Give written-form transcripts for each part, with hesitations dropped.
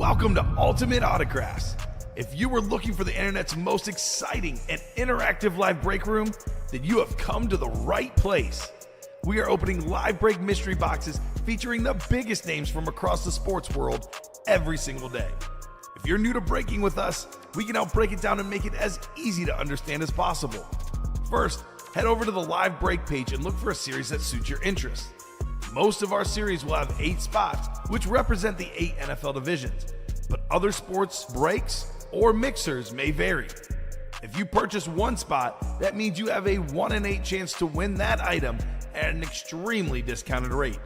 Welcome to Ultimate Autographs. If you were looking for the internet's most exciting and interactive live break room, then you have come to the right place. We are opening live break mystery boxes featuring the biggest names from across the sports world every single day. If you're new to breaking with us, we can help break it down and make it as easy to understand as possible. First, head over to the live break page and look for a series that suits your interest. Most of our series will have 8 spots, which represent the 8 NFL divisions, but other sports breaks or mixers may vary. If you purchase one spot, that means you have a 1 in 8 chance to win that item at an extremely discounted rate.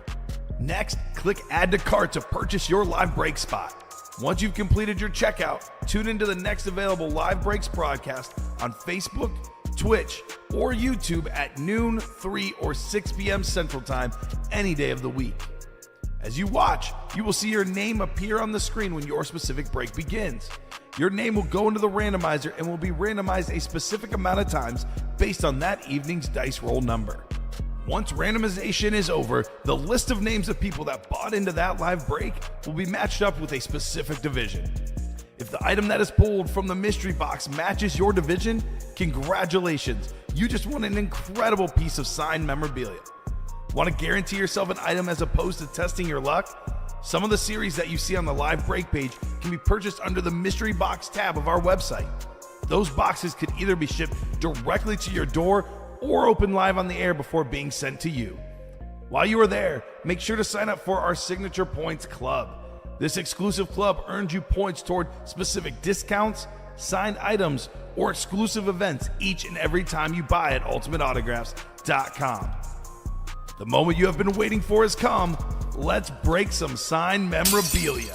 Next, click Add to Cart to purchase your live break spot. Once you've completed your checkout, tune into the next available live breaks broadcast on Facebook, Twitch, or YouTube at noon, 3, or 6 p.m. Central Time any day of the week. As you watch, you will see your name appear on the screen when your specific break begins. Your name will go into the randomizer and will be randomized a specific amount of times based on that evening's dice roll number. Once randomization is over, the list of names of people that bought into that live break will be matched up with a specific division. If the item that is pulled from the mystery box matches your division, congratulations, you just won an incredible piece of signed memorabilia. Want to guarantee yourself an item as opposed to testing your luck? Some of the series that you see on the live break page can be purchased under the mystery box tab of our website. Those boxes could either be shipped directly to your door or open live on the air before being sent to you. While you are there, make sure to sign up for our Signature Points Club. This exclusive club earns you points toward specific discounts, signed items, or exclusive events each and every time you buy at ultimateautographs.com. The moment you have been waiting for has come. Let's break some signed memorabilia.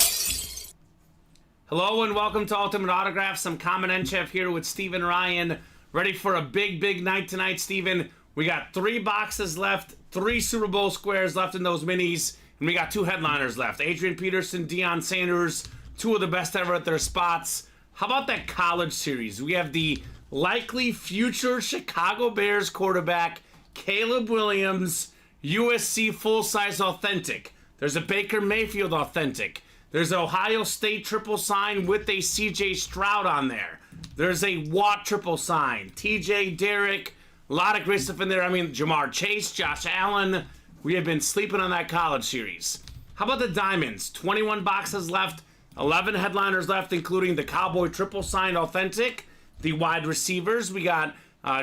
Hello and welcome to Ultimate Autographs. I'm Kamen Entchev here with Steven Ryan. Ready for a big night tonight, Steven. We got 3 boxes left, 3 Super Bowl squares left in those minis, and we got 2 headliners left. Adrian Peterson, Deion Sanders, 2 of the best ever at their spots. How about that college series? We have the likely future Chicago Bears quarterback, Caleb Williams, USC full-size authentic. There's a Baker Mayfield authentic. There's an Ohio State triple sign with a CJ Stroud on there. There's a Watt triple sign. TJ, Derrick, a lot of great stuff in there. I mean, Jamar Chase, Josh Allen. We have been sleeping on that college series. How about the Diamonds? 21 boxes left, 11 headliners left, including the Cowboy triple sign authentic. The wide receivers, we got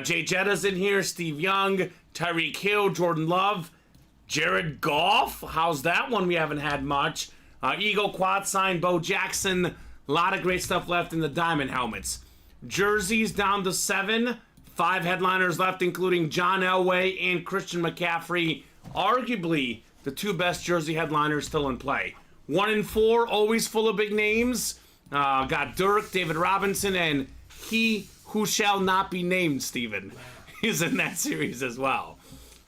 Jay Jettas in here, Steve Young, Tyreek Hill, Jordan Love, Jared Goff. How's that one? We haven't had much. Eagle quad sign, Bo Jackson. A lot of great stuff left in the Diamond helmets. Jerseys down to 7. 5 headliners left, including John Elway and Christian McCaffrey. Arguably the 2 best jersey headliners still in play. 1 and 4, always full of big names. Got Dirk, David Robinson, and he who shall not be named, Steven, is in that series as well.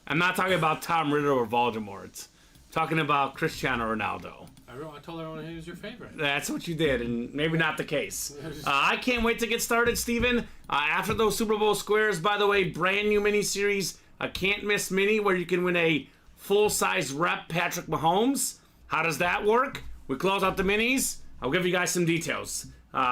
I'm not talking about Tom Ritter or Voldemort. I'm talking about Cristiano Ronaldo. I told everyone he was your favorite. That's what you did, and maybe not the case. I can't wait to get started, Steven. After those Super Bowl squares, by the way, brand new mini-series, a can't-miss mini, where you can win a full-size rep Patrick Mahomes. How does that work? We close out the minis. I'll give you guys some details.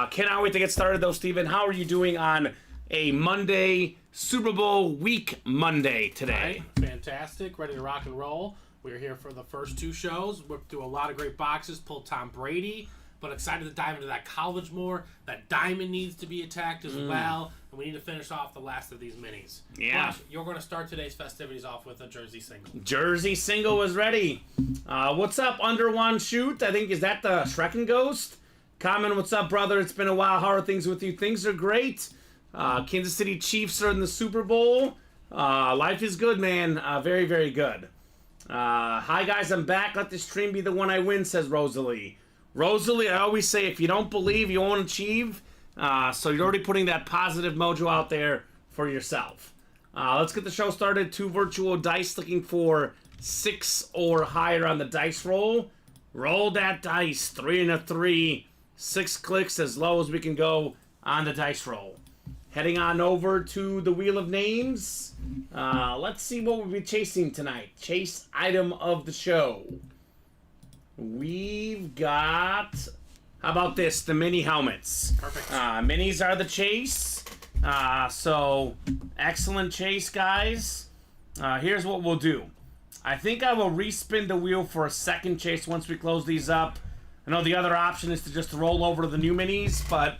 Cannot wait to get started, though, Steven. How are you doing on a Monday, Super Bowl week Monday today? Right. Fantastic. Ready to rock and roll. We're here for the first 2 shows. We're through a lot of great boxes. Pulled Tom Brady, but excited to dive into that college more. That diamond needs to be attacked as well, and we need to finish off the last of these minis. Yeah. Plus, you're going to start today's festivities off with a jersey single. Jersey single is ready. What's up, Under One Shoot? I think, is that the Shrek Ghost? Kamen, what's up, brother? It's been a while. How are things with you? Things are great. Kansas City Chiefs are in the Super Bowl. Life is good, man. Very, very good. Hi guys, I'm back. Let the stream be the one I win, says Rosalie. Rosalie, I always say if you don't believe, you won't achieve. So you're already putting that positive mojo out there for yourself. Let's get the show started. 2 virtual dice, looking for 6 or higher on the dice roll. Roll that dice. 3 and a 3. 6 clicks, as low as we can go on the dice roll. Heading on over to the Wheel of Names. Let's see what we'll be chasing tonight. Chase item of the show. We've got How about this? The mini helmets. Perfect. Minis are the chase. So excellent chase, guys. Here's what we'll do. I think I will respin the wheel for a second chase once we close these up. I know the other option is to just roll over to the new minis, but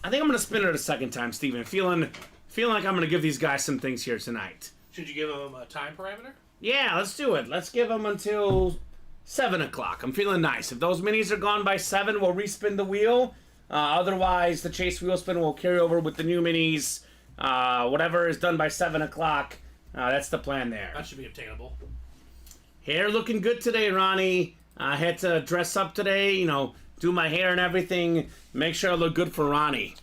I think I'm going to spin it a second time, Steven. Feeling like I'm going to give these guys some things here tonight. Should you give them a time parameter? Yeah, let's do it. Let's give them until 7 o'clock. I'm feeling nice. If those minis are gone by 7, we'll respin the wheel. Otherwise, the chase wheel spin will carry over with the new minis. Whatever is done by 7 o'clock, that's the plan there. That should be obtainable. Hair looking good today, Ronnie. I had to dress up today, do my hair and everything. Make sure I look good for Ronnie.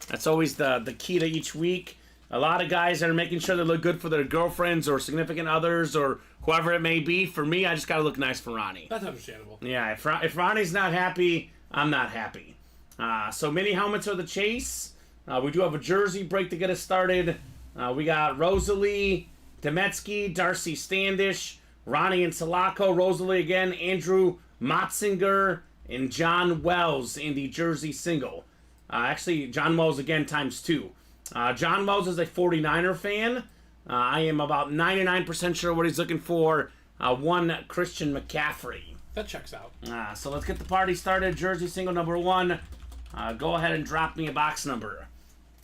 That's always the key to each week. A lot of guys are making sure they look good for their girlfriends or significant others or whoever it may be. For me, I just got to look nice for Ronnie. That's understandable. Yeah, if Ronnie's not happy, I'm not happy. So mini helmets are the chase. We do have a jersey break to get us started. We got Rosalie, Demetsky, Darcy Standish, Ronnie and Salako, Rosalie again, Andrew Motzinger, and John Wells in the jersey single. Actually, John Wells again times 2. John Wells is a 49er fan. I am about 99% sure what he's looking for. One Christian McCaffrey. That checks out. So let's get the party started. Jersey single number 1. Go ahead and drop me a box number.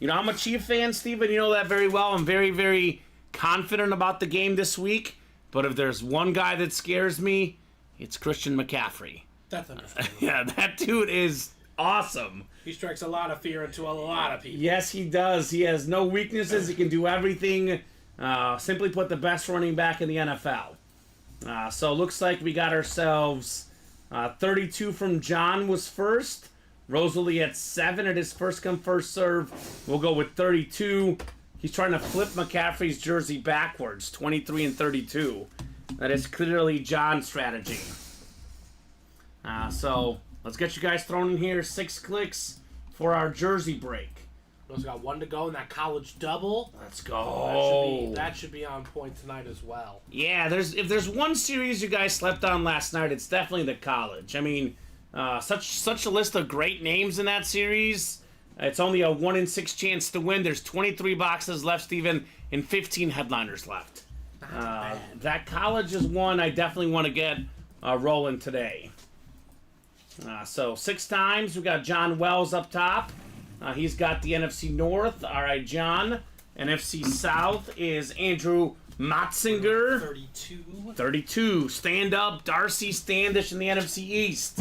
I'm a Chief fan, Steven. You know that very well. I'm very, very confident about the game this week. But if there's one guy that scares me, it's Christian McCaffrey. That's understandable. Yeah, that dude is awesome. He strikes a lot of fear into a lot of people. Yes, he does. He has no weaknesses. He can do everything. Simply put, the best running back in the NFL. So it looks like we got ourselves 32 from John was first. Rosalie at 7 at his first come, first serve. We'll go with 32. He's trying to flip McCaffrey's jersey backwards, 23 and 32. That is clearly John's strategy. So let's get you guys thrown in here. 6 clicks for our jersey break. We also got 1 to go in that college double. Let's go. That should be on point tonight as well. Yeah, if there's one series you guys slept on last night, it's definitely the college. I mean, such a list of great names in that series. It's only a 1 in 6 chance to win. There's 23 boxes left, Steven, and 15 headliners left. That college is one I definitely want to get rolling today. So 6 times. We got John Wells up top. He's got the NFC North. All right, John. NFC South is Andrew Motzinger. 32. Stand up. Darcy Standish in the NFC East.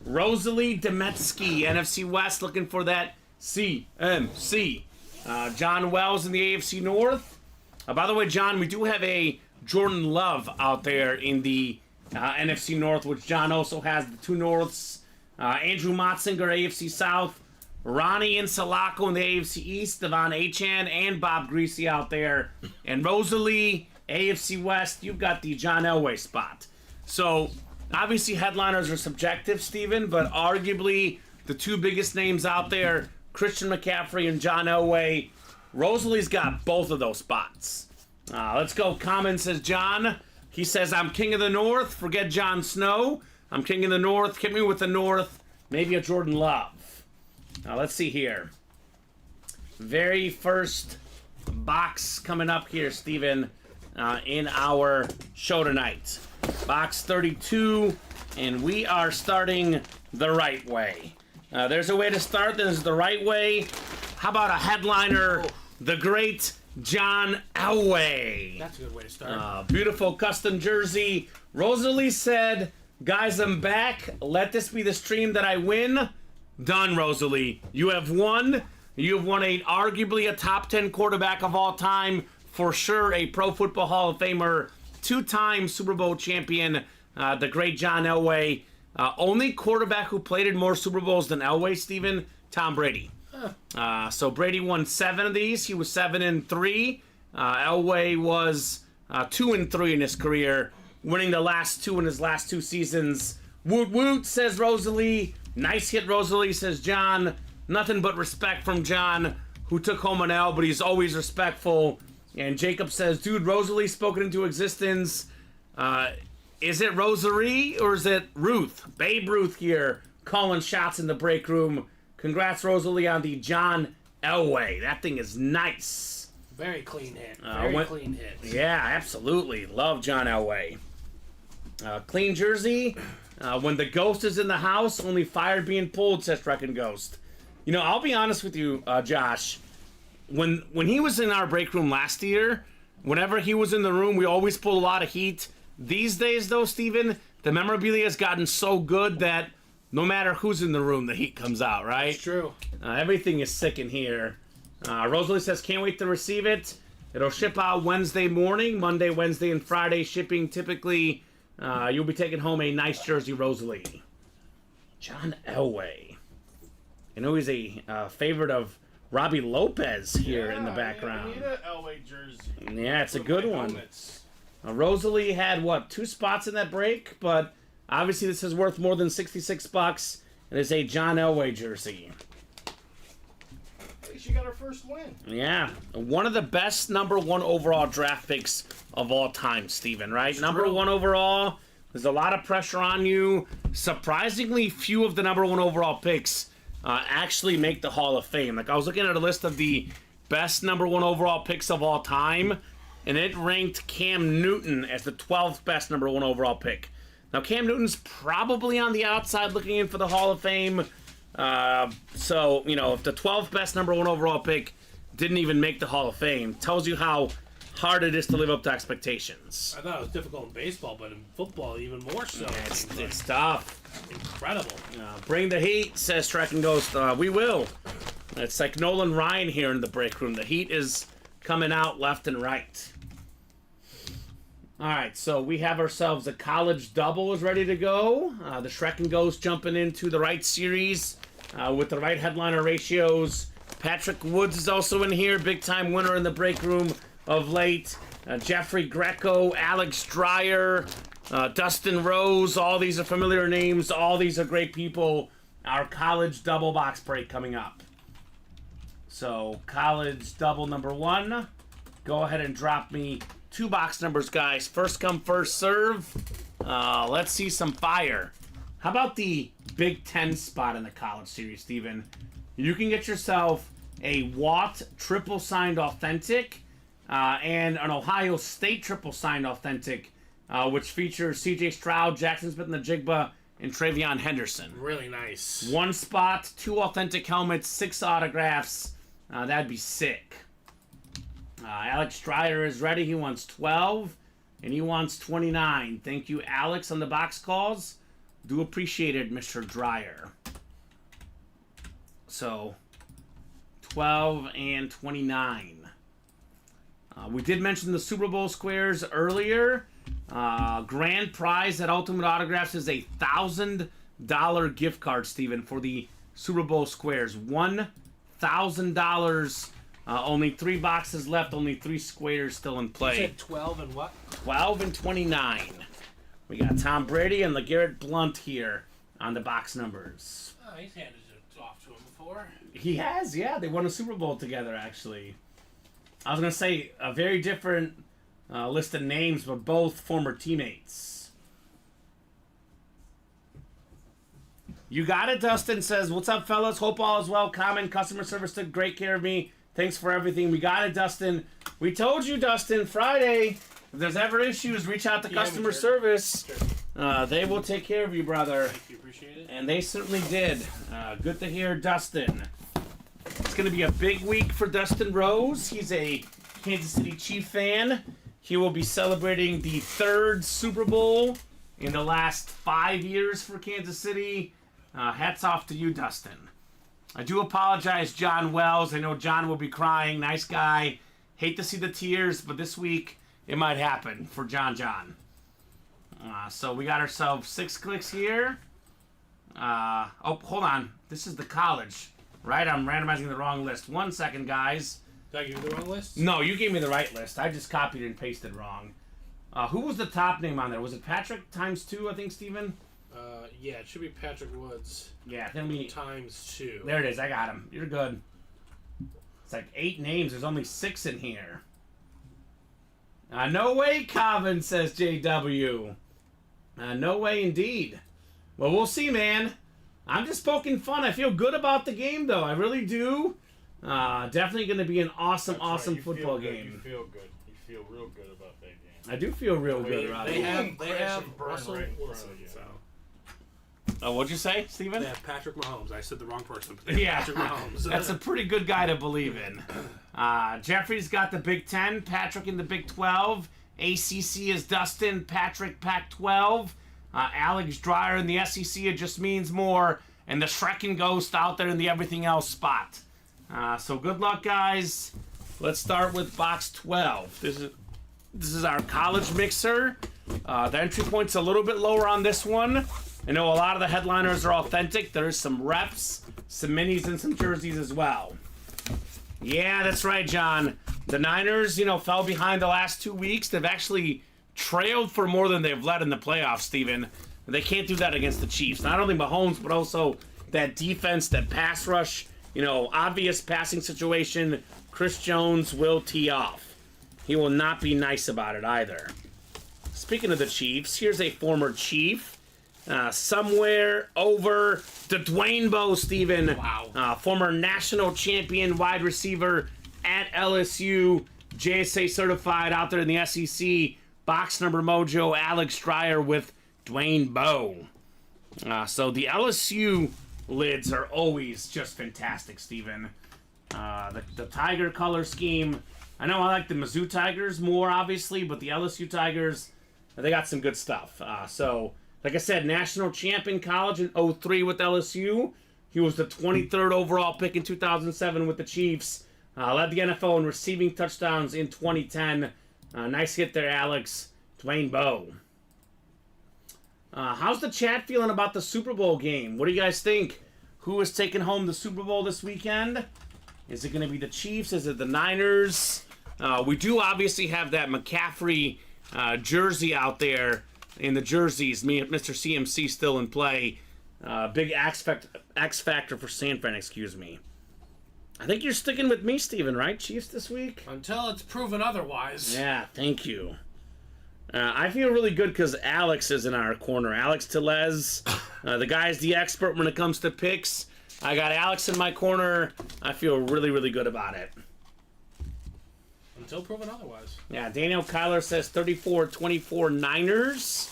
Rosalie Demetsky, NFC West, looking for that CMC. John Wells in the AFC North. By the way, John, we do have a Jordan Love out there in the NFC North, which John also has the 2 Norths. Andrew Motzinger, AFC South. Ronnie and Salako in the AFC East. Devon Achan and Bob Greasy out there. And Rosalie, AFC West. You've got the John Elway spot. So, obviously, headliners are subjective, Steven, but arguably the 2 biggest names out there, Christian McCaffrey and John Elway. Rosalie's got both of those spots. Let's go. Kamen says John. He says, I'm king of the North. Forget Jon Snow. I'm king of the North. Hit me with the North. Maybe a Jordan Love. Let's see here. Very first box coming up here, Steven, in our show tonight. Box 32, and we are starting the right way. There's a way to start. This is the right way. How about a headliner, the great John Elway? That's a good way to start. Beautiful custom jersey. Rosalie said, guys, I'm back. Let this be the stream that I win. Done, Rosalie. You have won. You have won arguably a top 10 quarterback of all time. For sure, a Pro Football Hall of Famer. 2-time Super Bowl champion, the great John Elway. Only quarterback who played in more Super Bowls than Elway, Steven, Tom Brady. So Brady won 7 of these. He was 7-3. Elway was 2-3 in his career, winning the last 2 in his last 2 seasons. Woot woot, says Rosalie. Nice hit, Rosalie, says John. Nothing but respect from John, who took home an L, but he's always respectful. And Jacob says, dude, Rosalie spoken into existence. Is it Rosary or is it Ruth? Babe Ruth here calling shots in the break room. Congrats, Rosalie, on the John Elway. That thing is nice. Very clean hit. Very clean hit. Yeah, absolutely. Love John Elway. Clean jersey. When the ghost is in the house, only fire being pulled, says Trekking Ghost. You know, I'll be honest with you, Josh. When he was in our break room last year, whenever he was in the room, we always pulled a lot of heat. These days, though, Steven, the memorabilia has gotten so good that no matter who's in the room, the heat comes out, right? It's true. Everything is sick in here. Rosalie says, can't wait to receive it. It'll ship out Wednesday morning, Monday, Wednesday, and Friday shipping. Typically, you'll be taking home a nice jersey, Rosalie. John Elway. I know he's a favorite of Robbie Lopez here in the background. I need an Elway jersey. Yeah, it's a good one. Rosalie had, 2 spots in that break? But obviously this is worth more than $66. It is a John Elway jersey. At least you got our first win. Yeah. One of the best number 1 overall draft picks of all time, Steven, right? It's number true. 1 overall. There's a lot of pressure on you. Surprisingly, few of the number 1 overall picks actually make the Hall of Fame. Like, I was looking at a list of the best number 1 overall picks of all time, and it ranked Cam Newton as the 12th best number 1 overall pick. Now, Cam Newton's probably on the outside looking in for the Hall of Fame. So, you know, if the 12th best number 1 overall pick didn't even make the Hall of Fame, tells you how hard it is to live up to expectations. I thought it was difficult in baseball, but in football, even more so. It's tough. Incredible. Bring the heat, says Trekking Ghost. We will. It's like Nolan Ryan here in the break room. The heat is coming out left and right. All right, so we have ourselves a college double is ready to go. The Trekking Ghost jumping into the right series with the right headliner ratios. Patrick Woods is also in here, big-time winner in the break room of late. Jeffrey Greco, Alex Dreyer, Dustin Rose, all these are familiar names. All these are great people. Our college double box break coming up. So, college double number 1. Go ahead and drop me 2 box numbers, guys. First come, first serve. Let's see some fire. How about the Big Ten spot in the college series, Steven? You can get yourself a Watt triple signed authentic and an Ohio State triple signed authentic, which features C.J. Stroud, Jackson Smith-Njigba, and Travion Henderson. Really nice. 1 spot, 2 authentic helmets, 6 autographs. That'd be sick. Alex Dreyer is ready. He wants 12, and he wants 29. Thank you, Alex, on the box calls. Do appreciate it, Mr. Dreyer. So, 12 and 29. We did mention the Super Bowl squares earlier. Grand prize at Ultimate Autographs is a $1,000 gift card, Steven, for the Super Bowl squares. $1,000. Only 3 boxes left. Only 3 squares still in play. You said 12 and what? 12 and 29. We got Tom Brady and LeGarrette Blount here on the box numbers. Oh, he's handed it off to him before. He has, yeah. They won a Super Bowl together, actually. I was going to say a very different list of names, but both former teammates. You got it, Dustin says, what's up, fellas? Hope all is well. Kamen customer service took great care of me. Thanks for everything. We got it, Dustin. We told you, Dustin, Friday, if there's ever issues, reach out to customer service. They will take care of you, brother. Thank you. Appreciate it. And they certainly did. Good to hear, Dustin. It's going to be a big week for Dustin Rose. He's a Kansas City Chief fan. He will be celebrating the 3rd Super Bowl in the last 5 years for Kansas City. Hats off to you, Dustin. I do apologize, John Wells. I know John will be crying. Nice guy. Hate to see the tears, but this week it might happen for John. So we got ourselves 6 clicks here. Oh, hold on. This is the college, right? I'm randomizing the wrong list. 1 second, guys. Did I give you the wrong list? No, you gave me the right list. I just copied and pasted wrong. Who was the top name on there? Was it Patrick times 2, I think, Steven? Yeah, it should be Patrick Woods. Yeah, then we... Times 2. There it is. I got him. You're good. It's like 8 names. There's only 6 in here. No way, Kamen, says JW. No way indeed. Well, we'll see, man. I'm just poking fun. I feel good about the game, though. I really do. Definitely going to be an awesome football game. You feel good. You feel real good about that game. I do feel real good about They it. have burn Russell right in front Wilson. of you. So. Oh, what'd you say, Steven? They have Patrick Mahomes. I said the wrong person. But they have Yeah, Patrick Mahomes. that's a pretty good guy to believe in. Jeffrey's got the Big 10, Patrick in the Big 12. ACC is Dustin, Patrick, Pac-12. Alex Dreyer in the SEC, it just means more. And the Shrek and Ghost out there in the everything else spot. So good luck, guys. Let's start with box 12. This is our college mixer. The entry point's a little bit lower on this one. I know a lot of the headliners are authentic. There's some reps, some minis, and some jerseys as well. Yeah, that's right, John. The Niners, fell behind the last 2 weeks. They've actually trailed for more than they've led in the playoffs, Steven. They can't do that against the Chiefs. Not only Mahomes, but also that defense, that pass rush, obvious passing situation. Chris Jones will tee off. He will not be nice about it either. Speaking of the Chiefs, here's a former Chief. Somewhere over the Dwayne Bowe, Steven. Wow. Former national champion wide receiver at LSU. JSA certified out there in the SEC. Box number mojo, Alex Dreyer with Dwayne Bowe. So the LSU lids are always just fantastic, Steven. The Tiger color scheme. I know I like the Mizzou Tigers more, obviously, but the LSU Tigers, they got some good stuff. So, like I said, national champion college in 03 with LSU. He was the 23rd overall pick in 2007 with the Chiefs. Led the NFL in receiving touchdowns in 2010. Nice hit there, Alex. Dwayne Bowe. How's the chat feeling about the Super Bowl game? What do you guys think? Who is taking home the Super Bowl this weekend? Is it going to be the Chiefs? Is it the Niners? We do obviously have that McCaffrey jersey out there in the jerseys. Me and Mr. CMC still in play. Big X factor for San Fran, excuse me. I think you're sticking with me, Steven, right? Chiefs this week? Until it's proven otherwise. Yeah, thank you. I feel really good because Alex is in our corner. Alex Tellez, the guy's the expert when it comes to picks. I got Alex in my corner. I feel really, really good about it. Until proven otherwise. Yeah, Daniel Kyler says 34-24 Niners.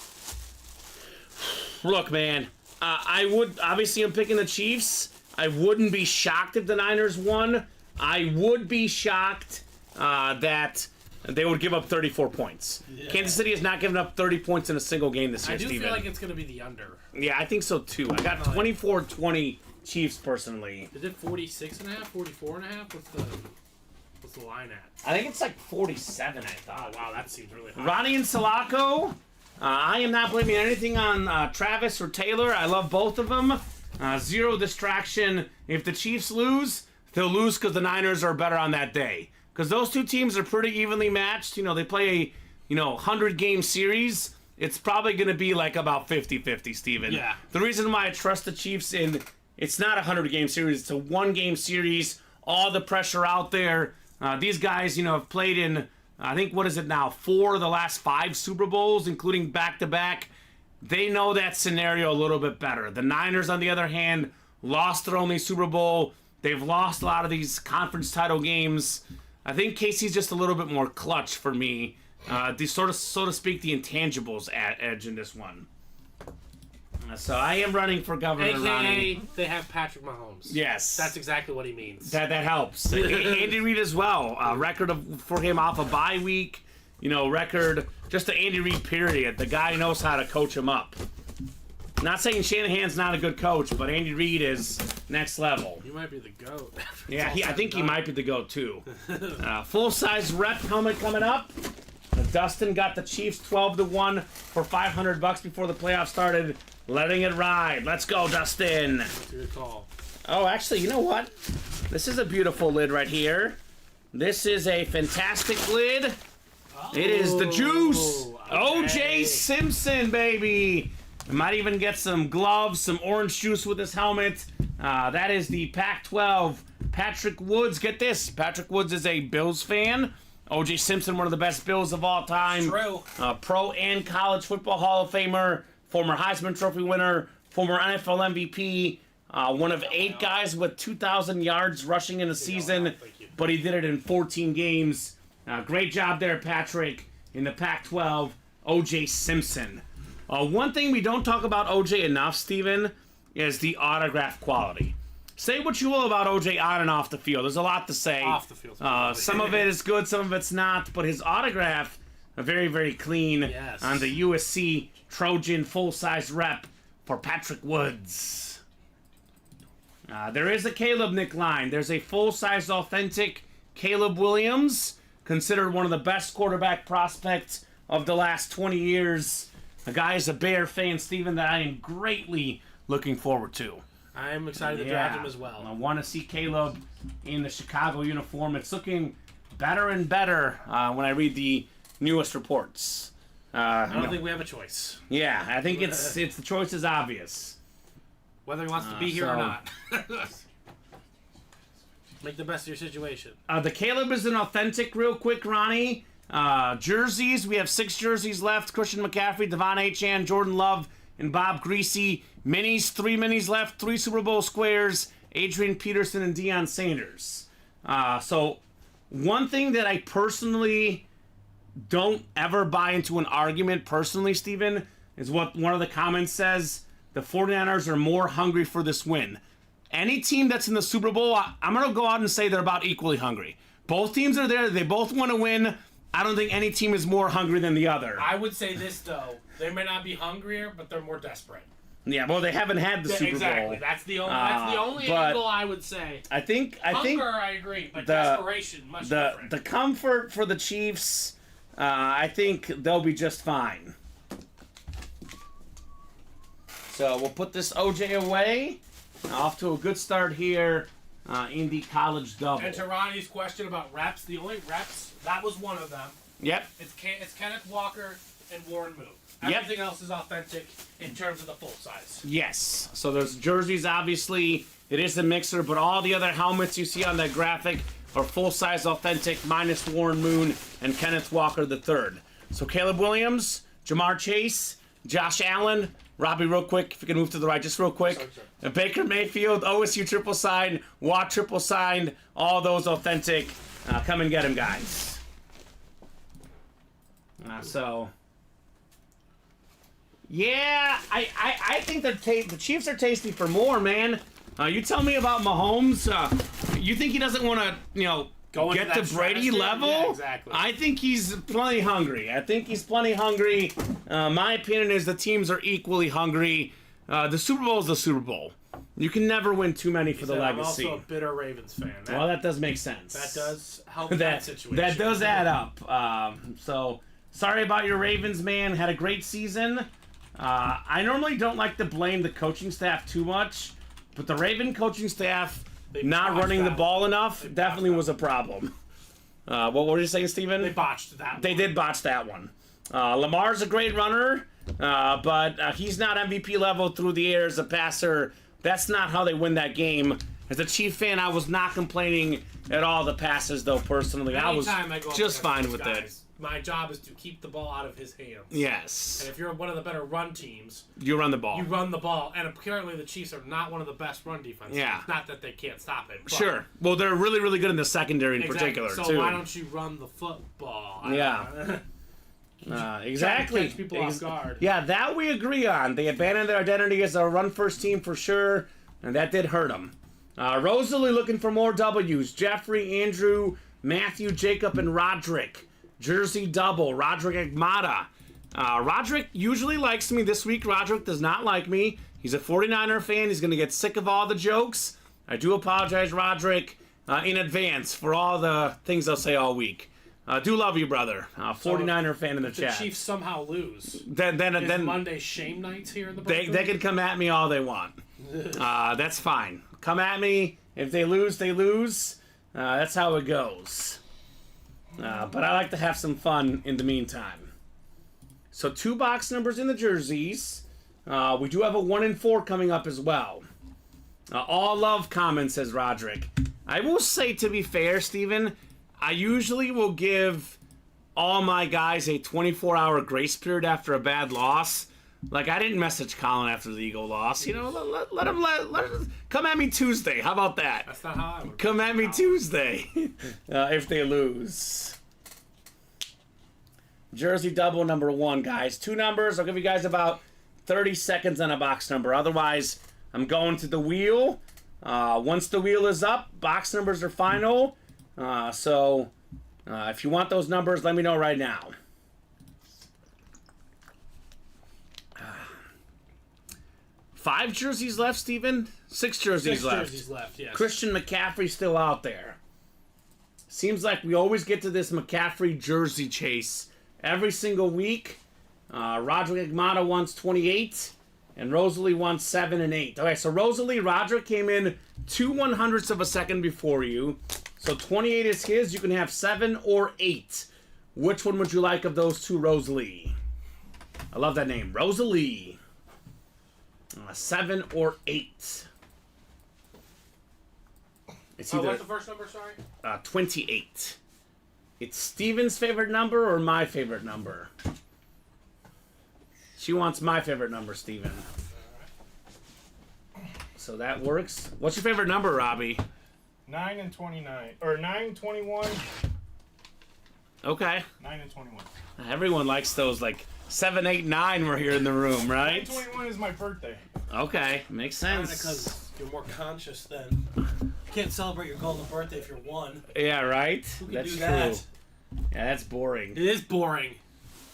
Look, man, I'm picking the Chiefs. I wouldn't be shocked if the Niners won. I would be shocked that they would give up 34 points. Yeah. Kansas City has not given up 30 points in a single game this year, I do Steven. feel like it's going to be the under. Yeah, I think so, too. I got 24-20 Chiefs, personally. Is it 46.5, 44.5? What's the line at? I think it's like 47, I thought. Wow, that seems really high. Ronnie and Sulaco. I am not blaming anything on Travis or Taylor. I love both of them. Zero distraction. If the Chiefs lose, they'll lose because the Niners are better on that day. Because those two teams are pretty evenly matched. They play a 100-game series. It's probably going to be like about 50-50, Steven. Yeah. The reason why I trust the Chiefs it's not a 100-game series. It's a one-game series. All the pressure out there. These guys, have played in, I think, what is it now, 4 of the last 5 Super Bowls, including back-to-back. They know that scenario a little bit better. The Niners, on the other hand, lost their only Super Bowl. They've lost a lot of these conference title games. I think Casey's just a little bit more clutch for me. The so to speak, the intangibles edge in this one. So I am running for governor, Ronnie. They have Patrick Mahomes. Yes. That's exactly what he means. That helps. Andy Reid as well. Record for him off a bye week. Record, just the Andy Reid period. The guy knows how to coach him up. Not saying Shanahan's not a good coach, but Andy Reid is next level. He might be the GOAT. Yeah, I think he might be the GOAT too. Full-size rep helmet coming up. Dustin got the Chiefs 12-1 for $500 before the playoffs started. Letting it ride. Let's go, Dustin. That's your call. Oh, actually, you know what? This is a beautiful lid right here. This is a fantastic lid. Oh, it is the juice. Okay. O.J. Simpson, baby. I might even get some gloves, some orange juice with this helmet. That is the Pac-12. Patrick Woods. Get this. Patrick Woods is a Bills fan. O.J. Simpson, one of the best Bills of all time. True. Pro and college football Hall of Famer. Former Heisman Trophy winner, former NFL MVP, One of 8 guys with 2,000 yards rushing in a season, but he did it in 14 games. Great job there, Patrick. In the Pac-12, O.J. Simpson. One thing we don't talk about O.J. enough, Steven, is the autograph quality. Say what you will about O.J. on and off the field. There's a lot to say. Off the field. Some of it is good, some of it's not. But his autograph, very, very clean on the USC Trojan full-size rep for Patrick Woods. There is a Caleb Nick line. There's a full-size authentic Caleb Williams, considered one of the best quarterback prospects of the last 20 years. A guy is a Bear fan, Steven, that I am greatly looking forward to. I'm excited to draft him as well. I want to see Caleb in the Chicago uniform. It's looking better and better when I read the newest reports. I don't think we have a choice. Yeah, I think it's the choice is obvious. Whether he wants to be here or not. Make the best of your situation. The Caleb is an authentic, real quick, Ronnie. Jerseys, we have 6 jerseys left. Christian McCaffrey, Devon Achane, Jordan Love, and Bob Greasy. Minis, 3 minis left. 3 Super Bowl squares. Adrian Peterson and Deion Sanders. So, one thing that I personally don't ever buy into an argument, personally, Steven, is what one of the comments says. The 49ers are more hungry for this win. Any team that's in the Super Bowl, I'm going to go out and say they're about equally hungry. Both teams are there. They both want to win. I don't think any team is more hungry than the other. I would say this, though. They may not be hungrier, but they're more desperate. Yeah, well, they haven't had the Super Bowl. Exactly. That's the only angle I would say. I think Hunger, I agree, but desperation, much different. The comfort for the Chiefs, I think they'll be just fine. So we'll put this OJ away. Off to a good start here in the college double. And to Ronnie's question about reps, the only reps, that was one of them. Yep. It's Kenneth Walker and Warren Moon. Everything else is authentic in terms of the full size. Yes. So there's jerseys, obviously. It is a mixer, but all the other helmets you see on that graphic are full-size authentic, minus Warren Moon and Kenneth Walker III. So Caleb Williams, Jamar Chase, Josh Allen, Robbie, real quick, if you can move to the right, just real quick. Sorry. Baker Mayfield, OSU triple signed, Watt triple signed, all those authentic. Come and get him, guys. Yeah, I think the Chiefs are tasty for more, man. You tell me about Mahomes. You think he doesn't want to, get to Brady level? Yeah, exactly. I think he's plenty hungry. My opinion is the teams are equally hungry. The Super Bowl is the Super Bowl. You can never win too many for the legacy. I'm also a bitter Ravens fan. Well, that does make sense. That does help that situation. That does add up. So, sorry about your Ravens, man. Had a great season. I normally don't like to blame the coaching staff too much, but the Raven coaching staff not running the ball enough definitely was a problem. What were you saying, Steven? They botched that one. They did botch that one. Lamar's a great runner, but he's not MVP level through the air as a passer. That's not how they win that game. As a Chief fan, I was not complaining at all the passes, though, personally. I was just fine with it. My job is to keep the ball out of his hands. Yes. And if you're one of the better run teams, you run the ball. You run the ball. And apparently the Chiefs are not one of the best run defenses. Yeah. It's not that they can't stop it. Sure. Well, they're really, really good in the secondary in particular, so too. So why don't you run the football? Yeah. Exactly. Catch people off guard. Yeah, that we agree on. They abandoned their identity as a run-first team for sure, and that did hurt them. Rosalie looking for more W's. Jeffrey, Andrew, Matthew, Jacob, and Roderick. Jersey double, Roderick Agmada. Roderick usually likes me. This week, Roderick does not like me. He's a 49er fan. He's going to get sick of all the jokes. I do apologize, Roderick, in advance for all the things I'll say all week. Do love you, brother. 49er fan in the chat. If the Chiefs somehow lose, then Monday shame nights here in the they can come at me all they want. That's fine. Come at me. If they lose, they lose. That's how it goes. But I like to have some fun in the meantime. So 2 box numbers in the jerseys. We do have a 1 and 4 coming up as well. All love comments, says Roderick. I will say, to be fair, Steven, I usually will give all my guys a 24-hour grace period after a bad loss. Like, I didn't message Colin after the Eagle loss. You know, let him come at me Tuesday. How about that? That's not how I would. Come at me Tuesday if they lose. Jersey double number 1, guys. 2 numbers. I'll give you guys about 30 seconds on a box number. Otherwise, I'm going to the wheel. Once the wheel is up, box numbers are final. So if you want those numbers, let me know right now. 5 jerseys left, Steven? 6 jerseys 6 left. jerseys left, yes. Christian McCaffrey's still out there. Seems like we always get to this McCaffrey jersey chase every single week. Roderick Igmata wants 28, and Rosalie wants 7 and 8. Okay, so Rosalie, Roderick came in 2/100ths of a second before you. So 28 is his. You can have 7 or 8. Which one would you like of those two, Rosalie? I love that name, Rosalie. 7 or 8. It's either what's the first number, sorry? 28. It's Steven's favorite number or my favorite number? She wants my favorite number, Steven. So that works. What's your favorite number, Robbie? 9 and 29. Or 9, 21. Okay. 9 and 21. Everyone likes those, like 7, 8, 9 were here in the room, right? 21 is my birthday. Okay, makes sense. Because you're more conscious then. You can't celebrate your golden birthday if you're 1. Yeah, right? Who can That's do true. that? Yeah, that's boring. It is boring.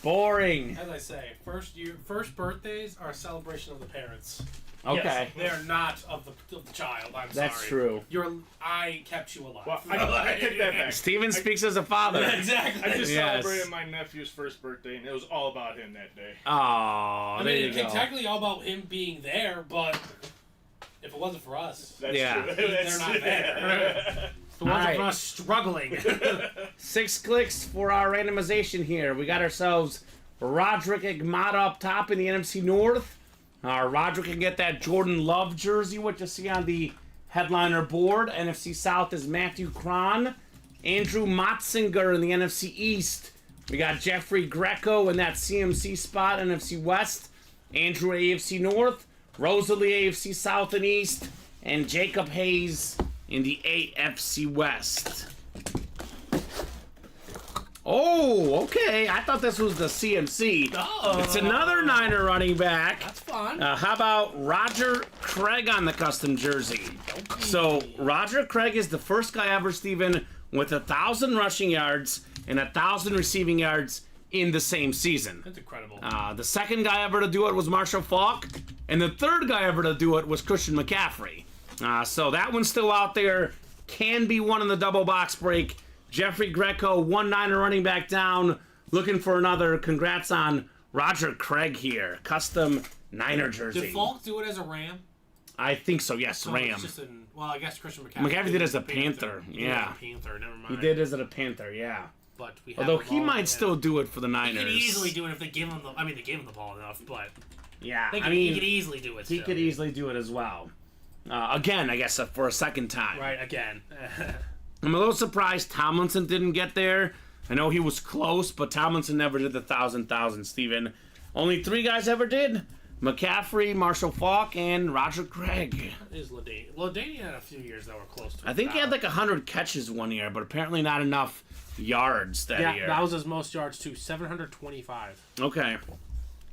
Boring. As I say, first birthdays are a celebration of the parents. Okay. Yes, they're not of the child. I'm sorry. That's true. I kept you alive. Well, I take that back. Steven speaks as a father. Exactly. I just Yes. celebrated my nephew's first birthday, and it was all about him that day. Oh, I there mean, you it's go. technically all about him being there, but if it wasn't for us, That's Yeah. true. they're not there. If it wasn't Alright. for us struggling. 6 clicks for our randomization here. We got ourselves Roderick Igmata up top in the NFC North. Roderick can get that Jordan Love jersey, which you see on the headliner board. NFC South is Matthew Cron. Andrew Motzinger in the NFC East. We got Jeffrey Greco in that CMC spot, NFC West. Andrew AFC North. Rosalie AFC South and East. And Jacob Hayes in the AFC West. Oh, okay. I thought this was the CMC. Oh. It's another Niner running back. That's fun. How about Roger Craig on the custom jersey? So Roger Craig is the first guy ever, Steven, with 1,000 rushing yards and 1,000 receiving yards in the same season. That's incredible. The second guy ever to do it was Marshall Faulk, and the third guy ever to do it was Christian McCaffrey. So that one's still out there. Can be one in the double box break. Jeffrey Greco, 1 Niner running back down, looking for another. Congrats on Roger Craig here. Custom Niner jersey. Did Falk do it as a Ram? I think so, yes, So Ram. it's just well, I guess Christian McCaffrey. McCaffrey did as a Panther, He did yeah. as a Panther, never mind. He did as a Panther, yeah. But we have Although them he all, might and still do it for the He Niners. could easily do it if they give him the. I mean, they gave him the ball enough, but Yeah, he I could mean, easily do it. he still. could easily do it as well. Again, I guess for a second time. Right again. I'm a little surprised Tomlinson didn't get there. I know he was close, but Tomlinson never did the 1,000, Steven. Only 3 guys ever did. McCaffrey, Marshall Faulk, and Roger Craig. Is Ladainian. Ladainian had a few years that were close to. I think he had like 100 catches one year, but apparently not enough yards that year. that was his most yards too. 725. Okay.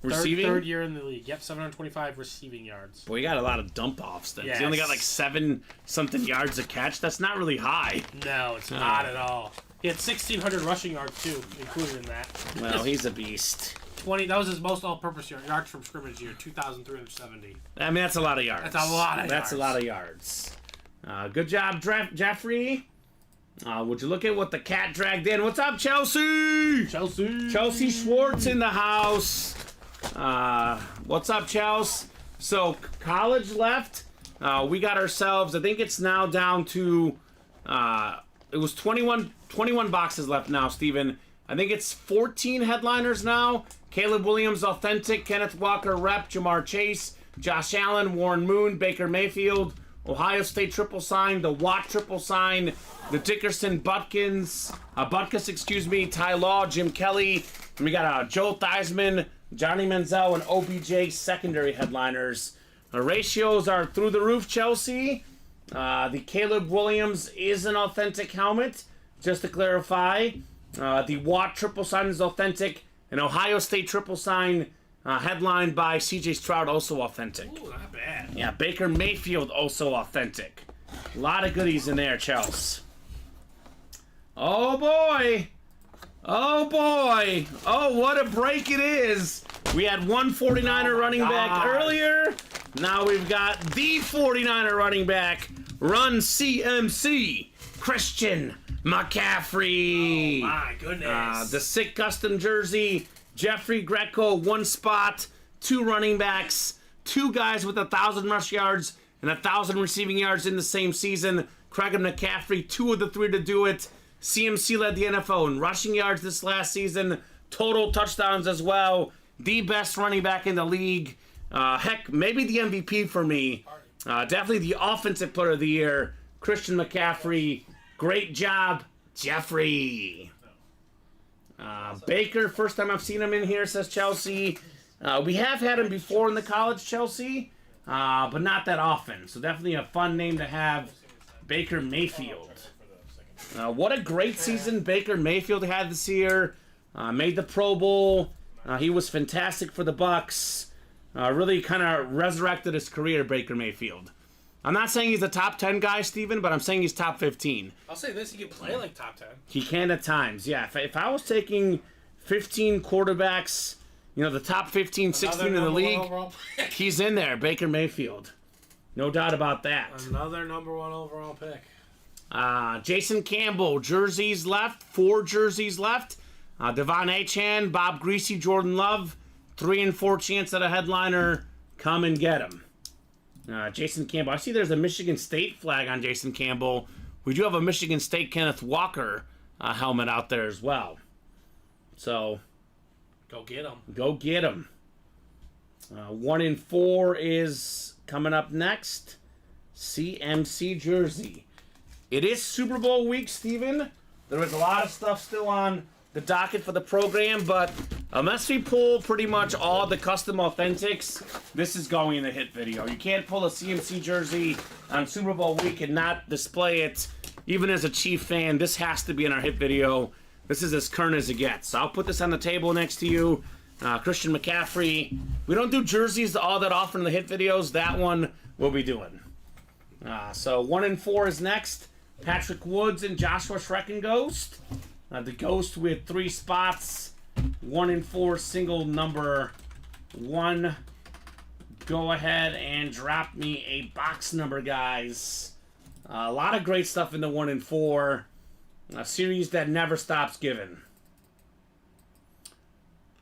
Receiving? Third year in the league. Yep, 725 receiving yards. Boy, he got a lot of dump offs then. Yes. He only got like 7-something yards a catch. That's not really high. No, it's not at all. He had 1,600 rushing yards too, included in that. Well, he's a beast. 20. That was his most all-purpose yards from scrimmage year. 2,370. I mean, that's a lot of yards. That's a lot of That's a yards. lot of yards. Good job, Jeffrey. Would you look at what the cat dragged in? What's up, Chelsea? Chelsea Schwartz in the house. What's up, Chelsea? So, college left. We got ourselves, I think it's now down to, it was 21 boxes left now, Steven. I think it's 14 headliners now. Caleb Williams, Authentic, Kenneth Walker, Rep, Jamar Chase, Josh Allen, Warren Moon, Baker Mayfield, Ohio State triple sign, the Watt triple sign, the Dickerson Butkus, Ty Law, Jim Kelly. And we got Joe Theismann, Johnny Manziel and OBJ secondary headliners. The ratios are through the roof, Chelsea. The Caleb Williams is an authentic helmet, just to clarify. The Watt triple sign is authentic. An Ohio State triple sign headlined by CJ Stroud, also authentic. Ooh, not bad. Yeah, Baker Mayfield, also authentic. A lot of goodies in there, Chelsea. Oh, boy. Oh, boy. Oh, what a break it is. We had one 49er running back earlier. Now we've got the 49er running back, Run CMC, Christian McCaffrey. Oh, my goodness. The sick custom jersey, Jeffrey Greco, one spot, two running backs, two guys with 1,000 rush yards and 1,000 receiving yards in the same season. Craig McCaffrey, 2 of the 3 to do it. CMC led the NFL in rushing yards this last season, total touchdowns as well. The best running back in the league. Heck, maybe the MVP for me. Definitely the offensive player of the year, Christian McCaffrey. Great job, Jeffrey. Baker, first time I've seen him in here, says Chelsea. We have had him before in the college, Chelsea, but not that often. So definitely a fun name to have, Baker Mayfield. What a great season Baker Mayfield had this year. Made the Pro Bowl. He was fantastic for the Bucs. Really kind of resurrected his career, Baker Mayfield. I'm not saying he's a top 10 guy, Steven, but I'm saying he's top 15. I'll say this, he can play like top 10. He can at times, yeah. If I was taking 15 quarterbacks, you know, the top 15, 16 in the league, he's in there, Baker Mayfield. No doubt about that. Another number 1 overall pick. Jason Campbell, jerseys left, 4 jerseys left. Devon Achane, Bob Greasy, Jordan Love, 3 and 4 chance at a headliner. Come and get him. Jason Campbell. I see there's a Michigan State flag on Jason Campbell. We do have a Michigan State Kenneth Walker helmet out there as well. So, go get him. Go get him. 1 and 4 is coming up next. CMC jersey. It is Super Bowl week, Steven. There is a lot of stuff still on the docket for the program, but unless we pull pretty much all the custom authentics, this is going in the hit video. You can't pull a CMC jersey on Super Bowl week and not display it. Even as a Chief fan, this has to be in our hit video. This is as current as it gets. So I'll put this on the table next to you. Christian McCaffrey. We don't do jerseys all that often in the hit videos. That one we'll be doing. So 1 and 4 is next. Patrick Woods and Joshua Schrecken Ghost. The Ghost with 3 spots. 1 and 4, single number 1. Go ahead and drop me a box number, guys. A lot of great stuff in the 1 and 4. A series that never stops giving.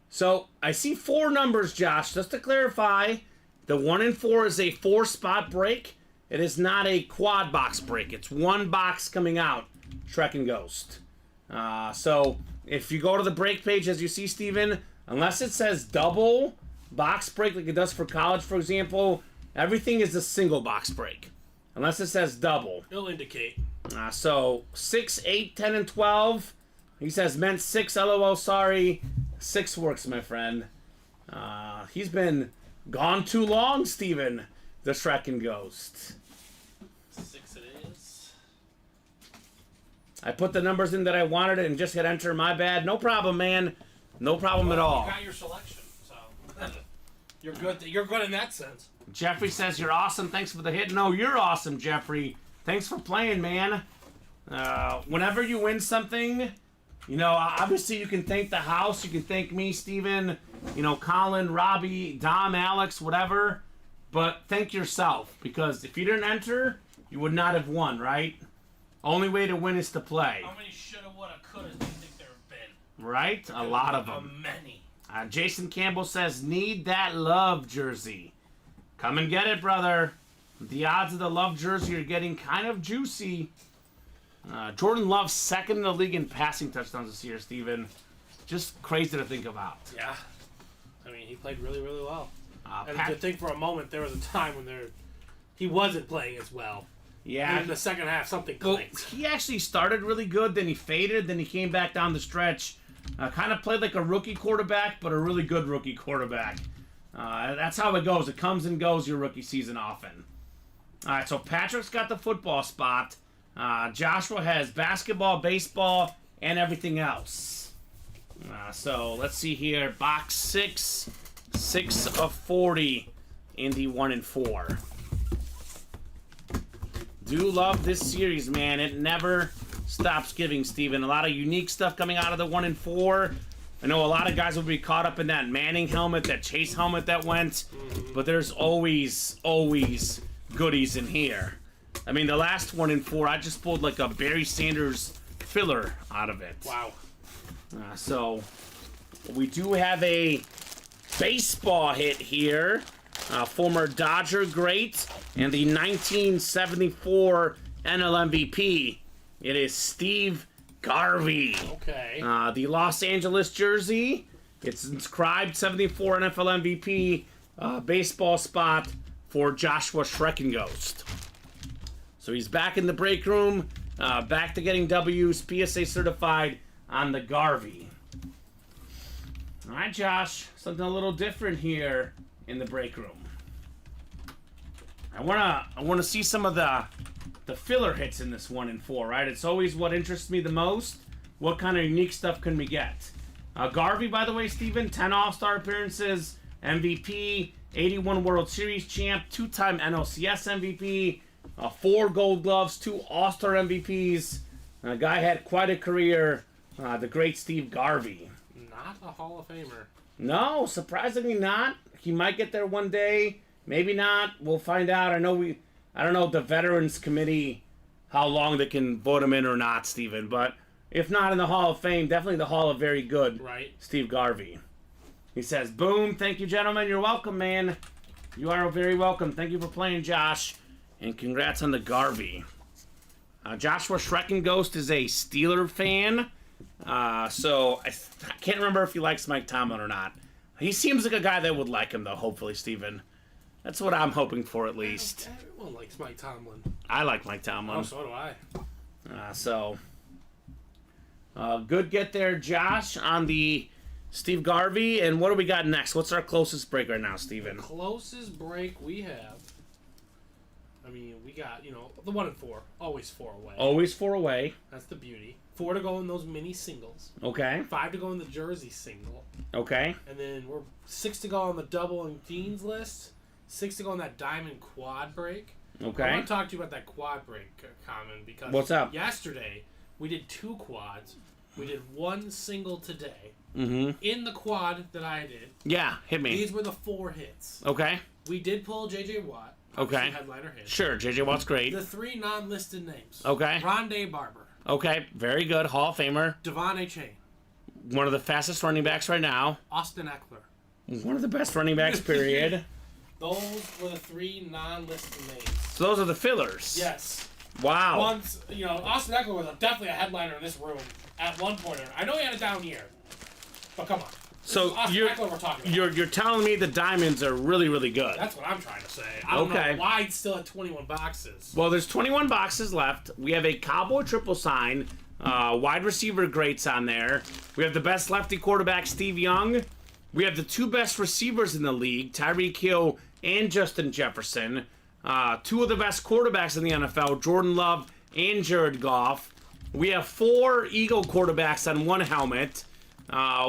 So, I see 4 numbers, Josh. Just to clarify, the 1 and 4 is a 4-spot break. It is not a quad box break. It's 1 box coming out. Shrek and Ghost. So, if you go to the break page, as you see, Steven, unless it says double box break like it does for college, for example, everything is a single box break. Unless it says double. It'll indicate. So, 6, 8, 10, and 12. He says, meant 6, LOL, sorry. 6 works, my friend. He's been gone too long, Steven, the Shrek and Ghost. 6 it is. I put the numbers in that I wanted and just hit enter. My bad. No problem, man. No problem at all. You got your selection, so you're good. You're good in that sense. Jeffrey says you're awesome. Thanks for the hit. No, you're awesome, Jeffrey. Thanks for playing, man. Whenever you win something, you know, obviously you can thank the house. You can thank me, Steven, you know, Colin, Robbie, Dom, Alex, whatever. But thank yourself, because if you didn't enter, you would not have won, right? Only way to win is to play. How many shoulda, woulda, coulda do you think there have been? Right? A lot of them. Many. Jason Campbell says, need that love jersey. Come and get it, brother. The odds of the love jersey are getting kind of juicy. Jordan Love, second in the league in passing touchdowns this year, Steven. Just crazy to think about. Yeah. I mean, he played really, really well. And to think for a moment, there was a time when he wasn't playing as well. Yeah. And in the second half, something clicked. He actually started really good, then he faded, then he came back down the stretch Kind of played like a rookie quarterback, but a really good rookie quarterback. That's how it goes. It comes and goes your rookie season often. All right, so Patrick's got the football spot. Joshua has basketball, baseball, and everything else. So let's see here. Box 6, 6 of 40 in the 1 and 4. Do love this series, man. It never stops giving, Steven. A lot of unique stuff coming out of the 1 and 4. I know a lot of guys will be caught up in that Manning helmet, that Chase helmet that went, but there's always goodies in here. I mean, the last 1 and 4, I just pulled like a Barry Sanders filler out of it. Wow. So we do have a baseball hit here. Former Dodger great and the 1974 NL MVP. It is Steve Garvey. Okay. The Los Angeles jersey. It's inscribed 74 NFL MVP baseball spot for Joshua Schreckenghost. So he's back in the break room, back to getting W's, PSA certified on the Garvey. All right, Josh, something a little different here in the break room. I wanna see some of the filler hits in this 1 and 4, right? It's always what interests me the most. What kind of unique stuff can we get? Garvey, by the way, Steven, 10 All-Star appearances, MVP, 81 World Series champ, 2-time NLCS MVP, 4 Gold Gloves, 2 All-Star MVPs. The guy had quite a career. The great Steve Garvey. Not a Hall of Famer. No, surprisingly not. He might get there one day. Maybe not. We'll find out. I don't know the Veterans Committee, how long they can vote him in or not, Steven. But if not in the Hall of Fame, definitely the Hall of Very Good. Right. Steve Garvey. He says, boom, thank you, gentlemen. You're welcome, man. You are very welcome. Thank you for playing, Josh. And congrats on the Garvey. Joshua Schreckenghost is a Steeler fan. So I can't remember if he likes Mike Tomlin or not. He seems like a guy that would like him, though, hopefully, Steven. That's what I'm hoping for, at least. Everyone likes Mike Tomlin. I like Mike Tomlin. Oh, so do I. Good get there, Josh, on the Steve Garvey. And what do we got next? What's our closest break right now, Steven? Closest break we have. I mean, we got, the 1 and 4. Always 4 away. Always 4 away. That's the beauty. 4 to go in those mini singles. Okay. 5 to go in the jersey single. Okay. And then we're 6 to go on the double and jeans list. 6 to go on that diamond quad break. Okay. I want to talk to you about that quad break, Kamen, because what's up? Yesterday we did 2 quads. We did 1 single today. Mm-hmm. In the quad that I did. Yeah, hit me. These were the 4 hits. Okay. We did pull J.J. Watt. Okay. Headliner hit. Sure, J.J. Watt's great. The 3 non-listed names. Okay. Rondé Barber. Okay, very good. Hall of Famer. Devon A. Chain. One of the fastest running backs right now. Austin Eckler. One of the best running backs, period. Those were the 3 non-listed names. So those are the fillers. Yes. Wow. Once, Austin Eckler was definitely a headliner in this room at one point. I know he had a down year, but come on. So Eckler we're talking about. you're telling me the diamonds are really, really good. That's what I'm trying to say. I don't know why it's still at 21 boxes. Well, there's 21 boxes left. We have a Cowboy triple sign, wide receiver greats on there. We have the best lefty quarterback, Steve Young. We have the 2 best receivers in the league, Tyreek Hill and Justin Jefferson. 2 of the best quarterbacks in the NFL, Jordan Love and Jared Goff. We have 4 Eagle quarterbacks on 1 helmet.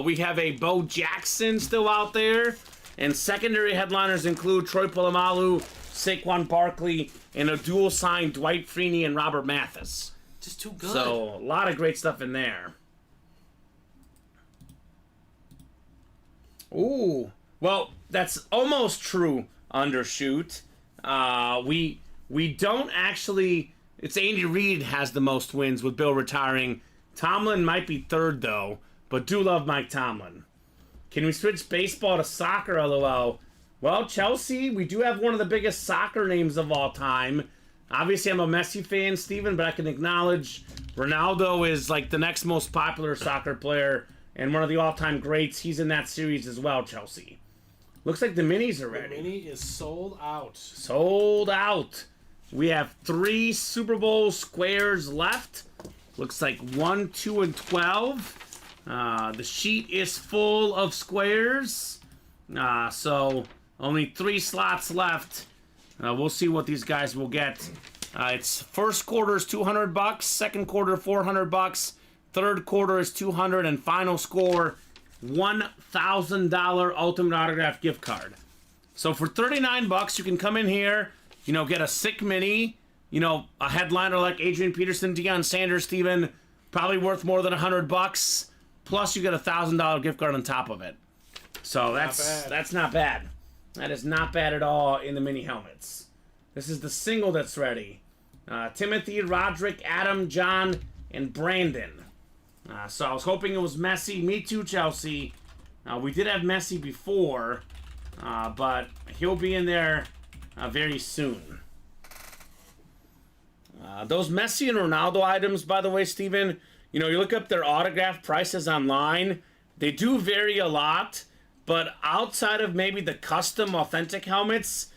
We have a Bo Jackson still out there. And secondary headliners include Troy Polamalu, Saquon Barkley, and a dual-signed Dwight Freeney and Robert Mathis. Just too good. So, a lot of great stuff in there. Ooh. Well, that's almost true, Undershoot. We don't actually... It's Andy Reid has the most wins with Bill retiring. Tomlin might be 3rd, though. But do love Mike Tomlin. Can we switch baseball to soccer, LOL? Well, Chelsea, we do have one of the biggest soccer names of all time. Obviously, I'm a Messi fan, Steven, but I can acknowledge Ronaldo is like the next most popular soccer player and one of the all-time greats. He's in that series as well, Chelsea. Looks like the minis are ready. The mini is sold out. Sold out. We have 3 Super Bowl squares left. Looks like 1, 2, and 12. The sheet is full of squares. So only 3 slots left. We'll see what these guys will get. It's first quarter is $200, second quarter $400, third quarter is $200, and final score $1,000 Ultimate Autograph gift card. So for $39, you can come in here, get a sick mini, a headliner like Adrian Peterson, Deion Sanders, Steven, probably worth more than $100. Plus you get a $1,000 gift card on top of it. So that's not bad. That is not bad at all in the mini helmets. This is the single that's ready. Timothy, Roderick, Adam, John, and Brandon. So I was hoping it was Messi. Me too, Chelsea. We did have Messi before, but he'll be in there very soon. Those Messi and Ronaldo items, by the way, Steven, you look up their autograph prices online. They do vary a lot, but outside of maybe the custom authentic helmets,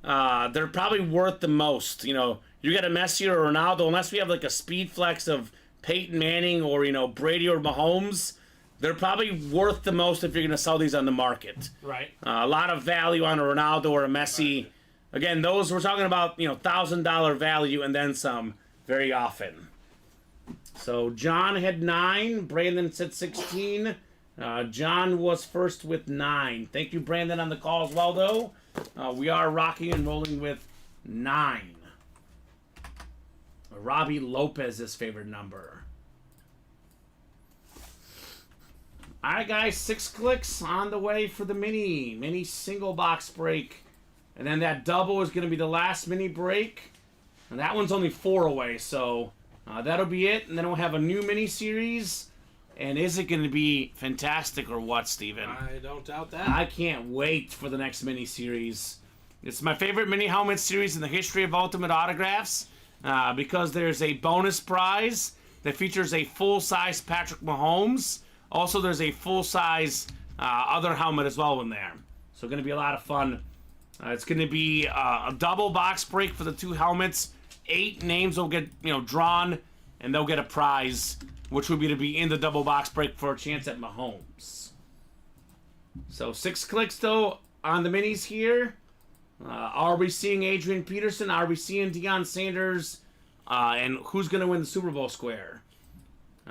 they're probably worth the most. You get a Messi or Ronaldo, unless we have like a speed flex of Peyton Manning or, Brady or Mahomes, they're probably worth the most if you're going to sell these on the market. Right. A lot of value on a Ronaldo or a Messi. Right. Again, those we're talking about, $1,000 value and then some very often. So John had 9. Brandon said 16. John was first with 9. Thank you, Brandon, on the call as well, though. We are rocking and rolling with 9. Robbie Lopez's favorite number. All right, guys, 6 clicks on the way for the mini single box break. And then that double is going to be the last mini break. And that one's only 4 away, so that'll be it. And then we'll have a new mini series. And is it going to be fantastic or what, Steven? I don't doubt that. I can't wait for the next mini series. It's my favorite mini helmet series in the history of Ultimate Autographs because there's a bonus prize that features a full-size Patrick Mahomes. Also, there's a full-size other helmet as well in there. So going to be a lot of fun. It's going to be a double box break for the 2 helmets. 8 names will get drawn, and they'll get a prize, which would be to be in the double box break for a chance at Mahomes. So 6 clicks, though, on the minis here. Are we seeing Adrian Peterson? Are we seeing Deion Sanders? And who's going to win the Super Bowl square?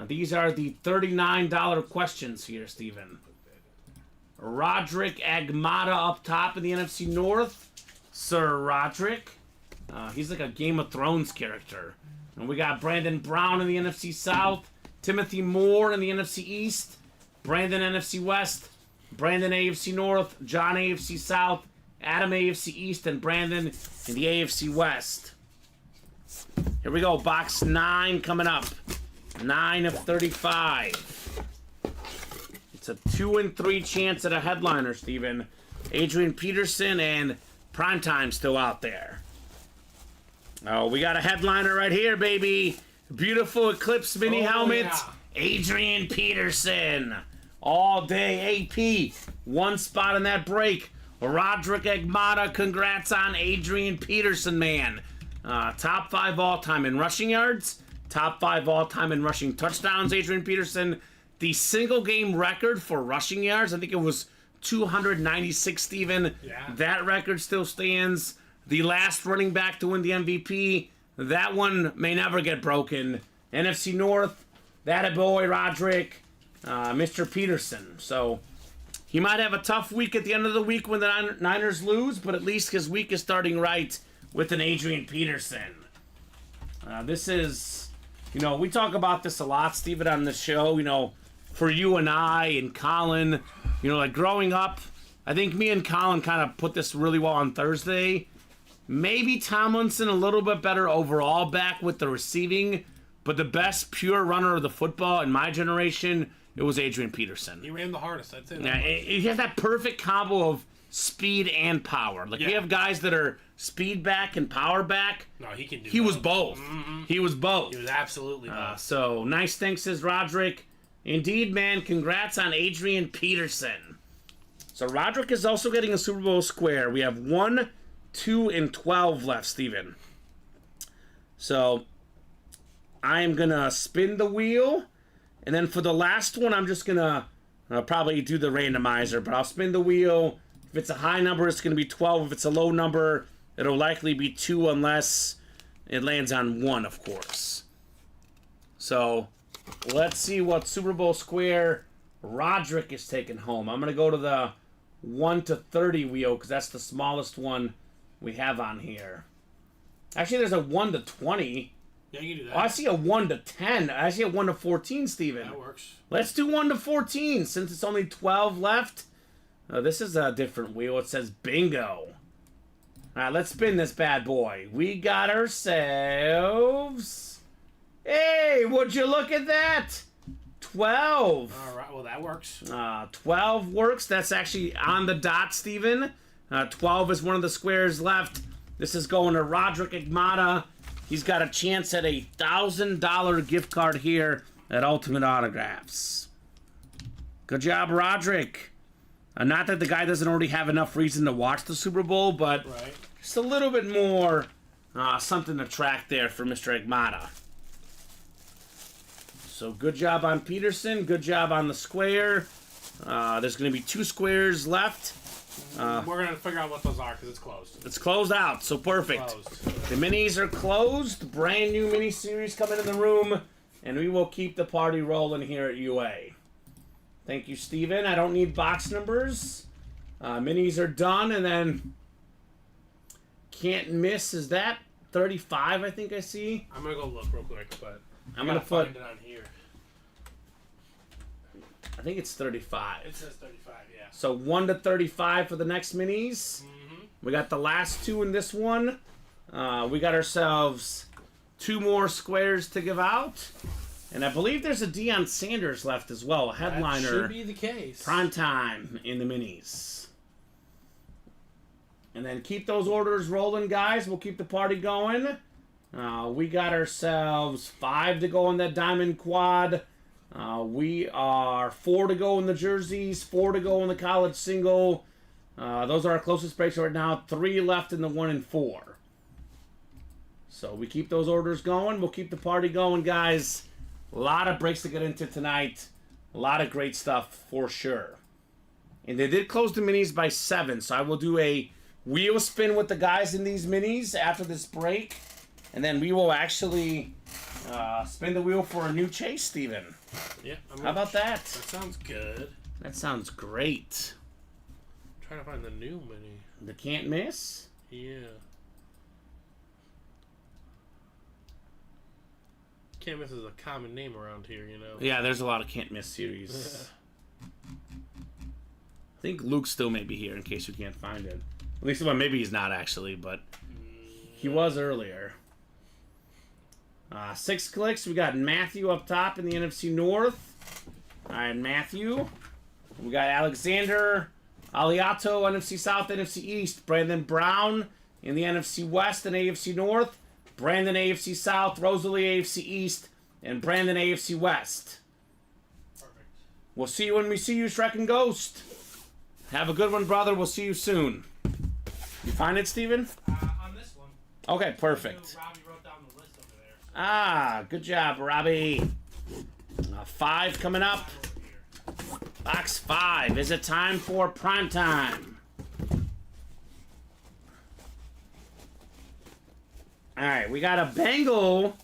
These are the $39 questions here, Steven. Roderick Agmata up top in the NFC North. Sir Roderick. He's like a Game of Thrones character. And we got Brandon Brown in the NFC South. Timothy Moore in the NFC East. Brandon NFC West. Brandon AFC North. John AFC South. Adam AFC East. And Brandon in the AFC West. Here we go. Box 9 coming up. 9 of 35. It's a 2 and 3 chance at a headliner, Steven. Adrian Peterson and Primetime still out there. Oh, we got a headliner right here, baby. Beautiful Eclipse mini helmet. Yeah. Adrian Peterson. All day AP. 1 spot in that break. Roderick Agmata, congrats on Adrian Peterson, man. Top 5 all-time in rushing yards. Top 5 all-time in rushing touchdowns, Adrian Peterson. The single game record for rushing yards, I think it was 296, Steven. Yeah. That record still stands. The last running back to win the MVP, that one may never get broken. NFC North, that a boy, Roderick, Mr. Peterson. So he might have a tough week at the end of the week when the Niners lose, but at least his week is starting right with an Adrian Peterson. This is, we talk about this a lot, Steven, on the show, for you and I and Colin, like growing up, I think me and Colin kind of put this really well on Thursday. Maybe Tomlinson a little bit better overall back with the receiving, but the best pure runner of the football in my generation, it was Adrian Peterson. He ran the hardest, I'd say. Yeah, he has that perfect combo of speed and power. Like, we have guys that are speed back and power back. No, he can do He both. was both. Mm-hmm. He was both. He was absolutely both. So, nice thanks, says Roderick. Indeed, man, congrats on Adrian Peterson. So, Roderick is also getting a Super Bowl square. We have 1, 2, and 12 left, Steven. So, I am going to spin the wheel, And then for the last one, I'm just going to probably do the randomizer. But I'll spin the wheel. If it's a high number, it's going to be 12. If it's a low number, it'll likely be 2 unless it lands on 1, of course. So let's see what Super Bowl square Roderick is taking home. I'm going to go to the 1 to 30 wheel because that's the smallest one we have on here. Actually, there's a 1 to 20. Yeah, you can do that. Oh, I see a 1 to 10. I see a 1 to 14, Steven. That works. Let's do 1 to 14 since it's only 12 left. This is a different wheel. It says bingo. All right, let's spin this bad boy. We got ourselves... Hey, would you look at that? 12. All right, well, that works. 12 works. That's actually on the dot, Steven. 12 is one of the squares left. This is going to Roderick Igmata. He's got a chance at a $1,000 gift card here at Ultimate Autographs. Good job, Roderick. Not that the guy doesn't already have enough reason to watch the Super Bowl, but Right. just a little bit more something to track there for Mr. Igmata. So good job on Peterson. Good job on the square. There's going to be 2 squares left. We're going to figure out what those are because it's closed. It's closed out, so perfect. Closed. The minis are closed. Brand new mini series coming in the room. And we will keep the party rolling here at UA. Thank you, Steven. I don't need box numbers. Minis are done. And then can't miss. Is that 35, I think I see? I'm going to go look real quick, but I'm going to put... find it on here. I think it's 35. It says 35, yeah. So 1 to 35 for the next minis. We got the last 2 in this one. We got ourselves 2 more squares to give out. And I believe there's a Deion Sanders left as well. A headliner. That should be the case. Prime time in the minis. And then keep those orders rolling, guys. We'll keep the party going. We got ourselves 5 to go in that diamond quad. We are 4 to go in the jerseys, 4 to go in the college single. Those are our closest breaks right now. 3 left in the 1 and 4. So we keep those orders going. We'll keep the party going, guys. A lot of breaks to get into tonight. A lot of great stuff for sure. And they did close the minis by 7, so I will do a wheel spin with the guys in these minis after this break. And then we will actually spin the wheel for a new chase, Steven. Yeah. How about that? That sounds good. That sounds great. I'm trying to find the new mini. The can't miss? Yeah. Can't miss is a common name around here, you know. Yeah, there's a lot of can't miss series. I think Luke still may be here in case you can't find it. At least, well, maybe he's not actually, but he was earlier. 6 clicks. We got Matthew up top in the NFC North. All right, Matthew. We got Alexander Aliato, NFC South, NFC East. Brandon Brown in the NFC West and AFC North. Brandon AFC South, Rosalie AFC East, and Brandon AFC West. Perfect. We'll see you when we see you, Shrek and Ghost. Have a good one, brother. We'll see you soon. You find it, Steven? On this one. Okay, perfect. Robbie wrote down the list over there. Ah, good job, Robbie. 5 coming up. Box 5. Is it time for prime time? All right, we got a Bengal.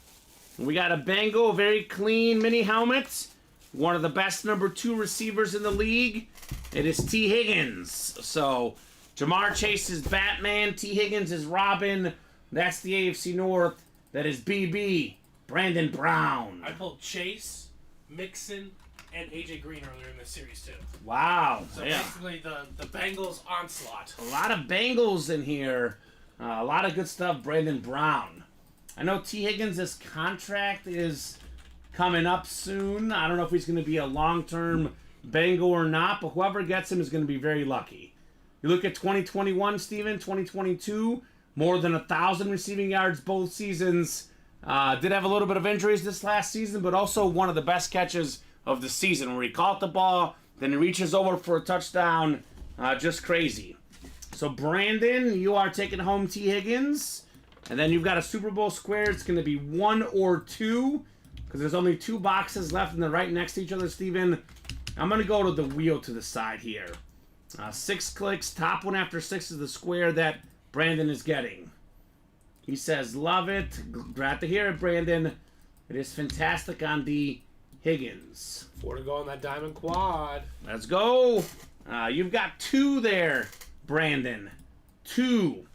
We got a Bengal, very clean mini helmet. One of the best number 2 receivers in the league. It is T. Higgins. So, Jamar Chase is Batman. T. Higgins is Robin. That's the AFC North. That is BB. Brandon Brown. I pulled Chase, Mixon, and AJ Green earlier in this series, too. Wow. So Yeah. basically the Bengals onslaught. A lot of Bengals in here. A lot of good stuff. Brandon Brown. I know T. Higgins' contract is coming up soon. I don't know if he's going to be a long-term Bengal or not, but whoever gets him is going to be very lucky. You look at 2021, Steven, 2022, more than 1,000 receiving yards both seasons. Did have a little bit of injuries this last season, but also one of the best catches of the season where he caught the ball, then he reaches over for a touchdown. Just crazy. So, Brandon, you are taking home T. Higgins. And then you've got a Super Bowl square. It's going to be 1 or 2. because there's only 2 boxes left and they're right next to each other, Steven. I'm going to go to the wheel to the side here. 6 clicks. Top one after 6 is the square that Brandon is getting. He says, love it. Glad to hear it, Brandon. It is fantastic on the Higgins. 4 to go on that diamond quad. Let's go. You've got 2 there, Brandon. 2.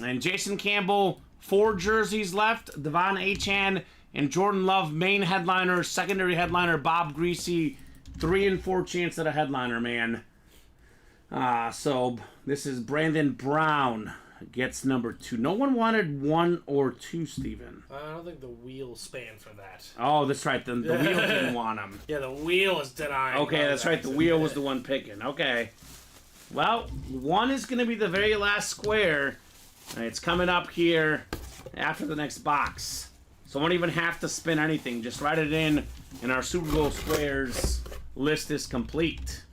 And Jason Campbell, 4 jerseys left. Devon Achan and Jordan Love, main headliner. Secondary headliner, Bob Greasy. 3 and 4 chance at a headliner, man. So this is Brandon Brown gets number 2. No one wanted 1 or 2, Steven. I don't think the wheel span for that. Oh, that's right. The wheel didn't want him. Yeah, the wheel is denying. Okay, that's right. The wheel was the one picking. Okay. Well, 1 is going to be the very last square. It's coming up here after the next box. So I won't even have to spin anything. Just write it in, and our Super Bowl squares list is complete.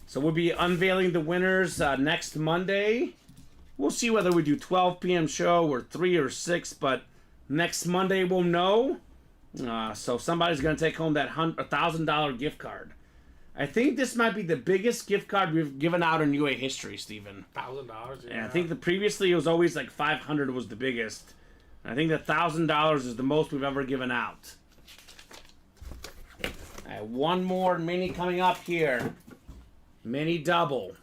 So we'll be unveiling the winners next Monday. We'll see whether we do 12 p.m. show or 3 or 6, but next Monday we'll know. So somebody's going to take home that $1,000 gift card. I think this might be the biggest gift card we've given out in UA history, Steven. $1,000, yeah. And I think previously it was always like 500 was the biggest. I think the $1,000 is the most we've ever given out. All right, one more mini coming up here. Mini double.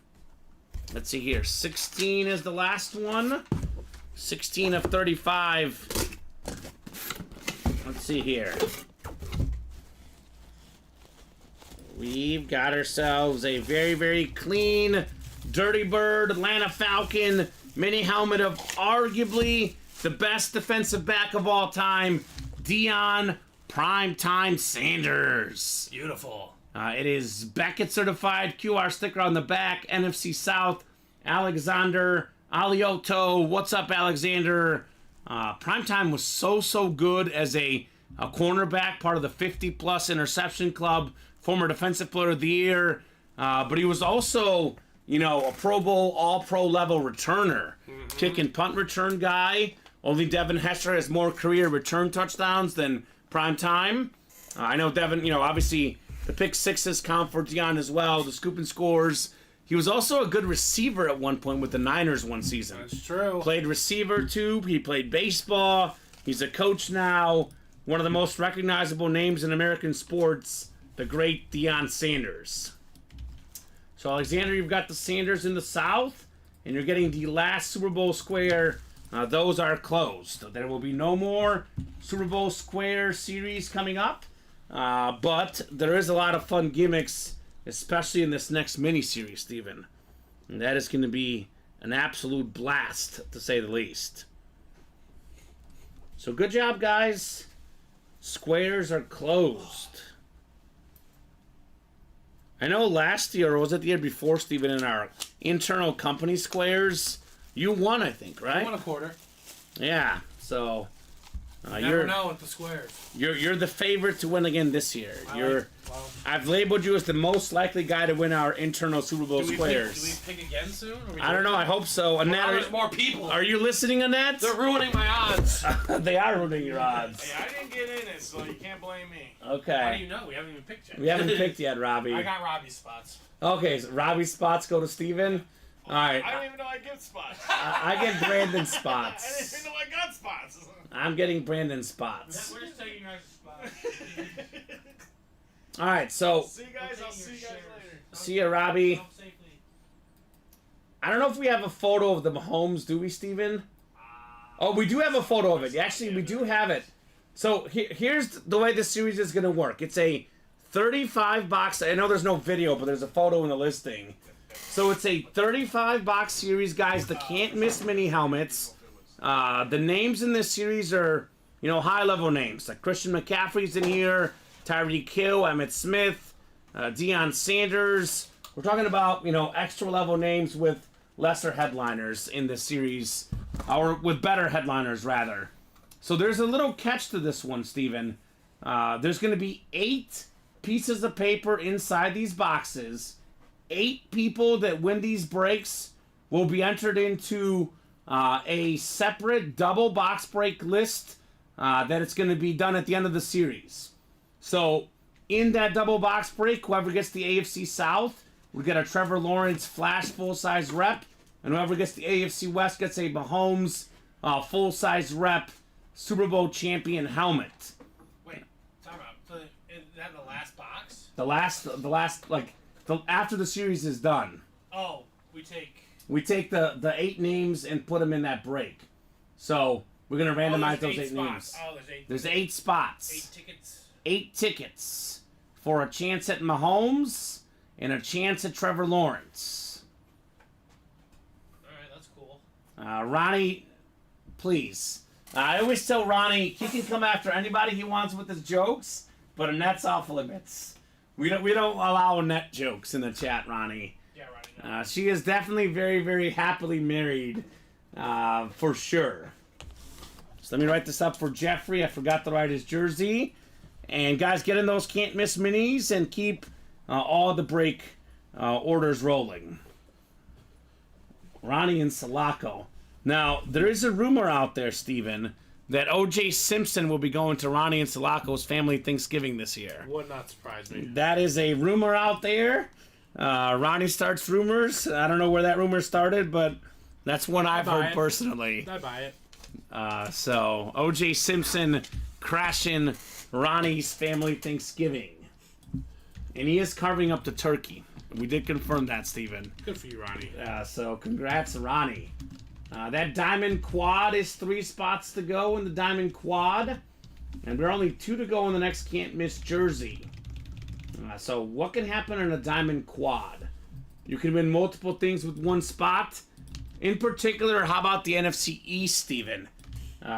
Let's see here. 16 is the last one. 16 of 35. Let's see here. We've got ourselves a very, very clean Dirty Bird Atlanta Falcon mini helmet of arguably the best defensive back of all time, Deion Primetime Sanders. Beautiful. It is Beckett certified, QR sticker on the back, NFC South, Alexander Alioto. What's up, Alexander? Primetime was so good as a cornerback, part of the 50-plus interception club, former defensive player of the year, but he was also, a Pro Bowl, all-pro level returner, kick and punt return guy. Only Devin Hester has more career return touchdowns than Primetime. I know Devin, obviously the pick sixes count for Deion as well, the scoop and scores. He was also a good receiver at one point with the Niners one season. That's true. Played receiver too. He played baseball. He's a coach now. One of the most recognizable names in American sports, the great Deion Sanders. So, Alexander, you've got the Sanders in the South, and you're getting the last Super Bowl square. Those are closed. There will be no more Super Bowl square series coming up, but there is a lot of fun gimmicks, especially in this next mini-series, Steven. And that is going to be an absolute blast, to say the least. So, good job, guys. Squares are closed. I know last year, or was it the year before, Steven, in our internal company squares, you won, I think, right? I won a quarter. Yeah, so Never know with the squares. you're the favorite to win again this year. Well, I've labeled you as the most likely guy to win our internal Super Bowl squares. Do we pick again soon? I don't know. I hope so. Well, Annette, there's more people. are you listening, Annette? They're ruining my odds. They are ruining your odds. Hey, I didn't get in it, so you can't blame me. How do Okay. you know? We haven't even picked yet. We haven't picked yet, Robbie. I got Robbie's spots. Okay, so Robbie's spots go to Steven. All right. I didn't even know I get spots. I get Brandon's I didn't spots. even know I got spots. I'm getting Brandon's spots. We're just taking our spots. All right, so See you guys. I'll see you guys later. see ya, Robbie. Help safely. I don't know if we have a photo of the Mahomes, do we, Steven? Oh, we do have a photo of it. Actually, we do have it. So here's the way this series is going to work. It's a 35 box. I know there's no video, but there's a photo in the listing. So it's a 35 box series, guys. The can't miss mini helmets. The names in this series are, high level names. Like Christian McCaffrey's in here, Tyreek Hill, Emmitt Smith, Deion Sanders. We're talking about, extra level names with lesser headliners in this series, or with better headliners rather. So there's a little catch to this one, Steven. There's going to be 8 pieces of paper inside these boxes. 8 people that win these breaks will be entered into a separate double box break list that it's going to be done at the end of the series. So, in that double box break, whoever gets the AFC South, we get a Trevor Lawrence Flash full-size rep, and whoever gets the AFC West gets a Mahomes full-size rep Super Bowl champion helmet. Wait, time out. So is that the last box? After the series is done, Oh, we take. we take the 8 names and put them in that break. So we're gonna randomize those 8 names. Oh, there's 8. There's 8 spots. 8 tickets. 8 tickets for a chance at Mahomes and a chance at Trevor Lawrence. All right, that's cool. Ronnie, please. I always tell Ronnie he can come after anybody he wants with his jokes, but Annette's off limits. We don't allow Annette jokes in the chat, Ronnie. Yeah, right. No. She is definitely very, very happily married, for sure. So let me write this up for Jeffrey. I forgot to write his jersey. And guys, get in those can't miss minis and keep all the break orders rolling. Ronnie and Sulaco. Now, there is a rumor out there, Steven, that O.J. Simpson will be going to Ronnie and Sulaco's family Thanksgiving this year. Would not surprise me. That is a rumor out there. Ronnie starts rumors. I don't know where that rumor started, but that's one I've heard personally. I buy it. So, O.J. Simpson crashing Ronnie's family Thanksgiving. And he is carving up the turkey. We did confirm that, Steven. Good for you, Ronnie. So, congrats, Ronnie. That Diamond Quad is 3 spots to go in the Diamond Quad. And there are only 2 to go in the next can't miss jersey. So, what can happen in a Diamond Quad? You can win multiple things with 1 spot. In particular, how about the NFC East, Steven?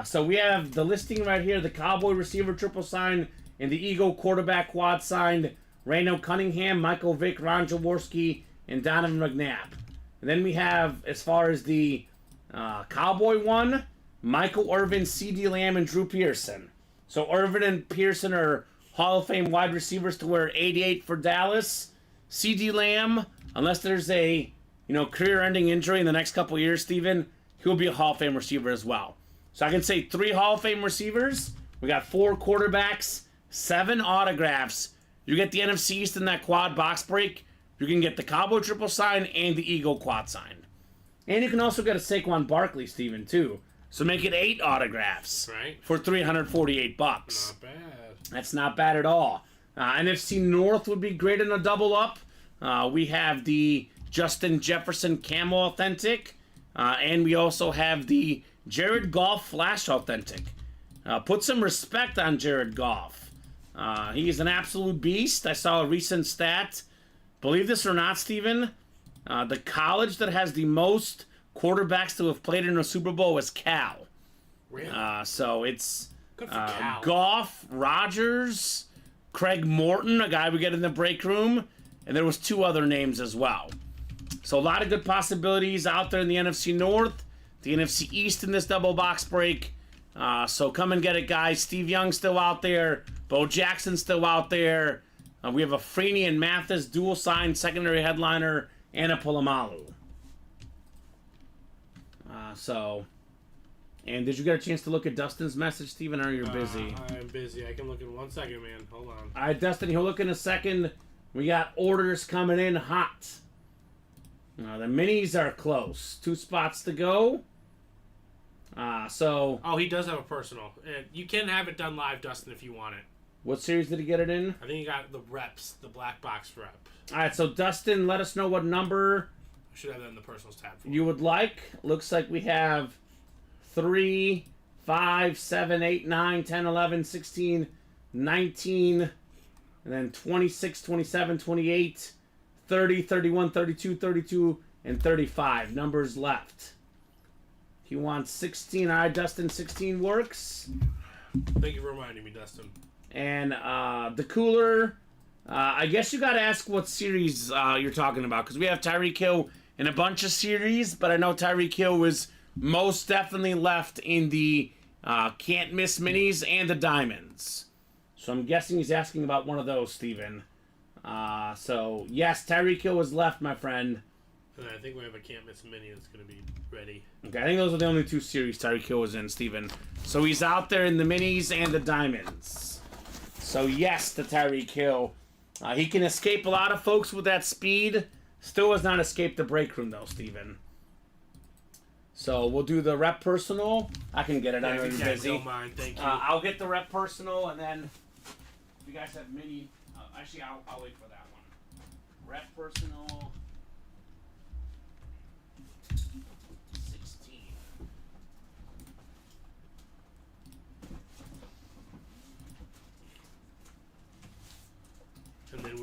So we have the listing right here, the Cowboy receiver triple sign and the Eagle quarterback quad signed Randall Cunningham, Michael Vick, Ron Jaworski, and Donovan McNabb. And then we have, as far as the Cowboy one, Michael Irvin, C.D. Lamb, and Drew Pearson. So Irvin and Pearson are Hall of Fame wide receivers to wear 88 for Dallas. C.D. Lamb, unless there's a career-ending injury in the next couple years, Steven, he'll be a Hall of Fame receiver as well. So I can say 3 Hall of Fame receivers. We got 4 quarterbacks, 7 autographs. You get the NFC East in that quad box break. You can get the Cowboy triple sign and the Eagle quad sign. And you can also get a Saquon Barkley, Steven, too. So make it 8 autographs for $348. Not bad. That's not bad at all. NFC North would be great in a double up. We have the Justin Jefferson Camo Authentic. And we also have the Jared Goff Flash Authentic. Put some respect on Jared Goff. He's an absolute beast. I saw a recent stat. Believe this or not, Steven, the college that has the most quarterbacks to have played in a Super Bowl is Cal. Really? So it's Good for Cal. Goff, Rodgers, Craig Morton, a guy we get in the break room, and there was 2 other names as well. So a lot of good possibilities out there in the NFC North, the NFC East in this double box break. So come and get it, guys. Steve Young's still out there. Bo Jackson's still out there. We have a Freeney and Mathis dual sign secondary headliner and a Polamalu. And did you get a chance to look at Dustin's message, Steven, or are you busy? I'm busy. I can look in 1 second, man. Hold on. All right, Dustin, he'll look in a second. We got orders coming in hot. The minis are close. 2 spots to go. Oh, he does have a personal. You can have it done live, Dustin, if you want it. What series did he get it in? I think he got the reps, the black box rep. All right, so Dustin, let us know what number I should have that in the personals tab for you would like. Looks like we have 3, 5, 7, 8, 9, 10, 11, 16, 19, and then 26, 27, 28, 30, 31, 32, 32, and 35. Numbers left. He wants 16. All right, Dustin, 16 works. Thank you for reminding me, Dustin. And the cooler, I guess you got to ask what series you're talking about, because we have Tyreek Hill in a bunch of series, but I know Tyreek Hill was most definitely left in the can't miss minis and the diamonds. So I'm guessing he's asking about one of those, Steven. So yes, Tyreek Hill was left, my friend. And I think we have a can't miss mini that's going to be ready. Okay, I think those are the only two series Tyreek Hill was in, Steven. So he's out there in the minis and the diamonds. So yes, to Tyreek Hill. He can escape a lot of folks with that speed. Still has not escaped the break room, though, Steven. So we'll do the rep personal. I can get it. I know you're busy. Don't mind, thank you. I'll get the rep personal, and then if you guys have mini... actually, I'll wait for that one. Rep personal... 16. And then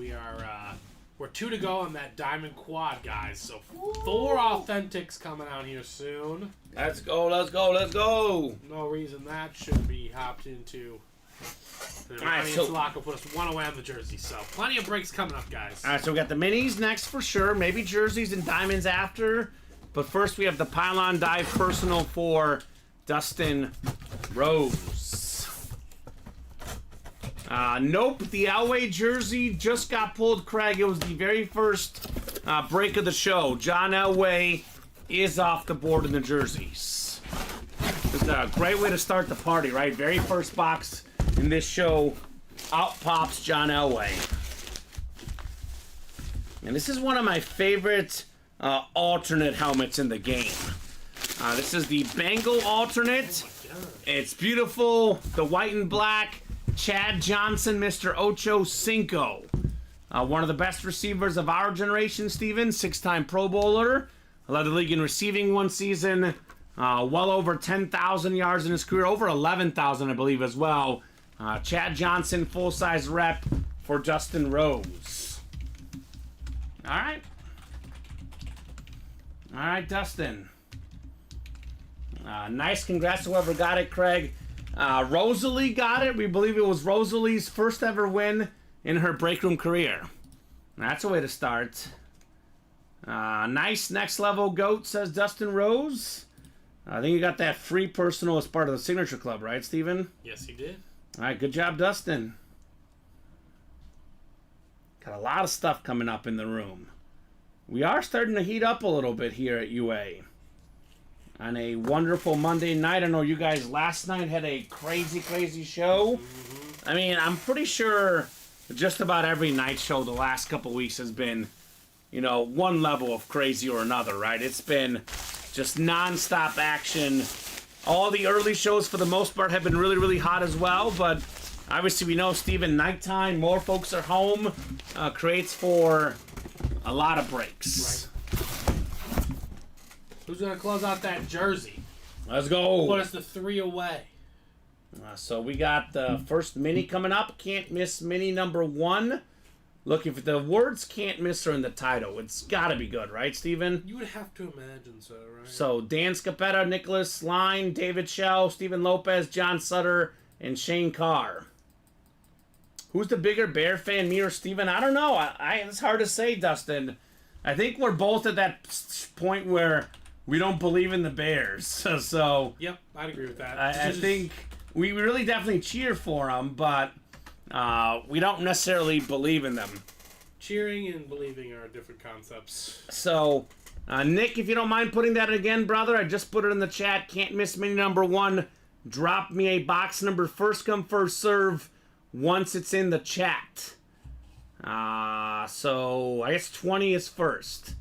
we're 2 to go on that diamond quad, guys. So 4 authentics coming out here soon. Let's go, let's go, let's go! No reason that should be hopped into. And Alright, Ryan so- Lock will put us 1 away on the jersey. So plenty of breaks coming up, guys. Alright, so we got the minis next for sure. Maybe jerseys and diamonds after. But first we have the Pylon Dive personal for Dustin Rose. Nope, the Elway jersey just got pulled, Craig. It was the very first break of the show. John Elway is off the board in the jerseys. It's a great way to start the party, right? Very first box in this show, out pops John Elway. And this is one of my favorite alternate helmets in the game. This is the Bengal alternate. It's beautiful. The white and black. Chad Johnson, Mr. Ocho Cinco. One of the best receivers of our generation, Steven. 6-time Pro Bowler. Led the league in receiving one season. Well over 10,000 yards in his career. Over 11,000, I believe, as well. Chad Johnson, full-size rep for Dustin Rose. All right. All right, Dustin. Nice. Congrats to whoever got it, Craig. Rosalie got it. We believe it was Rosalie's first ever win in her breakroom career. That's a way to start. Nice. Next level goat, says Dustin Rose. I think you got that free personal as part of the Signature Club, right, Steven? Yes, he did. All right, good job, Dustin. Got a lot of stuff coming up in the room. We are starting to heat up a little bit here at UA. On a wonderful Monday night. I know you guys last night had a crazy, crazy show. I mean, I'm pretty sure just about every night show the last couple weeks has been, you know, one level of crazy or another, right? It's been just non-stop action. All the early shows, for the most part, have been really, really hot as well, but obviously we know, Steven, nighttime, more folks are home, creates for a lot of breaks. Right. Who's going to close out that jersey? Let's go. Put us to 3 away. So we got the first mini coming up. Can't miss mini number 1. Look, if the words can't miss are in the title, it's got to be good, right, Steven? You would have to imagine so, right? So Dan Scapetta, Nicholas Line, David Shell, Steven Lopez, John Sutter, and Shane Carr. Who's the bigger Bear fan, me or Steven? I don't know. It's hard to say, Dustin. I think we're both at that point where we don't believe in the Bears. So Yep, I'd agree with that. I think we really definitely cheer for them, but we don't necessarily believe in them. Cheering and believing are different concepts. So, Nick, if you don't mind putting that again, brother, I just put it in the chat. Can't miss mini number 1. Drop me a box number. First come, first serve once it's in the chat. So, I guess 20 is first.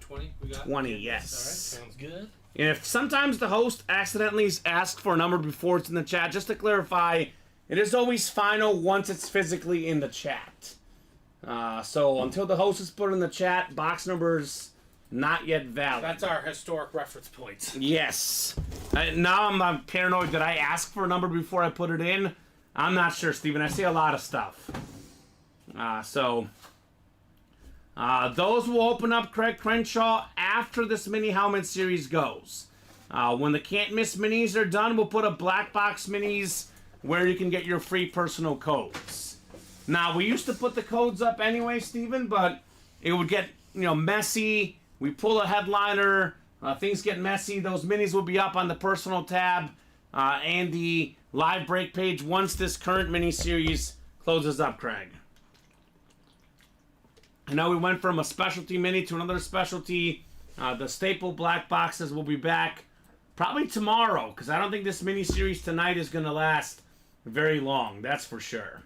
20, we got 20, it? yes. All right, sounds good. And if sometimes the host accidentally asks for a number before it's in the chat, just to clarify, it is always final once it's physically in the chat. So until the host is put in the chat, box numbers not yet valid. That's our historic reference points. Yes. Now I'm paranoid that I ask for a number before I put it in. I'm not sure, Steven. I see a lot of stuff. Those will open up, Craig Crenshaw, after this mini helmet series goes. When the can't miss minis are done, we'll put up black box minis where you can get your free personal codes. Now, we used to put the codes up anyway, Steven, but it would get, messy. We pull a headliner, things get messy. Those minis will be up on the personal tab and the live break page once this current mini series closes up, Craig. And now we went from a specialty mini to another specialty. The staple black boxes will be back probably tomorrow, because I don't think this mini series tonight is going to last very long. That's for sure.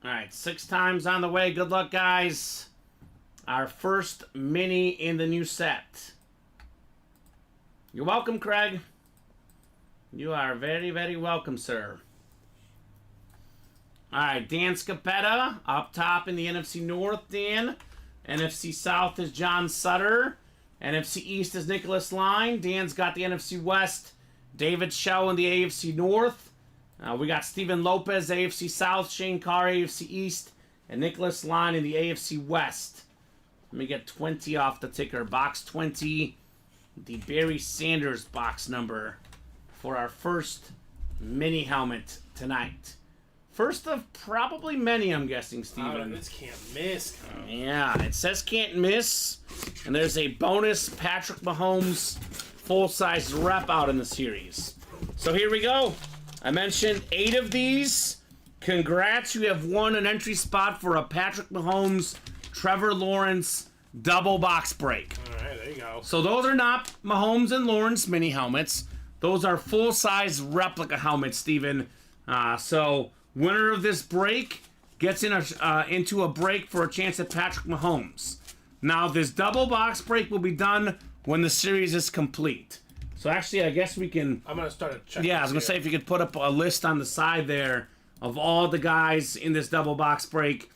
All right, 6 times on the way. Good luck, guys. Our first mini in the new set. You're welcome, Craig. You are very, very welcome, sir. All right, Dan Scapetta up top in the NFC North, Dan. NFC South is John Sutter. NFC East is Nicholas Line. Dan's got the NFC West. David Shell in the AFC North. We got Steven Lopez, AFC South. Shane Carr, AFC East. And Nicholas Line in the AFC West. Let me get 20 off the ticker. Box 20. The Barry Sanders box number for our first mini helmet tonight. First of probably many, I'm guessing, Steven. This can't miss. Yeah, it says can't miss. And there's a bonus Patrick Mahomes full-size rep out in the series. So here we go. I mentioned 8 of these. Congrats, you have won an entry spot for a Patrick Mahomes, Trevor Lawrence double box break. All right, there you go. So those are not Mahomes and Lawrence mini helmets. Those are full-size replica helmets, Steven. So winner of this break gets into a break for a chance at Patrick Mahomes. Now, this double box break will be done when the series is complete. So actually, I guess we can... I'm going to start a check. Yeah, I was going to say, if you could put up a list on the side there of all the guys in this double box break.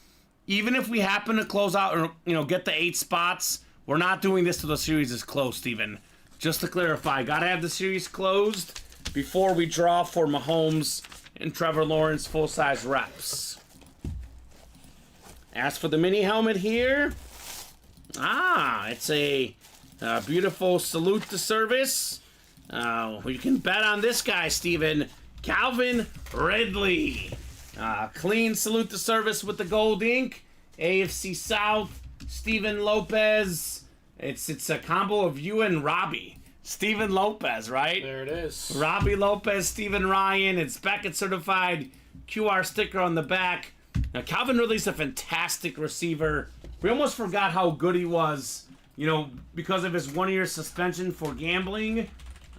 Even if we happen to close out or, get the 8 spots, we're not doing this till the series is closed, Steven. Just to clarify, got to have the series closed before we draw for Mahomes and Trevor Lawrence full-size reps. As for the mini helmet here, it's a beautiful salute to service. You can bet on this guy, Steven. Calvin Ridley. Clean salute to service with the gold ink. AFC South, Steven Lopez. It's a combo of you and Robbie. Steven Lopez, right? There it is. Robbie Lopez, Steven Ryan. It's Beckett certified QR sticker on the back. Now, Calvin Ridley's a fantastic receiver. We almost forgot how good he was, because of his 1-year suspension for gambling.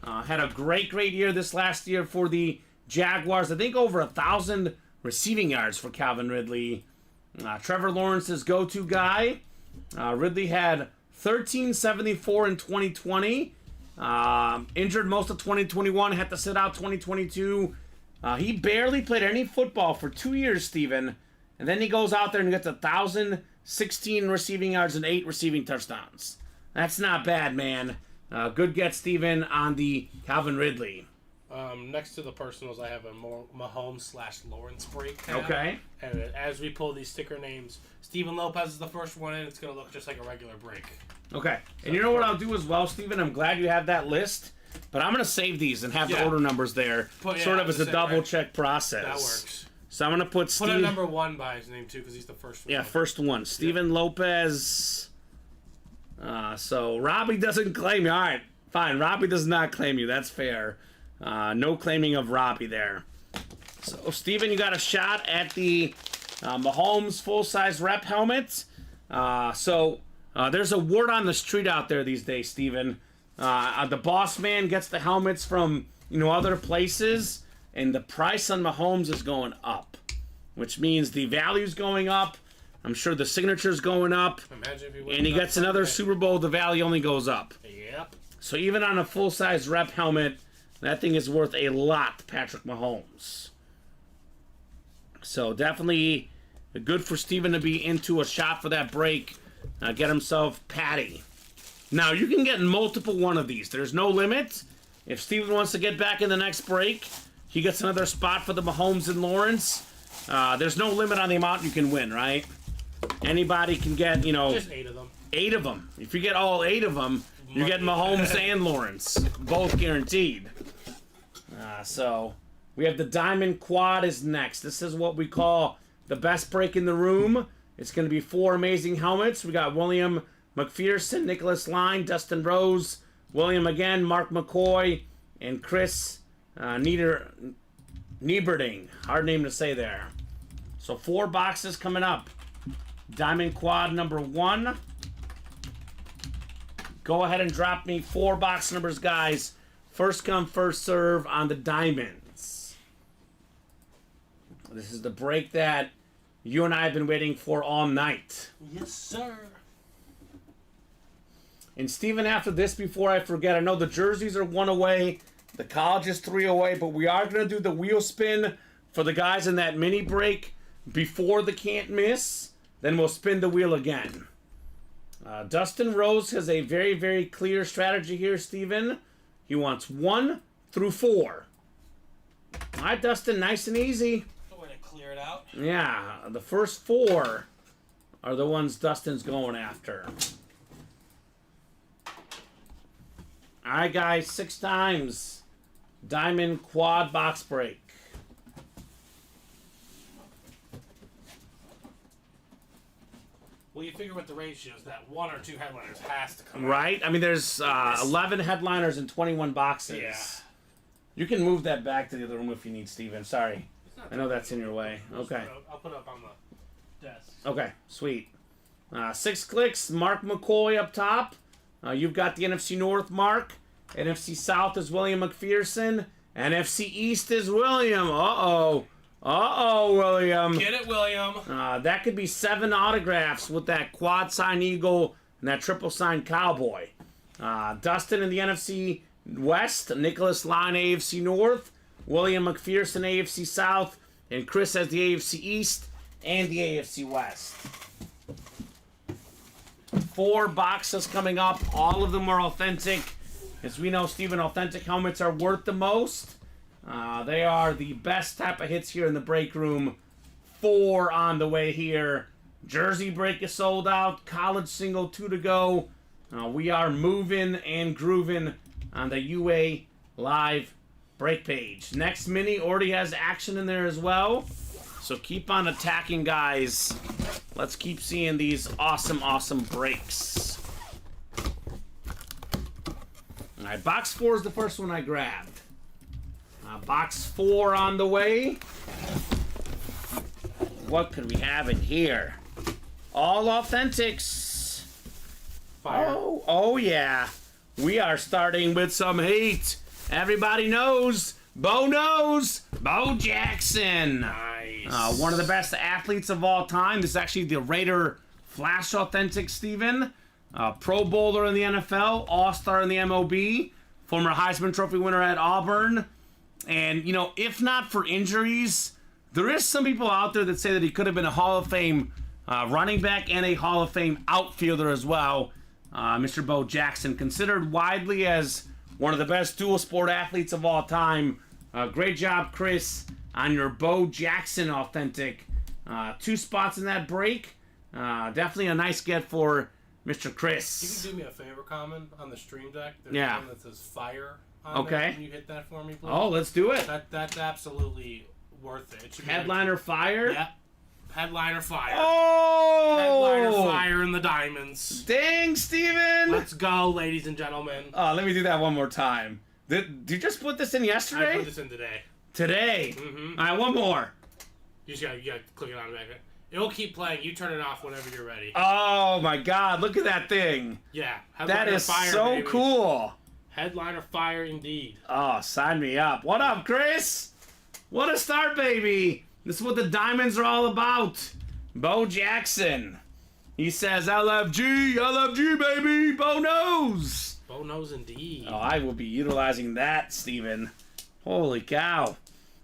Had a great year this last year for the Jaguars. I think over 1,000 receiving yards for Calvin Ridley. Trevor Lawrence's go-to guy. Ridley had 1,374 in 2020. Injured most of 2021. Had to sit out 2022. He barely played any football for 2 years, Steven. And then he goes out there and gets 1,016 receiving yards and 8 receiving touchdowns. That's not bad, man. Good get, Steven, on the Calvin Ridley. Next to the personals, I have a Mahomes/Lawrence break tab. Okay. And as we pull these sticker names, Steven Lopez is the first one in. It's going to look just like a regular break. Okay. And you know what I'll do as well, Steven? I'm glad you have that list. But I'm going to save these and have the order numbers there, sort of as a double-check process. That works. So I'm going to put a number 1 by his name, too, because he's the first one. Yeah, first one. Steven Lopez. So Robbie doesn't claim you. All right, fine. Robbie does not claim you. That's fair. No claiming of Robbie there. So, Steven, you got a shot at the Mahomes full-size rep helmet. There's a word on the street out there these days, Steven. The boss man gets the helmets from, other places, and the price on Mahomes is going up, which means the value's going up. I'm sure the signature's going up. Imagine if and he gets another Super Bowl, the value only goes up. Yep. So even on a full-size rep helmet, that thing is worth a lot, Patrick Mahomes. So definitely good for Steven to be into a shot for that break. Get himself Patty. Now, you can get multiple one of these. There's no limit. If Steven wants to get back in the next break, he gets another spot for the Mahomes and Lawrence. There's no limit on the amount you can win, right? Anybody can get, just 8 of them. 8 of them. If you get all 8 of them, you get Mahomes and Lawrence. Both guaranteed. So, we have the Diamond Quad is next. This is what we call the best break in the room. It's going to be 4 amazing helmets. We got William McPherson, Nicholas Line, Dustin Rose, William again, Mark McCoy, and Chris Nieberding. Hard name to say there. So 4 boxes coming up. Diamond quad number 1. Go ahead and drop me 4 box numbers, guys. First come, first serve on the diamonds. This is the break that you and I have been waiting for all night. Yes, sir. And Steven, after this, before I forget, I know the jerseys are 1 away, the college is 3 away, but we are going to do the wheel spin for the guys in that mini break before the can't miss. Then we'll spin the wheel again. Dustin Rose has a very, very clear strategy here, Steven. He wants 1 through 4. All right, Dustin, nice and easy. Go ahead and clear it out. Yeah, the first 4 are the ones Dustin's going after. All right, guys, 6 times. Diamond quad box break. Well, you figure with the ratios that 1 or 2 headliners has to come Right? I mean, there's 11 headliners and 21 boxes. Yeah. You can move that back to the other room if you need, Steven. Sorry. I know that's in your way. Okay. I'll put it up on the desk. Okay, sweet. 6 clicks. Mark McCoy up top. You've got the NFC North, Mark. NFC South is William McPherson. NFC East is William. Uh-oh. Uh-oh, William. Get it, William. That could be 7 autographs with that quad sign eagle and that triple sign cowboy. Dustin in the NFC West, Nicholas Line AFC North, William McPherson AFC South, and Chris has the AFC East and the AFC West. 4 boxes coming up. All of them are authentic. As we know, Steven, authentic helmets are worth the most. They are the best type of hits here in the break room. 4 on the way here. Jersey break is sold out. College single 2 to go. We are moving and grooving on the UA Live break page. Next mini already has action in there as well. So keep on attacking, guys. Let's keep seeing these awesome, awesome breaks. All right, box 4 is the first one I grabbed. Box 4 on the way. What could we have in here? All authentics. Fire. Oh yeah. We are starting with some heat. Everybody knows. Bo Jackson. Nice. One of the best athletes of all time. This is actually the Raider Flash authentic, Steven. Pro Bowler in the NFL. All-Star in the MLB. Former Heisman Trophy winner at Auburn. And, you know, if not for injuries, there is some people out there that say that he could have been a Hall of Fame running back and a Hall of Fame outfielder as well. Mr. Bo Jackson, considered widely as one of the best dual sport athletes of all time. Great job, Chris, on your Bo Jackson authentic. 2 spots in that break. Definitely a nice get for Mr. Chris. You can do me a favor, Kamen, on the stream deck. There's Yeah. one that says fire on there. Can you hit that for me, please? Oh, let's do it. That's absolutely worth it. It should be Headliner fire. Yep. Headliner fire. Oh! Headliner fire in the diamonds. Dang, Steven! Let's go, ladies and gentlemen. Let me do that one more time. Did you just put this in yesterday? I put this in today. Today? Mhm. All right, one more. You gotta click it on the back. It'll keep playing. You turn it off whenever you're ready. Oh, my God. Look at that thing. Yeah. That Headliner is fire, so baby. cool. Headliner fire indeed. Oh, sign me up. What up, Chris? What a start, baby. This is what the diamonds are all about. Bo Jackson. He says, LFG, baby. Bo knows. Bo knows indeed. Oh, I will be utilizing that, Steven. Holy cow.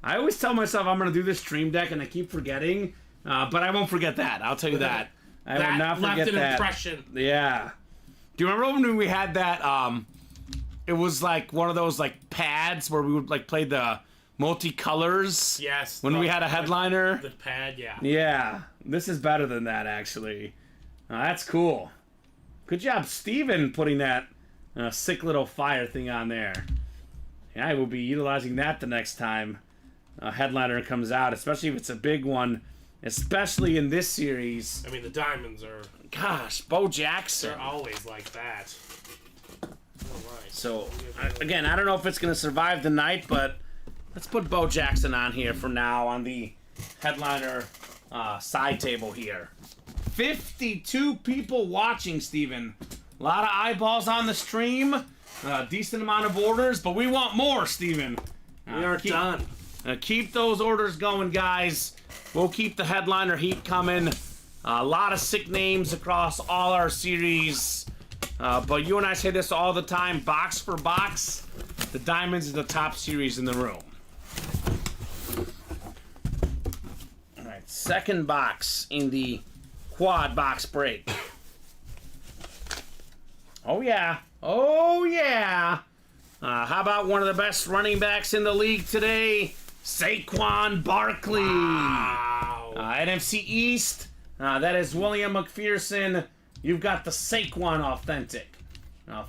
I always tell myself I'm going to do this stream deck, and I keep forgetting. But I won't forget that. I'll tell you that. I will not forget left an that. impression. Yeah. Do you remember when we had that, it was like one of those like pads where we would like play the multicolors? Yes. When we had a headliner? The pad, yeah. Yeah. This is better than that, actually. That's cool. Good job, Steven, putting that sick little fire thing on there. Yeah, I will be utilizing that the next time a headliner comes out, especially if it's a big one, especially in this series. I mean, the diamonds are... Gosh, Bo Jackson. They're always like that. Alright. So, again, I don't know if it's going to survive the night, but let's put Bo Jackson on here for now on the headliner side table here. 52 people watching, Steven. A lot of eyeballs on the stream. Decent amount of orders, but we want more, Steven. We are done. Keep those orders going, guys. We'll keep the headliner heat coming. A lot of sick names across all our series. But you and I say this all the time, box for box, the Diamonds is the top series in the room. All right, second box in the quad box break. Oh, yeah. Oh, yeah. How about one of the best running backs in the league today, Saquon Barkley. Wow. NFC East, that is William McPherson. You've got the Saquon Authentic.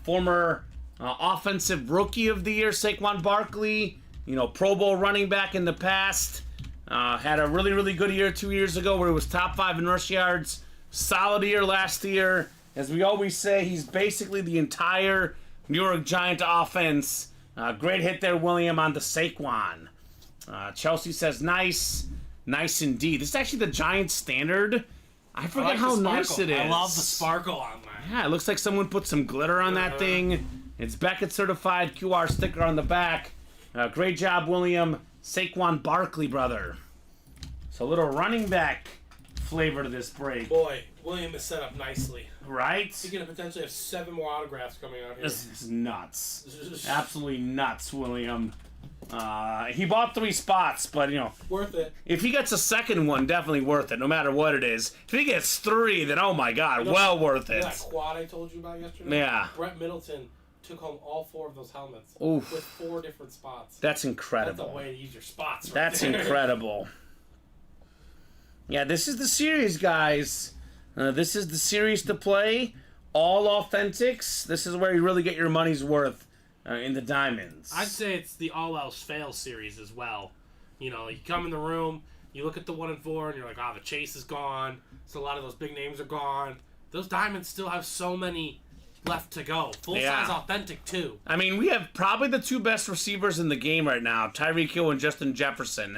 Former Offensive Rookie of the Year, Saquon Barkley. You know, Pro Bowl running back in the past. Had a really, really good year 2 years ago where he was top 5 in rush yards. Solid year last year. As we always say, he's basically the entire New York Giant offense. Great hit there, William, on the Saquon. Chelsea says, nice. Nice indeed. This is actually the Giants standard. I forget like how the nice it is. I love the sparkle on that. Yeah, it looks like someone put some glitter on that thing. It's Beckett certified QR sticker on the back. Great job, William. Saquon Barkley, brother. So a little running back flavor to this break. Boy, William is set up nicely. Right? He's going to potentially have 7 more autographs coming out here. This is nuts. Absolutely nuts, William. He bought 3 spots, but, you know, Worth it. if he gets a second one, definitely worth it, no matter what it is. If he gets 3, then, oh my God, well worth You know it. that quad I told you about yesterday? Yeah. Brett Middleton took home all 4 of those helmets Oof. with 4 different spots. That's That's a incredible. way to use your spots. Right That's there. incredible. Yeah, this is the series, guys. This is the series to play. All authentics. This is where you really get your money's worth in the Diamonds. I'd say it's the all else fail series as well. You know, you come in the room, you look at the 1 and 4, and you're like, the chase is gone. So a lot of those big names are gone. Those Diamonds still have so many left to go. Full size authentic too. I mean, we have probably the 2 best receivers in the game right now, Tyreek Hill and Justin Jefferson.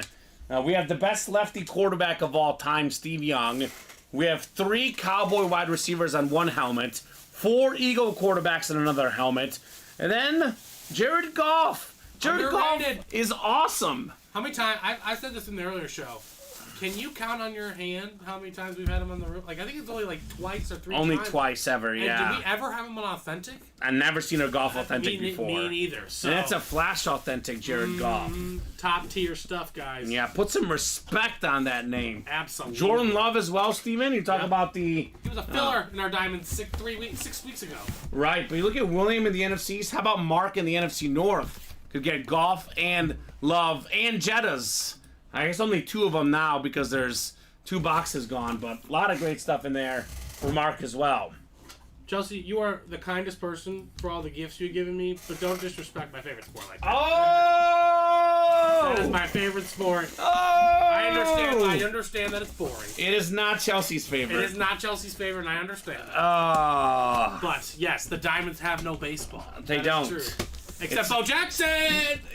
We have the best lefty quarterback of all time, Steve Young. We have 3 Cowboy wide receivers on 1 helmet, 4 Eagle quarterbacks on another helmet, and then Jared Goff. Jared Goff is awesome. How many times I said this in the earlier show? Can you count on your hand how many times we've had him on the roof? Like, I think it's only like twice or 3 Only times. twice ever, And yeah. did we ever have him on authentic? I've never seen a Goff authentic Me before. neither. So And it's a flash authentic Jared Goff. top tier stuff, guys. Yeah, put some respect on that name. Absolutely. Jordan Love as well, Steven. You talk about the... He was a filler in our Diamonds 6 weeks ago. Right, but you look at William in the NFC East. How about Mark in the NFC North? Could get Goff and Love and Jettas. I guess only 2 of them now because there's 2 boxes gone, but a lot of great stuff in there for Mark as well. Chelsea, you are the kindest person for all the gifts you've given me, but don't disrespect my favorite sport like that. Oh! That is my favorite sport. Oh! I understand that it's boring. It is not Chelsea's favorite. It is not Chelsea's favorite, and I understand that. But yes, the Diamonds have no baseball. They That don't. is true. Except Bo Jackson.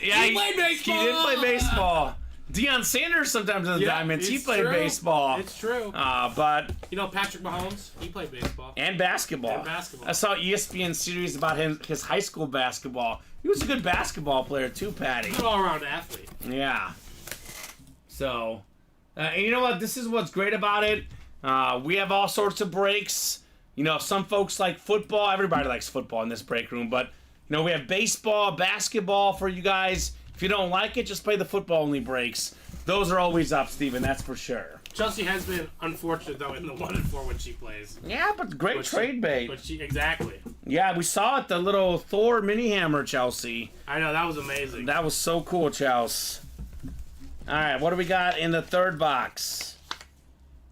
Yeah, he played baseball. He did play baseball. Deion Sanders sometimes in the Diamonds. He it's played true. baseball. It's true. But You know Patrick Mahomes? He played baseball. and basketball. And basketball. I saw ESPN series about his high school basketball. He was a good basketball player too, Patty. Good all-around athlete. Yeah. So, and you know what? This is what's great about it. We have all sorts of breaks. You know, some folks like football. Everybody likes football in this break room. But, you know, we have baseball, basketball for you guys. If you don't like it, just play the football-only breaks. Those are always up, Steven. That's for sure. Chelsea has been unfortunate, though, in the 1 and 4 when she plays. Yeah, but great But trade bait. But exactly. Yeah, we saw it, the little Thor mini hammer, Chelsea. I know, that was amazing. That was so cool, Chelsea. All right, what do we got in the 3rd box?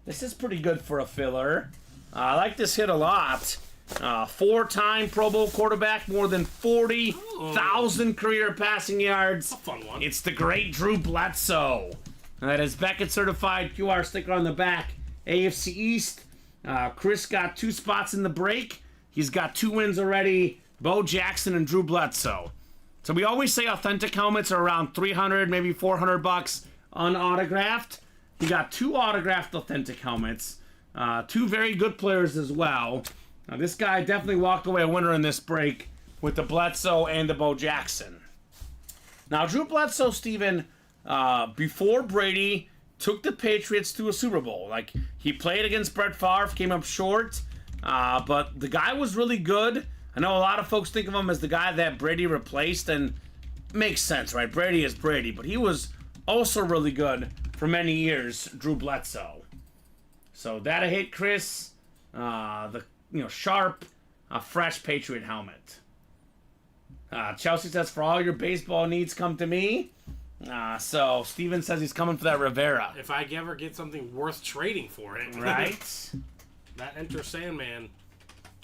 This is pretty good for a filler. I like this hit a lot. 4-time Pro Bowl quarterback, more than 40,000 career passing yards. That's a fun one. It's the great Drew Bledsoe. That is Beckett certified QR sticker on the back. AFC East. Chris got 2 spots in the break. He's got 2 wins already. Bo Jackson and Drew Bledsoe. So we always say authentic helmets are around $300, maybe $400 unautographed. he got 2 autographed authentic helmets. 2 very good players as well. Now, this guy definitely walked away a winner in this break with the Bledsoe and the Bo Jackson. Now, Drew Bledsoe, Steven, before Brady took the Patriots to a Super Bowl. Like, he played against Brett Favre, came up short, but the guy was really good. I know a lot of folks think of him as the guy that Brady replaced, and makes sense, right? Brady is Brady, but he was also really good for many years, Drew Bledsoe. So that a hit, Chris. The sharp, fresh Patriot helmet. Chelsea says, for all your baseball needs, come to me. So Steven says he's coming for that Rivera. If I ever get something worth trading for it. Right? That Enter Sandman.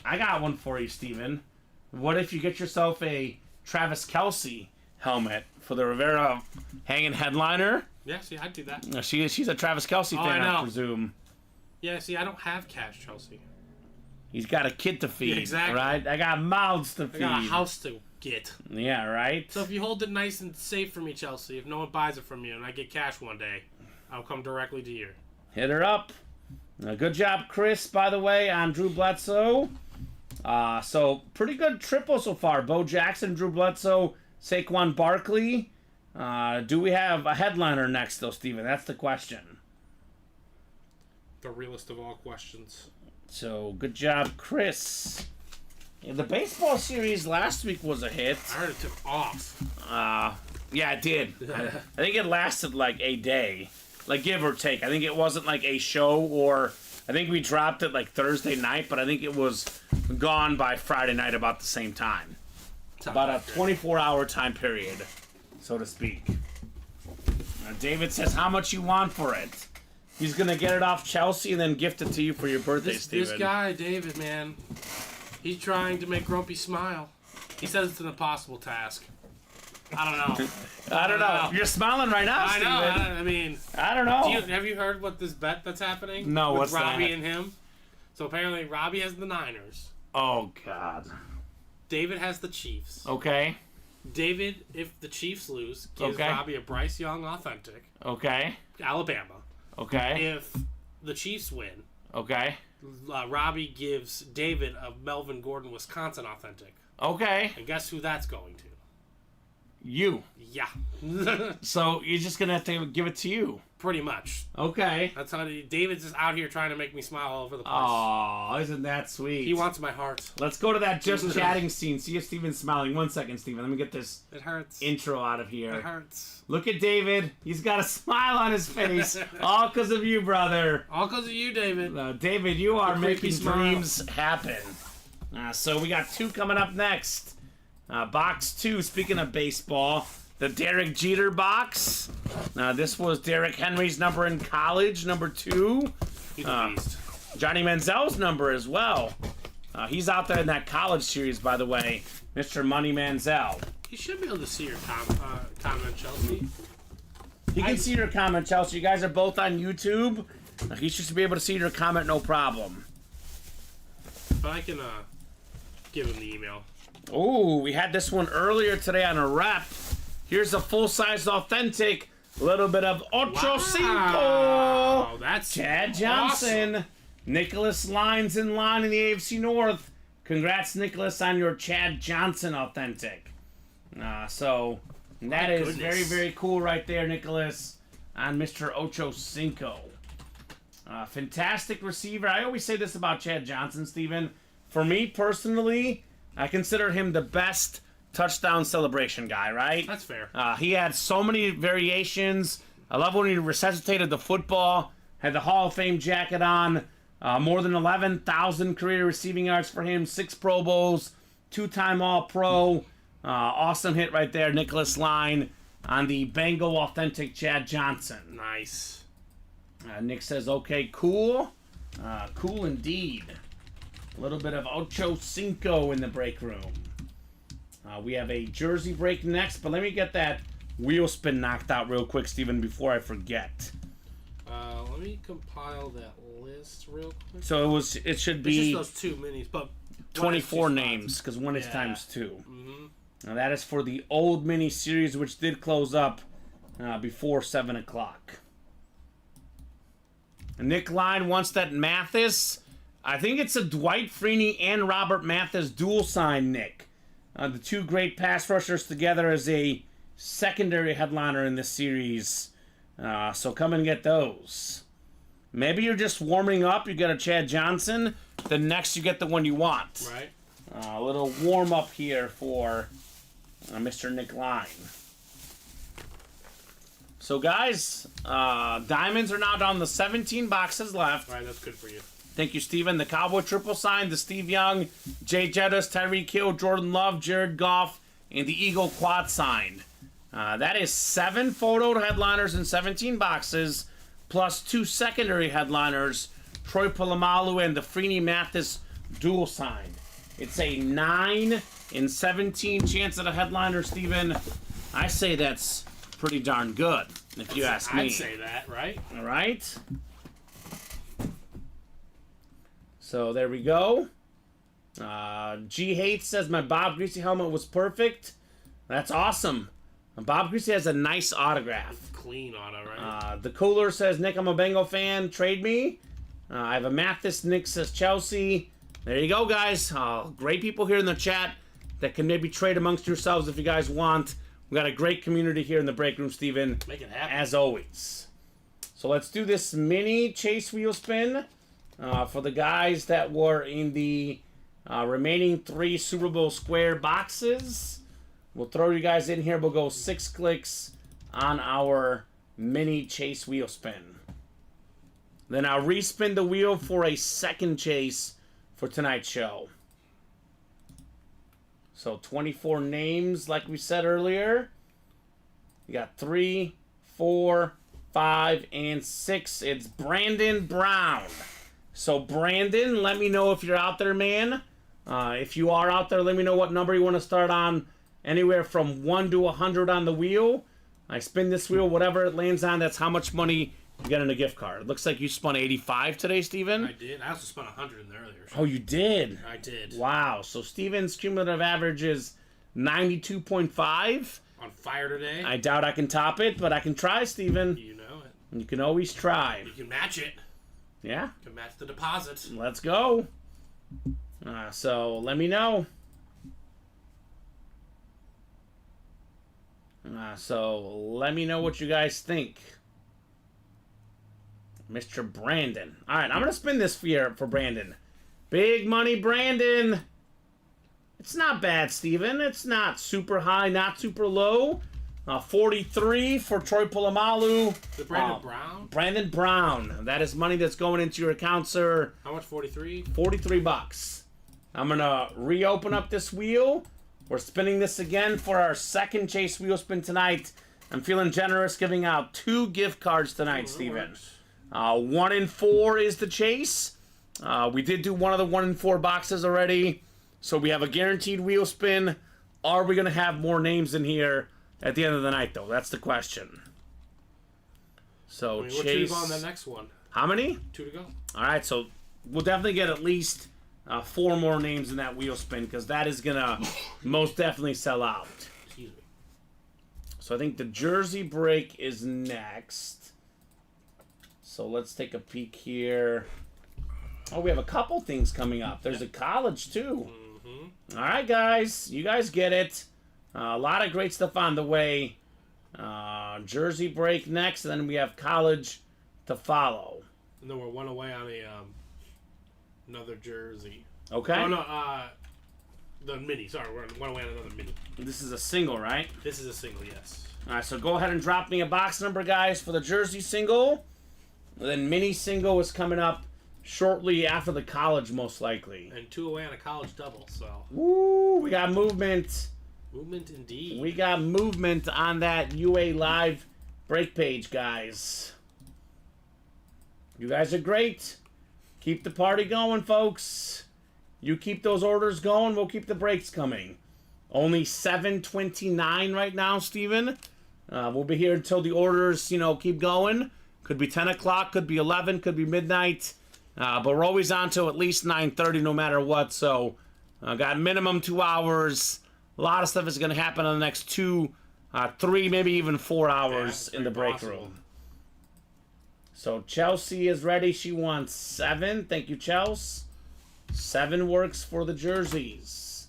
I got one for you, Steven. What if you get yourself a Travis Kelce helmet for the Rivera hanging headliner? Yeah, see, I'd do that. She's a Travis Kelce fan, I presume. Yeah, see, I don't have cash, Chelsea. He's got a kid to feed, exactly. Right? I got mouths to feed. I got a house to get. Yeah, right? So if you hold it nice and safe for me, Chelsea, if no one buys it from you and I get cash one day, I'll come directly to you. Hit her up. Good job, Chris, by the way, on Drew Bledsoe. So, pretty good triple so far. Bo Jackson, Drew Bledsoe, Saquon Barkley. Do we have a headliner next, though, Steven? That's the question. The realest of all questions. So, good job, Chris. Yeah, the baseball series last week was a hit. I heard it took off. Yeah, it did. I think it lasted like a day. Like, give or take. I think it wasn't like a show, or I think we dropped it like Thursday night, but I think it was gone by Friday night about the same time. About a 24-hour time period, so to speak. David says, how much you want for it? He's going to get it off Chelsea and then gift it to you for your birthday, Steven. This guy, David, man, he's trying to make Grumpy smile. He says it's an impossible task. I don't know. I don't know. You're smiling right now, Steven. I know. I don't know. Have you heard what this bet that's happening? No, with what's Robbie that? and him? So apparently Robbie has the Niners. Oh, God. David has the Chiefs. Okay. David, if the Chiefs lose, gives Robbie a Bryce Young authentic. Okay. Alabama. Okay. If the Chiefs win, okay, Robbie gives David a Melvin Gordon, Wisconsin authentic. Okay. And guess who that's going to? You. Yeah. So you're just going to have to give it to you. Pretty much. Okay. That's how David's just out here trying to make me smile all over the place. Oh, isn't that sweet? He wants my heart. Let's go to that just chatting scene. See if Steven's smiling. 1 second, Steven. Let me get this intro out of here. It hurts. Look at David. He's got a smile on his face. All because of you, brother. All because of you, David. David, you are making dreams happen. So we got 2 coming up next. Box 2, speaking of baseball, the Derek Jeter box. This was Derrick Henry's number in college, number 2. He's a beast. Johnny Manziel's number as well. He's out there in that college series, by the way, Mr. Money Manziel. He should be able to see your comment, Chelsea. He can see your comment, Chelsea. You guys are both on YouTube. He should be able to see your comment, no problem. But I can give him the email. Oh, we had this one earlier today on a rep. Here's a full-size authentic. A little bit of Ocho Cinco. Wow, that's Chad Johnson. awesome. Nicholas Lines in line in the AFC North. Congrats, Nicholas, on your Chad Johnson authentic. So that is very, very cool right there, Nicholas, on Mr. Ocho Cinco. Fantastic receiver. I always say this about Chad Johnson, Steven. For me, personally, I consider him the best touchdown celebration guy, right? That's fair. He had so many variations. I love when he resuscitated the football, had the Hall of Fame jacket on, more than 11,000 career receiving yards for him, 6 Pro Bowls, 2-time All-Pro. Awesome hit right there, Nicholas Line on the Bengal authentic Chad Johnson. Nice. Nick says, okay, cool. Cool indeed. A little bit of Ocho Cinco in the break room. We have a jersey break next, but let me get that wheel spin knocked out real quick, Steven, before I forget. Let me compile that list real quick. So it should be it's just those 2 minis, but 24 names, because one is times 2. Mm-hmm. Now that is for the old mini series, which did close up before 7 o'clock. Nick Line wants that Mathis. I think it's a Dwight Freeney and Robert Mathis dual sign, Nick. The two great pass rushers together as a secondary headliner in this series. So come and get those. Maybe you're just warming up. You get a Chad Johnson. Then next you get the one you want. Right. A little warm up here for Mr. Nick Line. So guys, diamonds are now down to 17 boxes left. All right, that's good for you. Thank you, Steven. The Cowboy triple sign, the Steve Young, Jay Jettis, Tyreek Hill, Jordan Love, Jared Goff, and the Eagle quad sign. That is 7 photoed headliners in 17 boxes, plus 2 secondary headliners, Troy Polamalu and the Freeney Mathis dual sign. It's a 9 in 17 chance at a headliner, Steven. I say that's pretty darn good, if you ask me. I'd say that, right? All right. So there we go. G Hates says my Bob Greasy helmet was perfect. That's awesome. Bob Greasy has a nice autograph. Clean auto, right? The Cooler says, Nick, I'm a Bengal fan. Trade me. I have a Mathis. Nick says Chelsea. There you go, guys. Great people here in the chat that can maybe trade amongst yourselves if you guys want. We got a great community here in the break room, Steven. Make it happen. As always. So let's do this mini chase wheel spin for the guys that were in the remaining 3 Super Bowl square boxes. We'll throw you guys in here. We'll go 6 clicks on our mini chase wheel spin. Then I'll respin the wheel for a second chase for tonight's show. So 24 names, like we said earlier. You got 3, 4, 5, and 6. It's Brandon Brown. So Brandon, let me know if you're out there, man. If you are out there, let me know what number you want to start on. Anywhere from 1 to 100 on the wheel. I spin this wheel, whatever it lands on, that's how much money you get in a gift card. It looks like you spun 85 today, Steven. I did. I also spent 100 in the earlier show. Oh, you did? I did. Wow. So Steven's cumulative average is 92.5. On fire today. I doubt I can top it, but I can try, Steven. You know it. You can always try. You can match it. Yeah? You can match the deposit. Let's go. So let me know. So let me know what you guys think. Mr. Brandon. All right, I'm going to spin this for Brandon. Big money, Brandon. It's not bad, Steven. It's not super high, not super low. 43 for Troy Polamalu. The Brandon Brown? Brandon Brown. That is money that's going into your account, sir. How much? 43? 43 bucks. I'm going to reopen up this wheel. We're spinning this again for our second chase wheel spin tonight. I'm feeling generous giving out 2 gift cards tonight, Steven. 1 in 4 is the chase. We did do one of the 1 in 4 boxes already. So we have a guaranteed wheel spin. Are we going to have more names in here at the end of the night, though? That's the question. So What chase. 2 to go on the next one? How many? 2 to go. All right, so we'll definitely get at least 4 more names in that wheel spin because that is going to most definitely sell out. Excuse me. So I think the jersey break is next. So let's take a peek here. Oh, we have a couple things coming up. There's a college, too. All right, guys. You guys get it. A lot of great stuff on the way. Jersey break next, and then we have college to follow. And then we're 1 away on a another jersey. Okay. Oh, no, the mini. Sorry, we're 1 away on another mini. This is a single, right? This is a single, yes. All right, so go ahead and drop me a box number, guys, for the jersey single. And then mini single is coming up shortly after the college, most likely. And 2 away on a college double, so. Woo, we got movement. Movement indeed. We got movement on that UA Live break page, guys. You guys are great. Keep the party going, folks. You keep those orders going, we'll keep the breaks coming. Only 7:29 right now, Steven. We'll be here until the orders, keep going. Could be 10 o'clock, could be 11, could be midnight. But we're always on till at least 9:30 no matter what. So got minimum 2 hours. A lot of stuff is going to happen in the next 2, 3, maybe even 4 hours in the break room. So Chelsea is ready. She wants 7. Thank you, Chelsea. 7 works for the jerseys.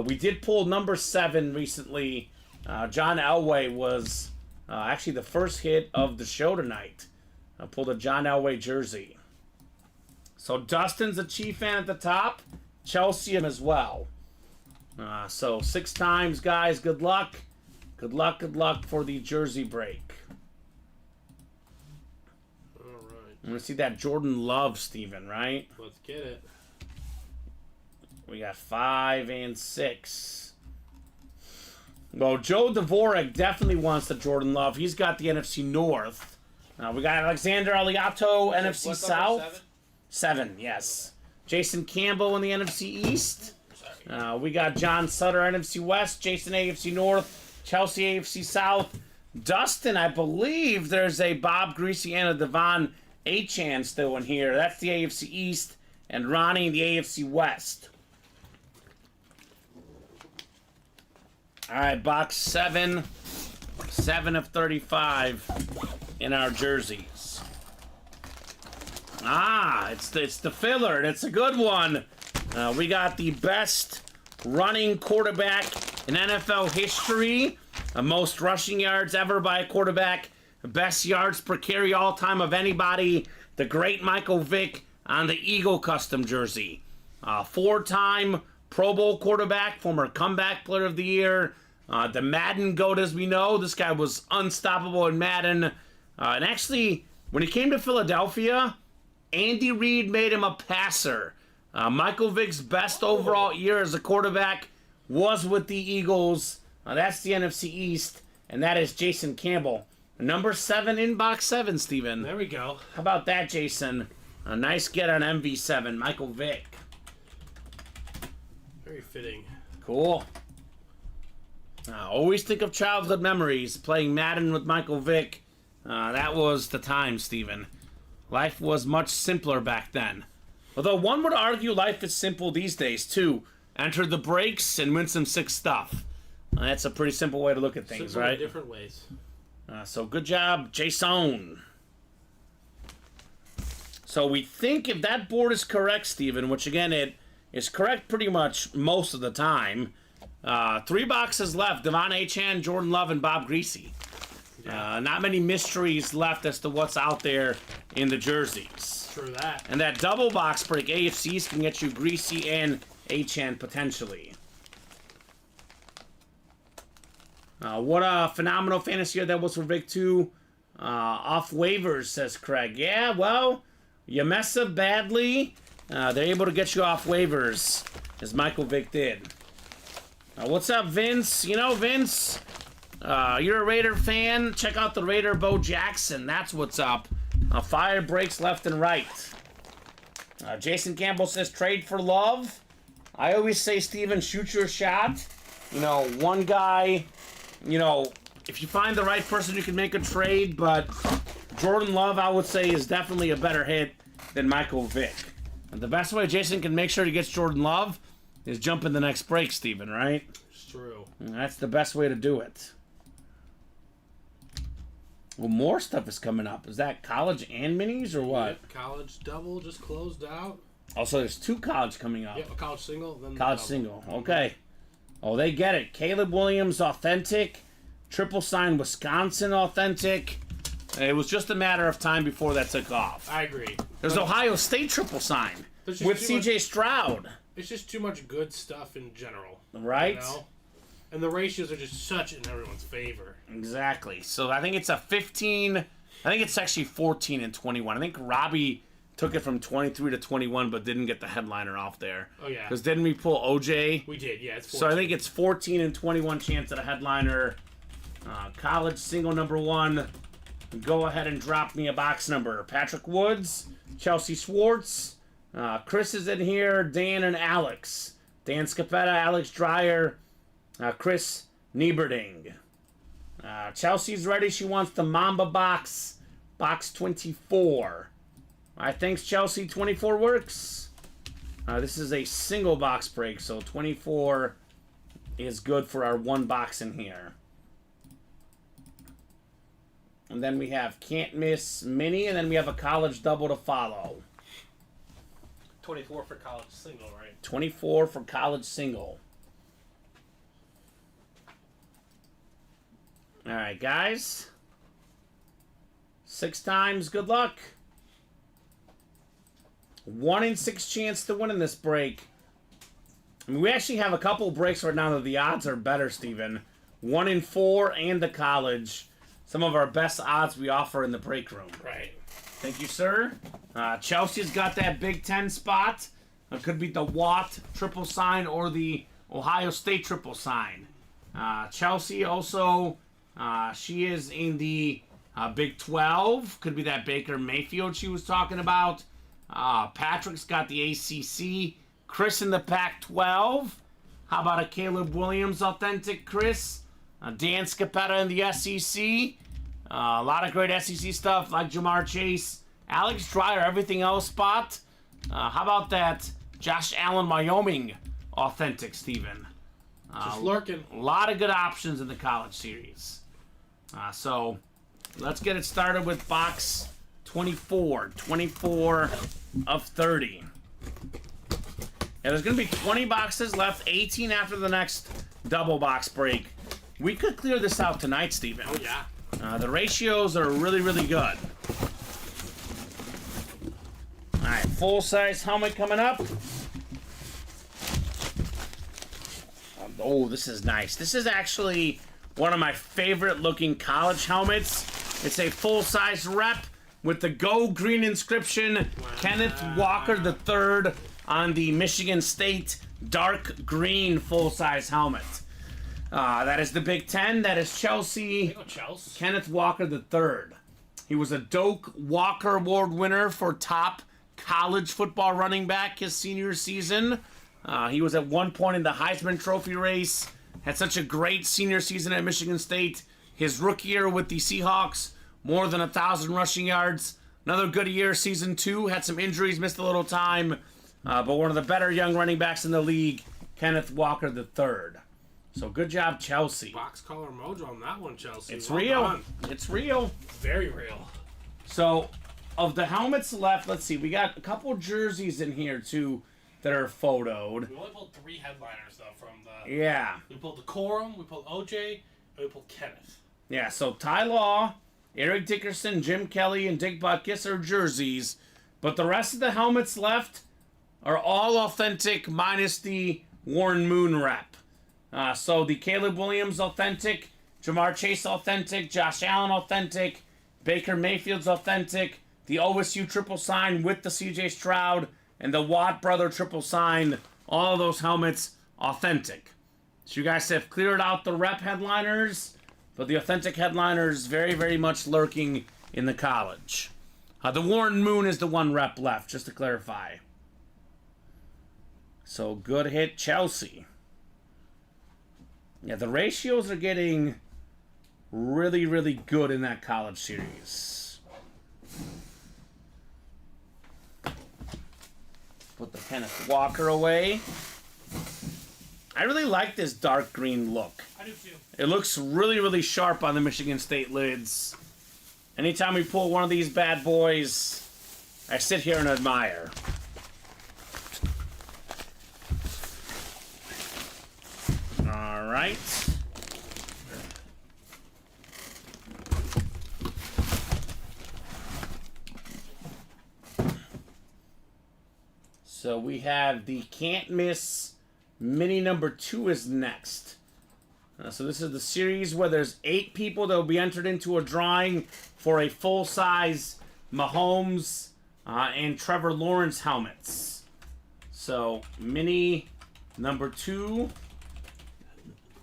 We did pull number 7 recently. John Elway was actually the first hit of the show tonight. I pulled a John Elway jersey. So Dustin's a Chief fan at the top. Chelsea as well. So 6 times, guys. Good luck. Good luck for the jersey break. All right. I'm going to see that Jordan Love, Steven, right? Let's get it. We got 5 and 6. Well, Joe Dvorak definitely wants the Jordan Love. He's got the NFC North. We got Alexander Aliato, NFC What's South. number 7, yes. Jason Campbell in the NFC East. We got John Sutter, NFC West. Jason, AFC North. Chelsea, AFC South. Dustin, I believe there's a Bob Greasy and a Devon Achan still in here. That's the AFC East. And Ronnie in the AFC West. All right, box 7. 7 of 35 in our jerseys. It's the filler, and it's a good one. We got the best running quarterback in NFL history. The most rushing yards ever by a quarterback. The best yards per carry all time of anybody. The great Michael Vick on the Eagle custom jersey. 4-time Pro Bowl quarterback, former comeback player of the year. The Madden GOAT, as we know. This guy was unstoppable in Madden. And actually, when he came to Philadelphia, Andy Reid made him a passer. Michael Vick's best overall year as a quarterback was with the Eagles. That's the NFC East, and that is Jason Campbell. Number 7 in box 7, Steven. There we go. How about that, Jason? A nice get on MV7, Michael Vick. Very fitting. Cool. Always think of childhood memories, playing Madden with Michael Vick. That was the time, Steven. Life was much simpler back then. Although one would argue life is simple these days, too. Enter the breaks and win some sick stuff. That's a pretty simple way to look at things, Simple in right? different ways. So good job, Jason. So we think if that board is correct, Steven, which again, it is correct pretty much most of the time. 3 boxes left. Devon Achan, Jordan Love, and Bob Greasy. Not many mysteries left as to what's out there in the jerseys. True that. And that double box break, AFCs can get you Greasy and Achan potentially. What a phenomenal fantasy year that was for Vic 2. Off waivers, says Craig. Yeah, well, you mess up badly, they're able to get you off waivers, as Michael Vick did. What's up, Vince? You know, Vince, you're a Raider fan. Check out the Raider Bo Jackson. That's what's up. Fire breaks left and right. Jason Campbell says trade for Love. I always say, Steven, shoot your shot. You know, one guy, you know, if you find the right person, you can make a trade, but Jordan Love, I would say, is definitely a better hit than Michael Vick. And the best way Jason can make sure he gets Jordan Love is jump in the next break, Steven, right? It's true. And that's the best way to do it. Well, more stuff is coming up. Is that college and minis or what? Yep, college double just closed out. Also, there's 2 college coming up. Yep, a college single. Then College the double. single. Okay. Oh, they get it. Caleb Williams, authentic. Triple sign Wisconsin, authentic. It was just a matter of time before that took off. I agree. There's Ohio State triple sign There's just with too C.J. much- Stroud. It's just too much good stuff in general. Right? You know? And the ratios are just such in everyone's favor. Exactly. So I think it's a 15. I think it's actually 14 and 21. I think Robbie took it from 23 to 21, but didn't get the headliner off there. Oh, yeah. Because didn't we pull OJ? We did, yeah. It's 14. So I think it's 14 and 21 chance at a headliner. College single number 1. Go ahead and drop me a box number. Patrick Woods, Chelsea Schwartz, Chris is in here, Dan and Alex. Dan Scapetta, Alex Dreyer, Chris Nieberding. Chelsea's ready. She wants the Mamba box, box 24. All right, thanks, Chelsea. 24 works. This is a single box break, so 24 is good for our 1 box in here. And then we have Can't Miss Mini, and then we have a college double to follow. 24 for college single, right? 24 for college single. All right, guys. 6 times, good luck. 1 in 6 chance to win in this break. I mean, we actually have a couple breaks right now that the odds are better, Steven. 1 in 4 and the college. Some of our best odds we offer in the break room. Right. Thank you, sir. Chelsea's got that Big Ten spot. It could be the Watt triple sign or the Ohio State triple sign. Chelsea also, she is in the Big 12. Could be that Baker Mayfield she was talking about. Patrick's got the ACC. Chris in the Pac-12. How about a Caleb Williams authentic, Chris? Dan Scapetta in the SEC. A lot of great SEC stuff like Jamar Chase. Alex Dreyer, everything else spot. How about that Josh Allen, Wyoming authentic, Steven? Just lurking. A lot of good options in the college series. So let's get it started with box 24. 24 of 30. Yeah, there's going to be 20 boxes left, 18 after the next double box break. We could clear this out tonight, Steven. Oh, yeah. The ratios are really, really good. All right, full-size helmet coming up. Oh, this is nice. This is actually one of my favorite-looking college helmets. It's a full-size rep with the Go Green inscription. Wow. Kenneth Walker III on the Michigan State dark green full-size helmet. That is the Big Ten. That is Chelsea. Chelsea. Kenneth Walker III. He was a Doak Walker Award winner for top college football running back his senior season. He was at one point in the Heisman Trophy race. Had such a great senior season at Michigan State. His rookie year with the Seahawks, more than 1,000 rushing yards. Another good year, season 2. Had some injuries, missed a little time. But one of the better young running backs in the league, Kenneth Walker III. So good job, Chelsea. Box color mojo on that one, Chelsea. It's well real. Done. It's real. Very real. So, of the helmets left, let's see. We got a couple jerseys in here, too, that are photoed. We only pulled 3 headliners, though, from the... Yeah. We pulled the Corum, we pulled OJ, and we pulled Kenneth. Yeah, so Ty Law, Eric Dickerson, Jim Kelly, and Dick Butkus are jerseys. But the rest of the helmets left are all authentic minus the Warren Moon rep. So the Caleb Williams authentic, Jamar Chase authentic, Josh Allen authentic, Baker Mayfield's authentic, the OSU triple sign with the CJ Stroud, and the Watt brother triple sign, all of those helmets authentic. So you guys have cleared out the rep headliners, but the authentic headliners very, very much lurking in the college. The Warren Moon is the one rep left, just to clarify. So good hit, Chelsea. Yeah, the ratios are getting really, really good in that college series. Put the Kenneth Walker away. I really like this dark green look. I do too. It looks really, really sharp on the Michigan State lids. Anytime we pull one of these bad boys, I sit here and admire. All right. So we have the Can't Miss Mini number 2 is next. So this is the series where there's 8 people that will be entered into a drawing for a full-size Mahomes and Trevor Lawrence helmets. So Mini number 2.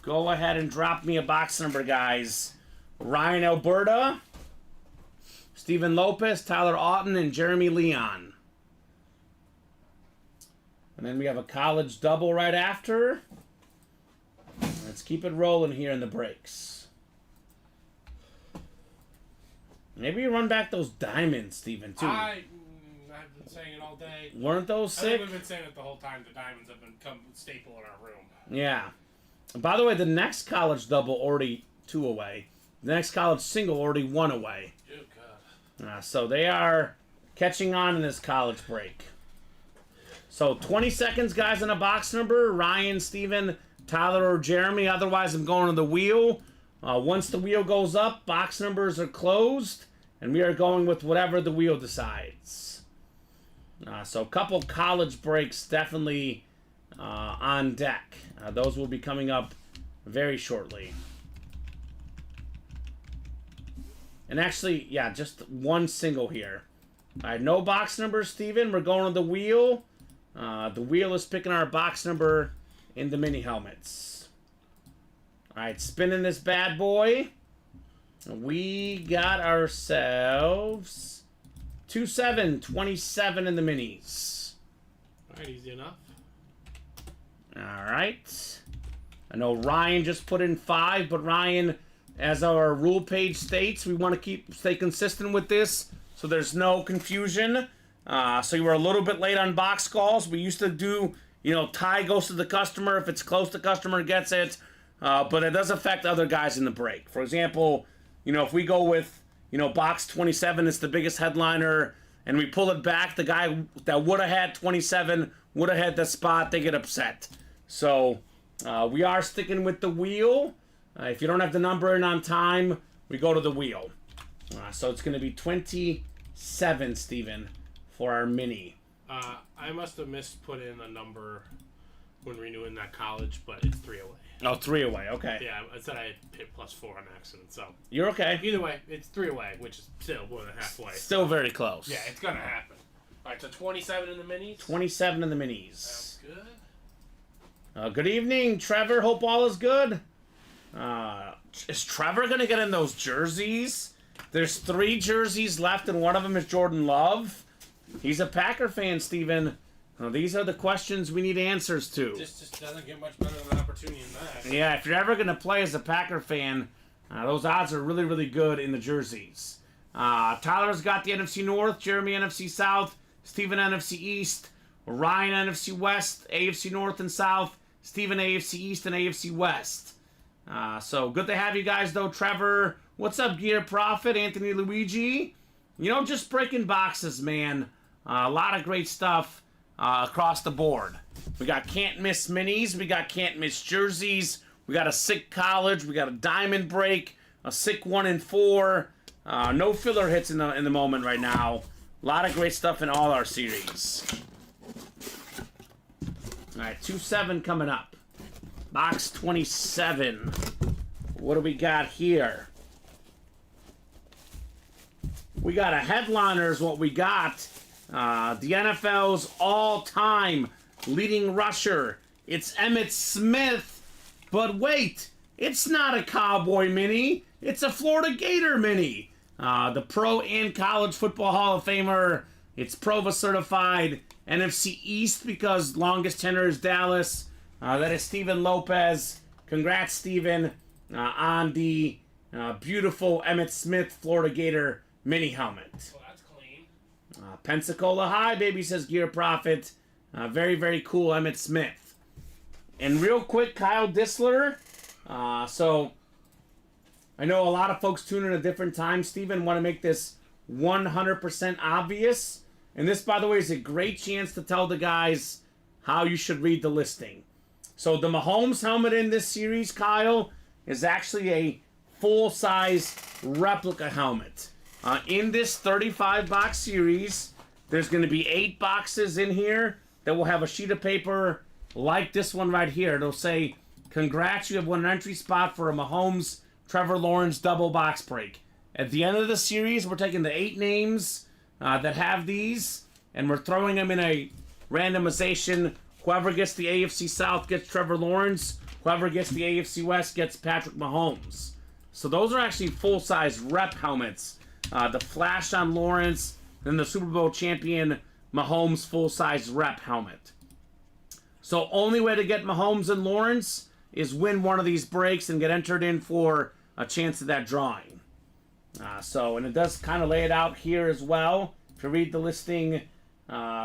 Go ahead and drop me a box number, guys. Ryan Alberta, Steven Lopez, Tyler Auten, and Jeremy Leon. And then we have a college double right after. Let's keep it rolling here in the breaks. Maybe you run back those diamonds, Steven, too. I've been saying it all day. Weren't those I sick? think we've been saying it the whole time. The diamonds have become a staple in our room. Yeah. By the way, the next college double already 2 away. The next college single already 1 away. Oh, God. So they are catching on in this college break. So 20 seconds, guys, on a box number. Ryan, Steven, Tyler, or Jeremy. Otherwise, I'm going to the wheel. Once the wheel goes up, box numbers are closed, and we are going with whatever the wheel decides. So a couple college breaks definitely on deck. Those will be coming up very shortly. And actually, yeah, just one single here. All right, no box numbers, Steven. We're going to the wheel. The wheel is picking our box number in the mini helmets. All right, spinning this bad boy. We got ourselves 27 in the minis. All right, easy enough. All right. I know Ryan just put in 5, but Ryan, as our rule page states, we want to stay consistent with this so there's no confusion. So you were a little bit late on box calls. We used to do, tie goes to the customer. If it's close, the customer gets it. But it does affect other guys in the break. For example, if we go with, box 27, it's the biggest headliner, and we pull it back, the guy that would have had 27 would have had the spot, they get upset. So we are sticking with the wheel. If you don't have the number in on time, we go to the wheel. So it's going to be 27, Steven, for our mini. I must have put in a number when renewing that college, but it's 3 away. Oh, 3 away, okay. Yeah, I said I hit +4 on accident, so. You're okay. Either way, it's 3 away, which is still more than halfway. Still very close. Yeah, it's going to happen. All right, so 27 in the minis? 27 in the minis. Sounds good. Good evening, Trevor. Hope all is good. Is Trevor going to get in those jerseys? There's 3 jerseys left, and one of them is Jordan Love. He's a Packer fan, Steven. These are the questions we need answers to. This just doesn't get much better of an opportunity than that. Yeah, if you're ever going to play as a Packer fan, those odds are really, really good in the jerseys. Tyler's got the NFC North, Jeremy NFC South, Steven NFC East, Ryan NFC West, AFC North and South, Steven AFC East and AFC West. So good to have you guys, though. Trevor, what's up, Gear Prophet, Anthony Luigi? Just breaking boxes, man. A lot of great stuff across the board. We got can't miss minis. We got can't miss jerseys. We got a sick college. We got a diamond break. A sick 1 and 4. No filler hits in the moment right now. A lot of great stuff in all our series. All right, 2-7 coming up. Box 27. What do we got here? We got a headliner is what we got. The NFL's all-time leading rusher. It's Emmitt Smith. But wait, it's not a Cowboy mini. It's a Florida Gator mini. The Pro and College Football Hall of Famer. It's Prova certified. NFC East because longest tenure is Dallas. That is Steven Lopez. Congrats, Steven, on the beautiful Emmitt Smith Florida Gator mini helmet. Well, that's clean. Pensacola High, baby, says Gear Prophet. Very, very cool Emmitt Smith. And real quick, Kyle Dissler. So, I know a lot of folks tune in at different times. Steven, want to make this 100% obvious. And this, by the way, is a great chance to tell the guys how you should read the listing. So, the Mahomes helmet in this series, Kyle, is actually a full-size replica helmet. In this 35-box series, there's going to be 8 boxes in here that will have a sheet of paper like this one right here. It'll say, congrats, you have won an entry spot for a Mahomes Trevor Lawrence double box break. At the end of the series, we're taking the 8 names that have these, and we're throwing them in a randomization. Whoever gets the AFC South gets Trevor Lawrence. Whoever gets the AFC West gets Patrick Mahomes. So those are actually full-size rep helmets. The flash on Lawrence, then the Super Bowl champion Mahomes full-size rep helmet. So only way to get Mahomes and Lawrence is win one of these breaks and get entered in for a chance at that drawing. And it does kind of lay it out here as well. If you read the listing,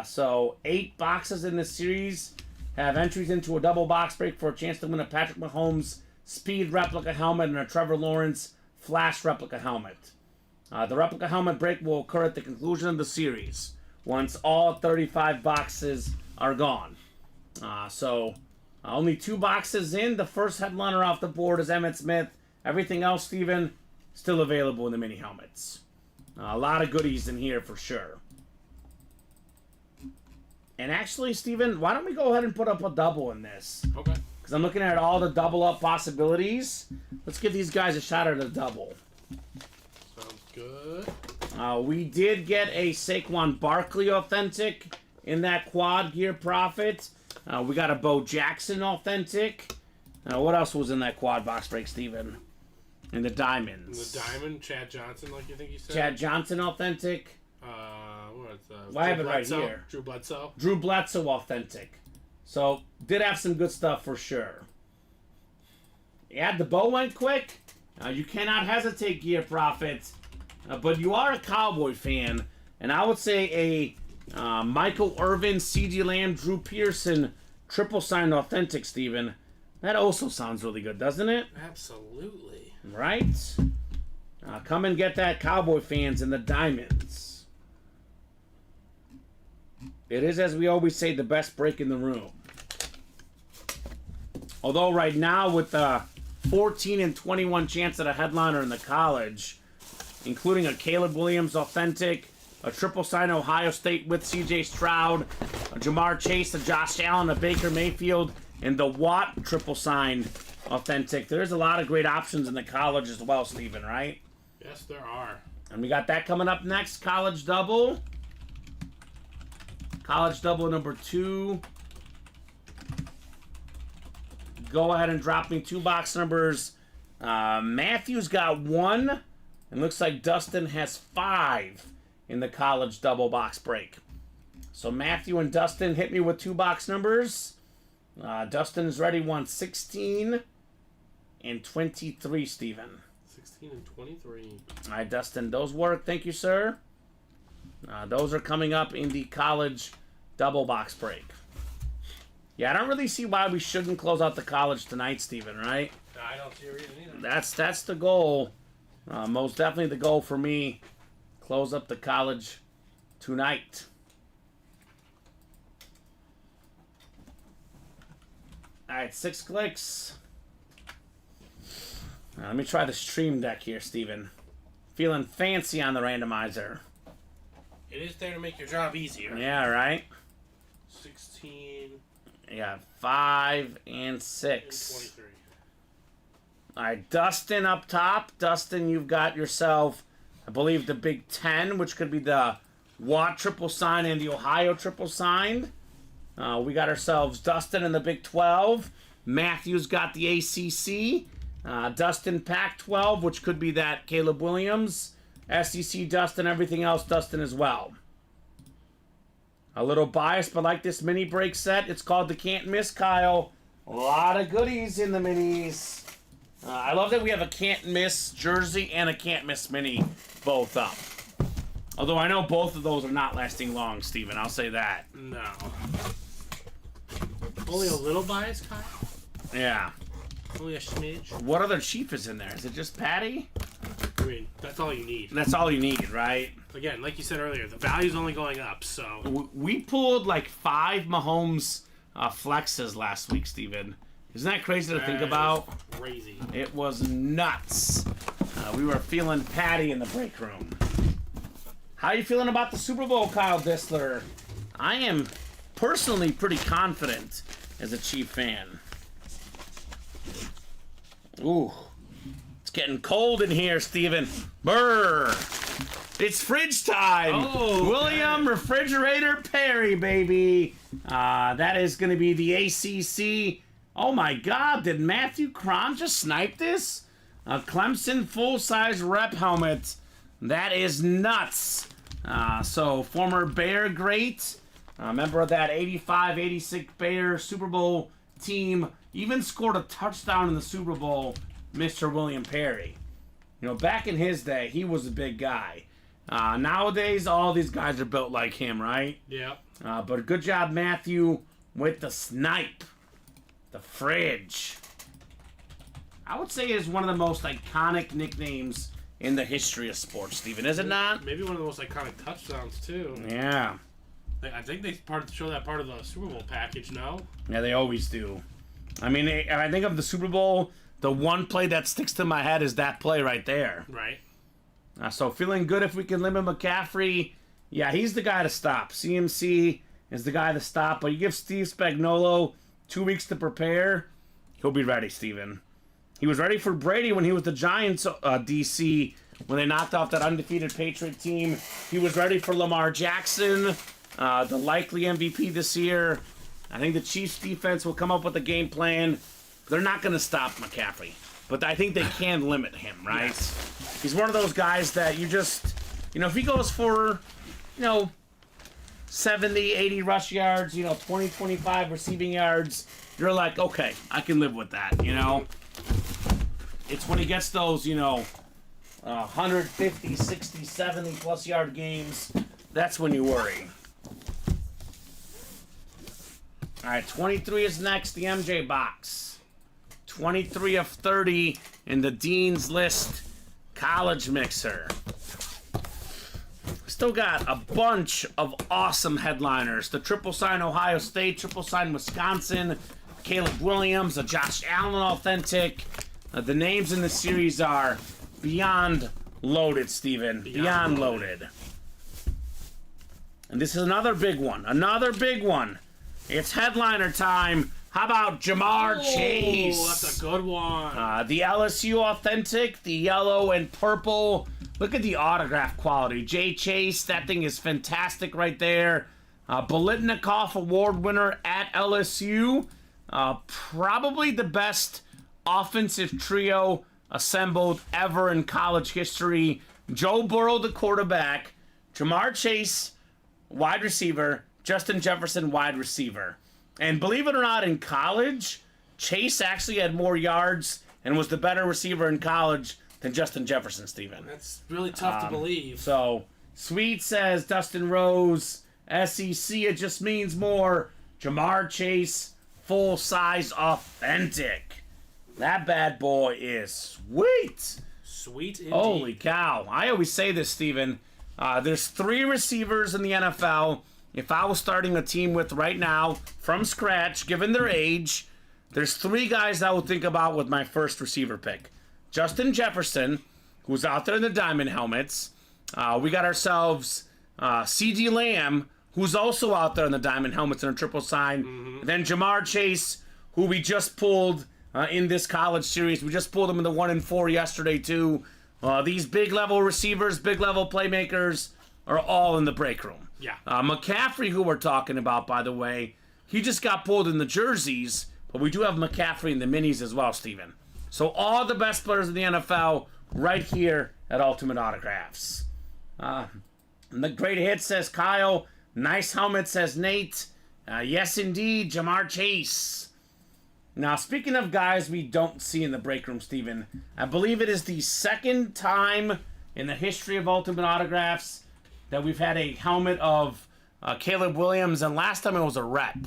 so 8 boxes in this series have entries into a double box break for a chance to win a Patrick Mahomes speed replica helmet and a Trevor Lawrence Flash replica helmet. The replica helmet break will occur at the conclusion of the series, once all 35 boxes are gone. Only 2 boxes in. The first headliner off the board is Emmitt Smith. Everything else, Steven, still available in the mini helmets. A lot of goodies in here for sure. And actually, Steven, why don't we go ahead and put up a double in this? Okay. Because I'm looking at all the double up possibilities. Let's give these guys a shot at a double. Sounds good. We did get a Saquon Barkley authentic in that quad gear profit. We got a Bo Jackson authentic. What else was in that quad box break, Steven? In the diamonds. The diamond, Chad Johnson, like you think you said? Chad Johnson authentic. What's I have it right here. Drew Bledsoe. Drew Bledsoe authentic. So, did have some good stuff for sure. Yeah, the bow went quick. You cannot hesitate, Gear Prophet. But you are a Cowboy fan. And I would say a Michael Irvin, C.D. Lamb, Drew Pearson triple signed authentic, Steven. That also sounds really good, doesn't it? Absolutely. Right? Come and get that, Cowboy fans, in the diamonds. It is, as we always say, the best break in the room. Although right now, with the 14 and 21 chance at a headliner in the college, including a Caleb Williams authentic, a triple sign Ohio State with C.J. Stroud, a Jamar Chase, a Josh Allen, a Baker Mayfield, and the Watt triple sign authentic. There's a lot of great options in the college as well, Steven, right? Yes, there are. And we got that coming up next. College double. College double number 2. Go ahead and drop me 2 box numbers. Matthew's got 1. And looks like Dustin has 5 in the college double box break. So Matthew and Dustin hit me with 2 box numbers. Dustin is ready. 16 and 23, Steven. 16 and 23. All right, Dustin, those work. Thank you, sir. Those are coming up in the college double box break. Yeah, I don't really see why we shouldn't close out the college tonight, Steven, right? No, I don't see a reason either. That's the goal. Most definitely the goal for me. Close up the college tonight. All right, 6 clicks. Let me try the stream deck here, Steven. Feeling fancy on the randomizer. It is there to make your job easier. Yeah, right? 16 Yeah, 5 and and 6. 23. All right, Dustin up top. Dustin, you've got yourself, I believe, the Big 10, which could be the Watt triple sign and the Ohio triple sign. We got ourselves Dustin in the Big 12. Matthew's got the ACC. Dustin Pac-12, which could be that Caleb Williams. SEC Dustin, everything else Dustin as well. A little biased, but like this mini break set. It's called the Can't Miss, Kyle. A lot of goodies in the minis. I love that we have a Can't Miss jersey and a Can't Miss mini both up. Although I know both of those are not lasting long, Steven. I'll say that. No. Only a little bias, Kyle? Yeah. Only a smidge? What other chief is in there? Is it just Patty? I mean, that's all you need. That's all you need, right? Again, like you said earlier, the value's only going up, so... We pulled like 5 Mahomes flexes last week, Steven. Isn't that crazy to think about? Crazy. It was nuts. We were feeling Patty in the break room. How are you feeling about the Super Bowl, Kyle Dissler? I am personally pretty confident as a Chief fan. Ooh. It's getting cold in here, Steven. Brr. It's fridge time. Oh, William Refrigerator Perry, baby. That is going to be the ACC. Oh, my God. Did Matthew Cron just snipe this? A Clemson full-size rep helmet. That is nuts. So, former Bear great. Member of that 85-86 Bear Super Bowl team. Even scored a touchdown in the Super Bowl, Mr. William Perry. You know, back in his day, he was a big guy. Nowadays, all these guys are built like him, right? Yep. But good job, Matthew, with the snipe. The fridge. I would say is one of the most iconic nicknames in the history of sports, Steven, is it not? Maybe one of the most iconic touchdowns too. Yeah. I think they show that part of the Super Bowl package. No. Yeah, they always do. I mean, I think of the Super Bowl, the one play that sticks to my head is that play right there. Right. So feeling good if we can limit McCaffrey. Yeah, he's the guy to stop. CMC is the guy to stop. But you give Steve Spagnuolo 2 weeks to prepare, he'll be ready, Steven. He was ready for Brady when he was the Giants DC, when they knocked off that undefeated Patriot team. He was ready for Lamar Jackson, the likely MVP this year. I think the Chiefs defense will come up with a game plan. They're not going to stop McCaffrey, but I think they can limit him, right? Yes. He's one of those guys that you just, if he goes for, 70, 80 rush yards, 20, 25 receiving yards, you're like, okay, I can live with that, It's when he gets those, 150, 60, 70 plus yard games, that's when you worry. All right, 23 is next, the MJ box. 23 of 30 in the Dean's List college mixer. Still got a bunch of awesome headliners. The triple sign Ohio State, triple sign Wisconsin, Caleb Williams, a Josh Allen authentic. The names in the series are beyond loaded, Steven. Beyond loaded. And this is another big one. Another big one. It's headliner time. How about Jamar Chase? Oh, that's a good one. The LSU authentic, the yellow and purple. Look at the autograph quality. Jay Chase, that thing is fantastic right there. Bolitnikoff Award winner at LSU. Probably the best offensive trio assembled ever in college history. Joe Burrow, the quarterback. Jamar Chase, wide receiver. Justin Jefferson, wide receiver. And believe it or not, in college, Chase actually had more yards and was the better receiver in college than Justin Jefferson, Steven. That's really tough to believe. So, Sweet says Dustin Rose, SEC, it just means more. Jamar Chase, full-size authentic. That bad boy is sweet. Sweet indeed. Holy cow. I always say this, Steven. There's 3 receivers in the NFL. If I was starting a team with right now, from scratch, given their age, there's 3 guys I would think about with my first receiver pick. Justin Jefferson, who's out there in the diamond helmets. We got ourselves C.D. Lamb, who's also out there in the diamond helmets in a triple sign. And then Jamar Chase, who we just pulled in this college series. We just pulled him in the 1-4 yesterday, too. These big-level receivers, big-level playmakers are all in the break room. Yeah. McCaffrey, who we're talking about, by the way, he just got pulled in the jerseys, but we do have McCaffrey in the minis as well, Steven. So all the best players in the NFL right here at Ultimate Autographs. The great hit, says Kyle. Nice helmet, says Nate. Yes, indeed, Jamar Chase. Now, speaking of guys we don't see in the break room, Steven, I believe it is the second time in the history of Ultimate Autographs that we've had a helmet of Caleb Williams, and last time it was a rep.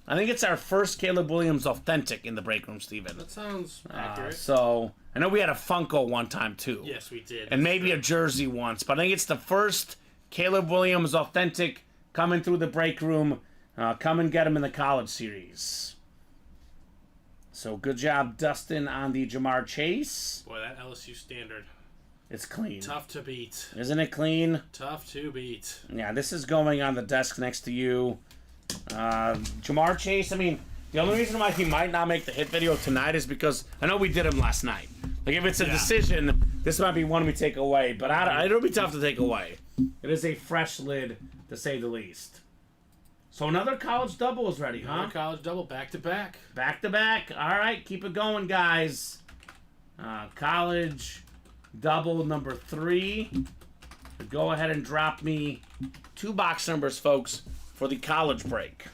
I think it's our first Caleb Williams authentic in the break room, Steven. That sounds accurate. So, I know we had a Funko one time, too. Yes, we did. And maybe a jersey once, but I think it's the first Caleb Williams authentic coming through the break room. Come and get him in the college series. So, good job, Dustin, on the Jamar Chase. Boy, that LSU standard. It's clean. Tough to beat. Isn't it clean? Tough to beat. Yeah, this is going on the desk next to you. Jamar Chase, I mean, the only reason why he might not make the hit video tonight is because I know we did him last night. Like, if it's a decision, this might be one we take away, but it'll be tough to take away. It is a fresh lid, to say the least. So another college double is ready, huh? Another college double, back-to-back. Back-to-back. All right, keep it going, guys. College double number 3. Go ahead and drop me 2 box numbers, folks, for the college break.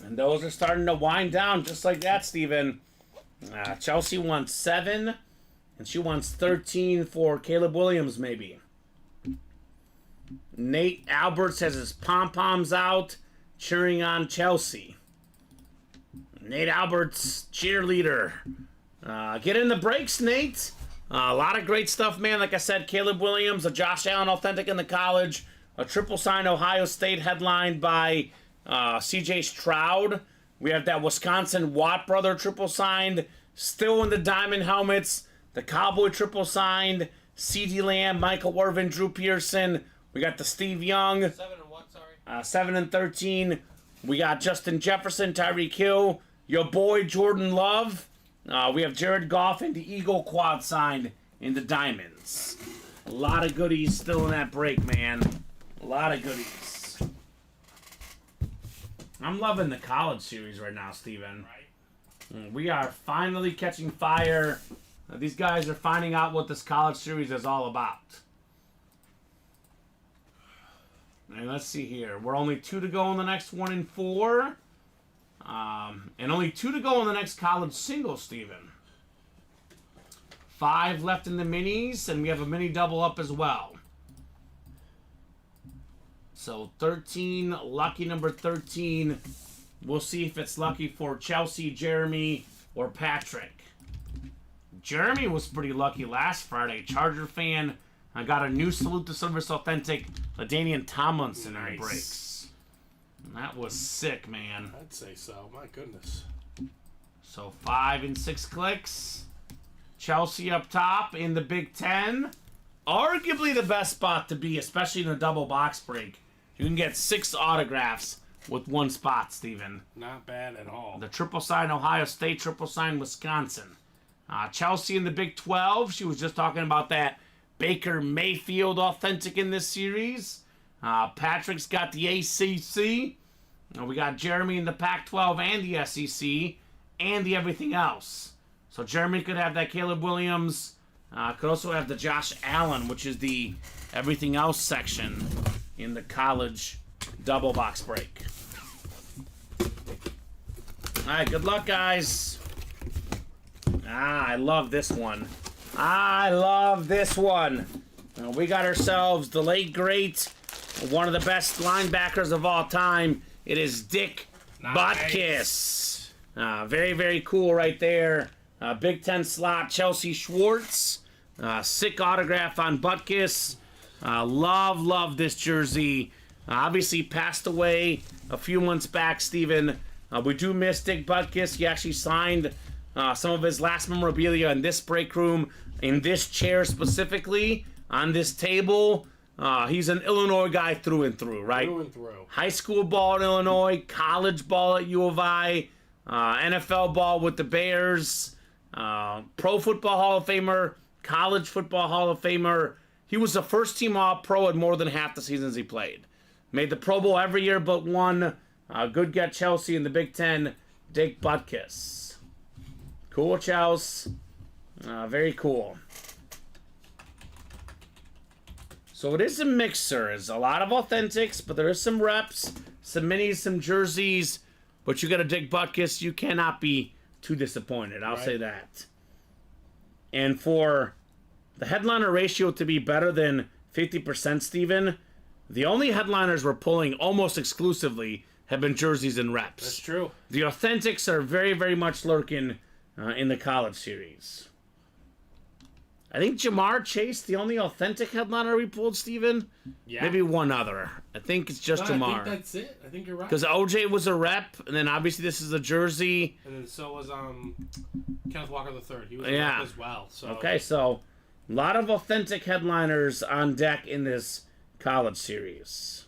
And those are starting to wind down just like that, Steven. Chelsea wants 7, and she wants 13 for Caleb Williams, maybe. Nate Albert says his pom-poms out, cheering on Chelsea. Nate Albert's cheerleader. Get in the breaks, Nate. A lot of great stuff, man. Like I said, Caleb Williams, a Josh Allen authentic in the college, a triple sign Ohio State headlined by C.J. Stroud. We have that Wisconsin Watt brother triple signed, still in the diamond helmets. The Cowboy triple signed, C.D. Lamb, Michael Irvin, Drew Pearson. We got the Steve Young. 7 and what, sorry? 7 and 13. We got Justin Jefferson, Tyreek Hill, your boy Jordan Love. We have Jared Goff and the Eagle quad signed in the diamonds. A lot of goodies still in that break, man. A lot of goodies. I'm loving the college series right now, Steven. We are finally catching fire. These guys are finding out what this college series is all about. And let's see here. We're only 2 to go in the next 1 and 4. And only 2 to go in the next college single, Steven. 5 left in the minis, and we have a mini double up as well. So 13, lucky number 13. We'll see if it's lucky for Chelsea, Jeremy, or Patrick. Jeremy was pretty lucky last Friday. Charger fan. I got a new Salute to Silver's Authentic LaDainian Tomlinson in the breaks. And that was sick, man. I'd say so. My goodness. So 5 and 6 clicks. Chelsea up top in the Big Ten. Arguably the best spot to be, especially in a double box break. You can get 6 autographs with 1 spot, Steven. Not bad at all. The triple sign Ohio State, triple sign Wisconsin. Chelsea in the Big 12. She was just talking about that Baker Mayfield authentic in this series. Patrick's got the ACC. We got Jeremy in the Pac-12 and the SEC and the everything else. So Jeremy could have that Caleb Williams. Could also have the Josh Allen, which is the everything else section in the college double box break. All right, good luck, guys. I love this one. I love this one. We got ourselves the late great, one of the best linebackers of all time. It is Dick Butkus. Very, very cool right there. Big Ten slot, Chelsea Schwartz. Sick autograph on Butkus. Love this jersey. Obviously passed away a few months back, Steven. We do miss Dick Butkus. He actually signed some of his last memorabilia in this break room, in this chair specifically, on this table. He's an Illinois guy through and through, right? Through and through. High school ball in Illinois, college ball at U of I, NFL ball with the Bears, Pro Football Hall of Famer, College Football Hall of Famer. He was a first-team All-Pro in more than half the seasons he played. Made the Pro Bowl every year but one. Good get Chelsea in the Big Ten, Dick Butkus. Cool, Chelsea. Very cool. So it is a mixer. It's a lot of authentics, but there is some reps, some minis, some jerseys. But you got a Dick Butkus. You cannot be too disappointed. I'll say that. And for the headliner ratio to be better than 50%, Steven, the only headliners we're pulling almost exclusively have been jerseys and reps. That's true. The authentics are very, very much lurking in the college series. I think Jamar Chase, the only authentic headliner we pulled, Steven. Yeah. Maybe one other. I think it's just Jamar. I think that's it. I think you're right. Because OJ was a rep, and then obviously this is a jersey. And then so was Kenneth Walker III. He was a rep as well. So. Okay, so a lot of authentic headliners on deck in this college series.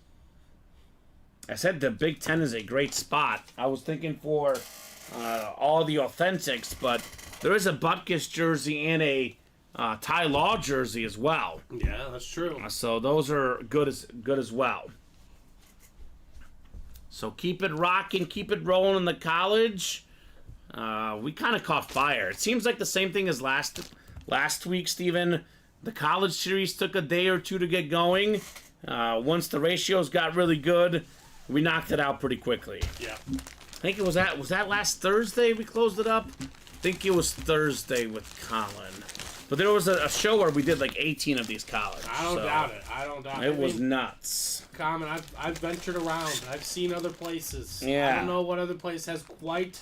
I said the Big Ten is a great spot. I was thinking for all the authentics, but there is a Butkus jersey and a Ty Law jersey as well. Yeah, that's true. So those are good as well. So keep it rocking, keep it rolling in the college. We kind of caught fire. It seems like the same thing as last week, Steven. The college series took a day or two to get going. Once the ratios got really good, we knocked it out pretty quickly. Yeah. I think it was that last Thursday we closed it up? I think it was Thursday with Colin. But there was a show where we did like 18 of these collards. I don't doubt it. I don't doubt it. It was nuts. Common. I've ventured around. I've seen other places. Yeah. I don't know what other place has quite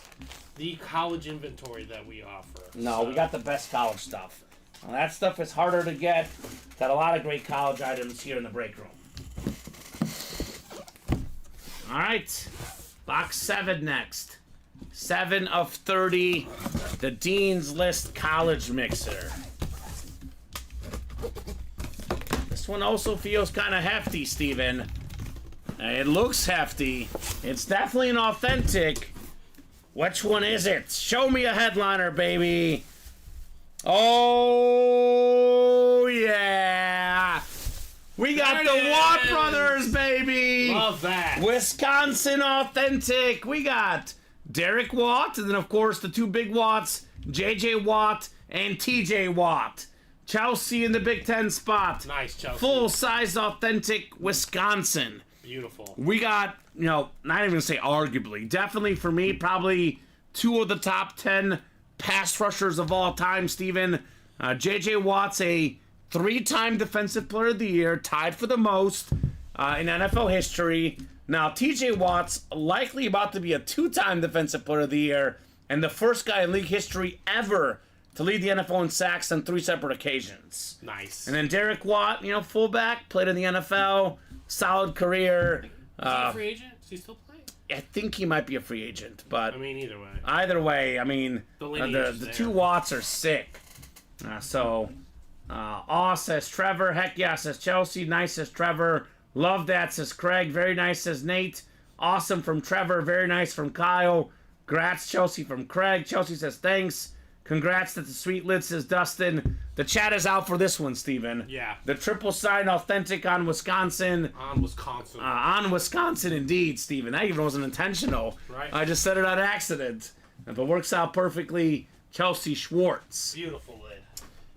the college inventory that we offer. No, we got the best college stuff. Well, that stuff is harder to get. Got a lot of great college items here in the break room. All right, box 7 next. 7 of 30, the Dean's List College Mixer. This one also feels kind of hefty, Steven. It looks hefty. It's definitely an authentic. Which one is it? Show me a headliner, baby. Oh, yeah. We got the Watt brothers, baby. Love that. Wisconsin authentic. We got Derek Watt, and then, of course, the two big Watts, J.J. Watt and T.J. Watt. Chelsea in the Big Ten spot. Nice, Chelsea. Full-size authentic Wisconsin. Beautiful. We got, not even gonna say arguably, definitely for me, probably 2 of the top 10 pass rushers of all time, Steven. J.J. Watt's a 3-time Defensive Player of the Year, tied for the most in NFL history. Now, T.J. Watt's likely about to be a 2-time Defensive Player of the Year and the first guy in league history ever to lead the NFL in sacks on 3 separate occasions. Nice. And then Derek Watt, fullback, played in the NFL, solid career. Is he a free agent? Is he still playing? I think he might be a free agent, but I mean, either way. The 2 Watts are sick. Aw says Trevor. Heck yeah, says Chelsea. Nice, says Trevor. Love that, says Craig. Very nice, says Nate. Awesome from Trevor. Very nice from Kyle. Congrats, Chelsea, from Craig. Chelsea says thanks. Congrats to the sweet lid, says Dustin. The chat is out for this one, Steven. Yeah. The triple sign authentic on Wisconsin. On Wisconsin. On Wisconsin, indeed, Steven. That even wasn't intentional. Right. I just said it on accident. If it works out perfectly, Chelsea Schwartz. Beautiful lid.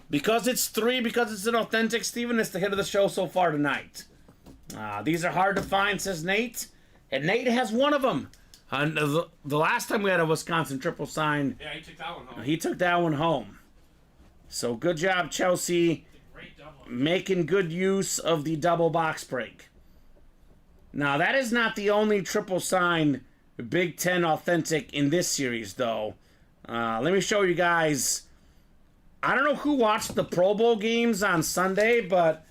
Because it's 3, because it's an authentic, Steven, it's the hit of the show so far tonight. These are hard to find, says Nate. And Nate has one of them. The last time we had a Wisconsin triple sign, Yeah, he took that one home. he took that one home. So good job, Chelsea, Great double. making good use of the double box break. Now, that is not the only triple sign Big Ten authentic in this series, though. Let me show you guys. I don't know who watched the Pro Bowl games on Sunday, but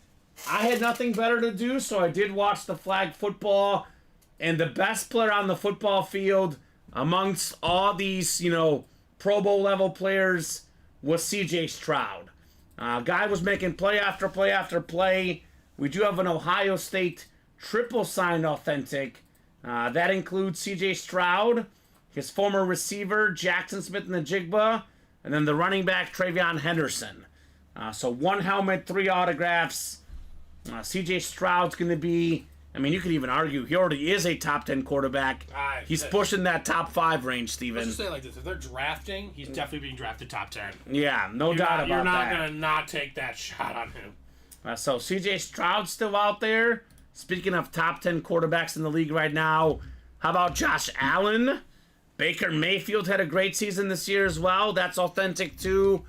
I had nothing better to do, so I did watch the flag football. And the best player on the football field amongst all these, Pro Bowl level players was C.J. Stroud. Guy was making play after play after play. We do have an Ohio State triple sign authentic. That includes C.J. Stroud, his former receiver, Jackson Smith in the Jigba, and then the running back, Travion Henderson. So 1 helmet, 3 autographs. C.J. Stroud's going to be... you could even argue he already is a top 10 quarterback. He's pushing that top 5 range, Steven. Let's just say it like this. If they're drafting, he's definitely being drafted top 10. Yeah, no doubt about that. You're not going to not take that shot on him. So C.J. Stroud's still out there. Speaking of top 10 quarterbacks in the league right now, how about Josh Allen? Baker Mayfield had a great season this year as well. That's authentic too.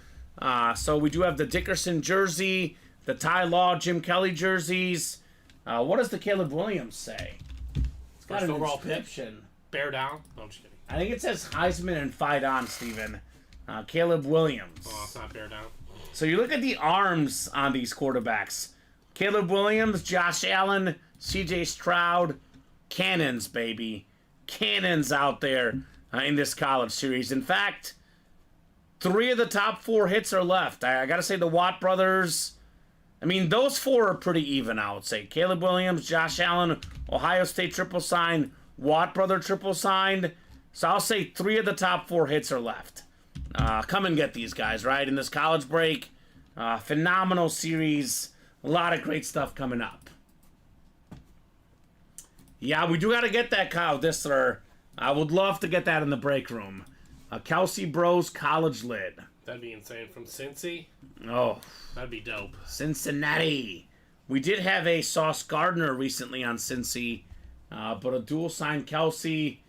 So we do have the Dickerson jersey, the Ty Law, Jim Kelly jerseys. What does the Caleb Williams say? It's got an overall pick. inscription. Bear down? No, I'm just kidding. I think it says Heisman and fight on, Steven. Caleb Williams. Oh, it's not bear down. So you look at the arms on these quarterbacks. Caleb Williams, Josh Allen, C.J. Stroud. Cannons, baby. Cannons out there in this college series. In fact, 3 of the top 4 hits are left. I got to say the Watt brothers... those 4 are pretty even, I would say. Caleb Williams, Josh Allen, Ohio State triple sign, Watt brother triple signed. So I'll say 3 of the top 4 hits are left. Come and get these guys, right? In this college break, phenomenal series. A lot of great stuff coming up. Yeah, we do got to get that Kyle Dissler. I would love to get that in the break room. Kelsey Bros college lid. That'd be insane. From Cincy? Oh. That'd be dope. Cincinnati. We did have a Sauce Gardner recently on Cincy, but a dual sign Kelsey.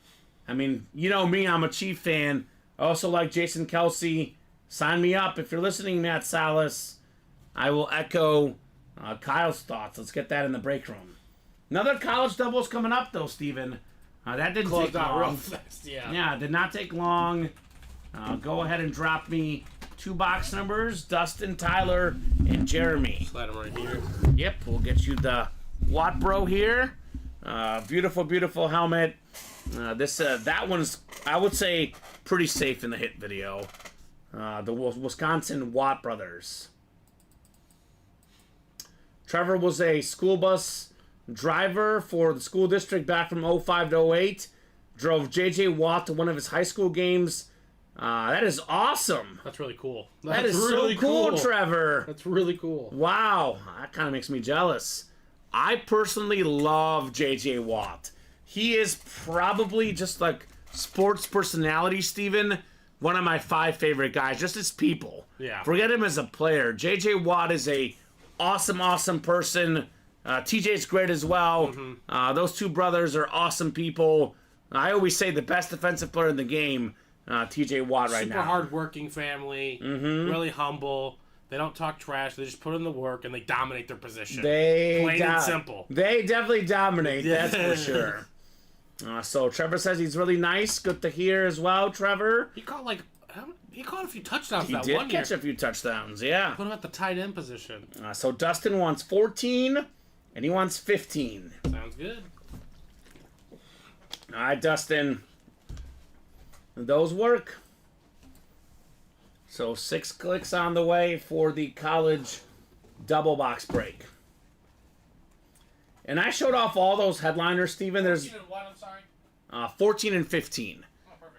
You know me, I'm a Chief fan. I also like Jason Kelsey. Sign me up. If you're listening, Matt Salas, I will echo Kyle's thoughts. Let's get that in the break room. Another college doubles coming up, though, Steven. That didn't Closed take out long. real fast, yeah. Yeah, did not take long. Go ahead and drop me 2 box numbers, Dustin, Tyler, and Jeremy. Slide them right here. Yep, we'll get you the Watt Bro here. Beautiful, beautiful helmet. That one's, I would say, pretty safe in the hit video. The Wisconsin Watt Brothers. Trevor was a school bus driver for the school district back from 05 to 08. Drove J.J. Watt to one of his high school games. That is awesome. That's really cool. That is really so cool, Trevor. That's really cool. Wow, that kind of makes me jealous. I personally love J.J. Watt. He is probably just like sports personality, Steven. One of my 5 favorite guys, just as people. Yeah. Forget him as a player. J.J. Watt is a awesome person. TJ's great as well. Mm-hmm. Those 2 brothers are awesome people. I always say the best defensive player in the game, TJ Watt right now. Super hardworking family. Really humble. They don't talk trash. They just put in the work and they dominate their position. Plain and simple. They definitely dominate, that's for sure. So Trevor says he's really nice. Good to hear as well, Trevor. He caught a few touchdowns He that did one year. catch a few touchdowns, yeah. Put him at the tight end position. So Dustin wants 14, and he wants 15. Sounds good. All right, Dustin. Those work. So 6 clicks on the way for the college double box break. And I showed off all those headliners, Steven. There's What? I'm sorry. 14 and 15.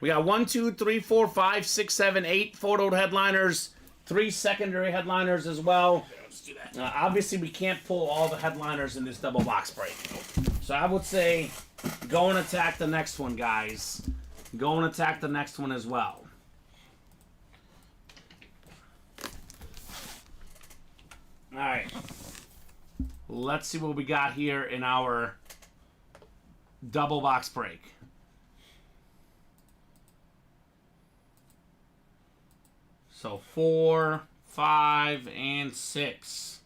We got 1, 2, 3, 4, 5, 6, 7, 8 photoed headliners, 3 secondary headliners as well. Let's do that. Obviously, we can't pull all the headliners in this double box break. So I would say go and attack the next one, guys. Go and attack the next one as well. All right. Let's see what we got here in our double box break. So 4, 5, and 6.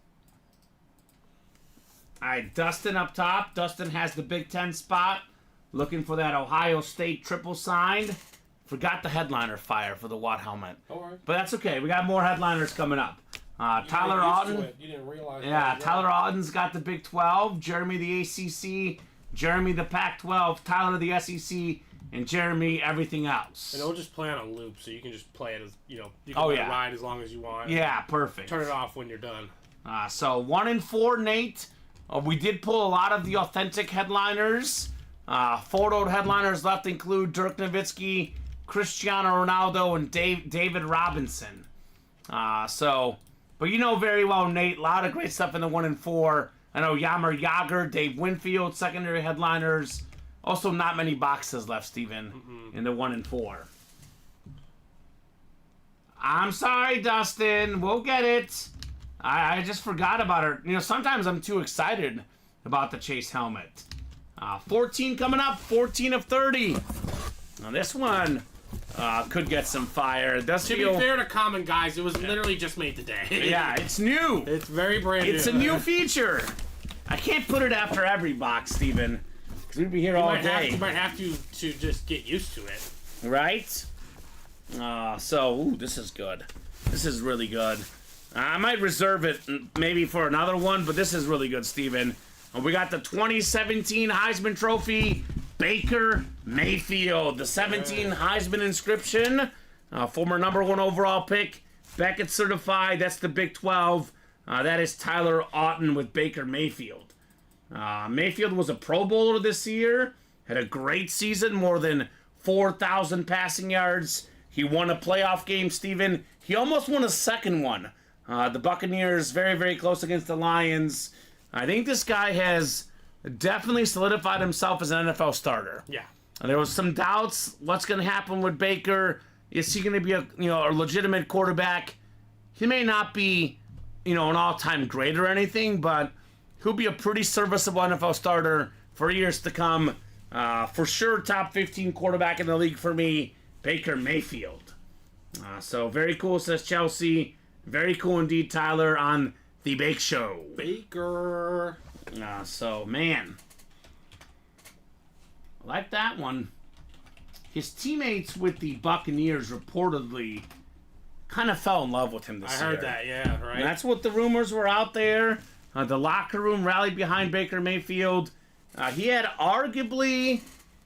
All right, Dustin up top. Dustin has the Big Ten spot. Looking for that Ohio State triple signed. Forgot the headliner fire for the Watt helmet. All right. But that's okay. We got more headliners coming up. Tyler Auten. You didn't realize. Yeah, Tyler Auten's got the Big 12. Jeremy the ACC. Jeremy the Pac-12. Tyler the SEC. And Jeremy everything else. And it'll just play on a loop, so you can just play it as, you can let it ride as long as you want. Yeah, perfect. Turn it off when you're done. So 1 and 4, Nate. We did pull a lot of the authentic headliners. Photoed headliners left include Dirk Nowitzki, Cristiano Ronaldo, and David Robinson. But you know very well, Nate, a lot of great stuff in the 1 and 4. I know Yammer Yager, Dave Winfield, secondary headliners. Also, not many boxes left, Steven, in the 1 and 4. I'm sorry, Dustin. We'll get it. I just forgot about it. Sometimes I'm too excited about the Chase helmet. 14 coming up. 14 of 30. Now, this one could get some fire. To be fair to common guys, it was literally just made today. Yeah, it's new. It's very brand new. It's a new feature. I can't put it after every box, Steven. Because we'd be here all day. You might have to just get used to it. Right? This is good. This is really good. I might reserve it maybe for another one, but this is really good, Steven. We got the 2017 Heisman Trophy, Baker Mayfield. The 17 Heisman inscription, former #1 overall pick, Beckett certified. That's the Big 12. That is Tyler Auten with Baker Mayfield. Mayfield was a Pro Bowler this year. Had a great season, more than 4,000 passing yards. He won a playoff game, Steven. He almost won a second one. The Buccaneers very, very close against the Lions. I think this guy has definitely solidified himself as an NFL starter. Yeah. There was some doubts. What's going to happen with Baker? Is he going to be a legitimate quarterback? He may not be, an all-time great or anything, but he'll be a pretty serviceable NFL starter for years to come. For sure, top 15 quarterback in the league for me, Baker Mayfield. So very cool, says Chelsea. Very cool indeed, Tyler, on the Bake Show. Baker. So, man. I like that one. His teammates with the Buccaneers reportedly kind of fell in love with him this year. I heard that, yeah, right? And that's what the rumors were out there. The locker room rallied behind Baker Mayfield. He had arguably,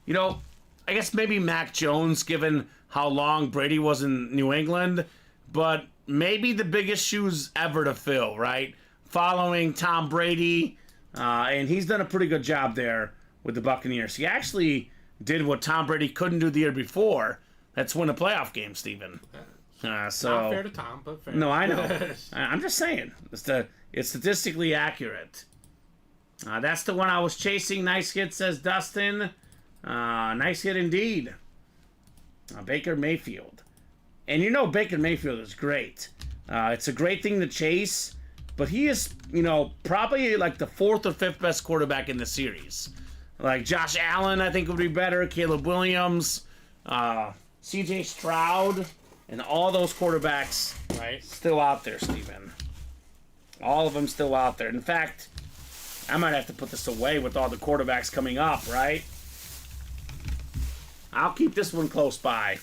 I guess maybe Mac Jones, given how long Brady was in New England, but maybe the biggest shoes ever to fill, right? Following Tom Brady, and he's done a pretty good job there with the Buccaneers. He actually did what Tom Brady couldn't do the year before. That's win a playoff game, Steven. So Not fair to Tom, but fair. No, I know. I'm just saying. It's statistically accurate. That's the one I was chasing. Nice hit, says Dustin. Nice hit indeed. Baker Mayfield. And Baker Mayfield is great. It's a great thing to chase, but he is, probably like the 4th or 5th best quarterback in the series. Like Josh Allen, I think would be better. Caleb Williams, C.J. Stroud, and all those quarterbacks still out there, Steven. All of them still out there. In fact, I might have to put this away with all the quarterbacks coming up, right? I'll keep this one close by.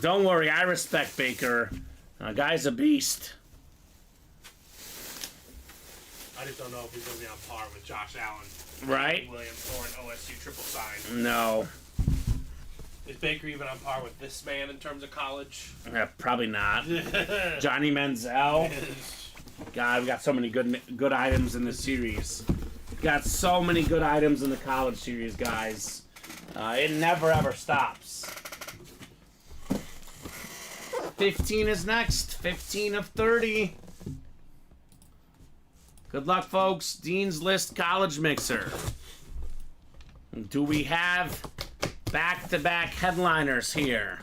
Don't worry, I respect Baker. Guy's a beast. I just don't know if he's going to be on par with Josh Allen. Right? Williams or an OSU triple sign. No. Is Baker even on par with this man in terms of college? Probably not. Johnny Manziel. God, we got so many good items in this series. Got so many good items in the college series, guys. It never ever stops. 15 is next. 15 of 30. Good luck, folks. Dean's List College Mixer. Do we have back-to-back headliners here?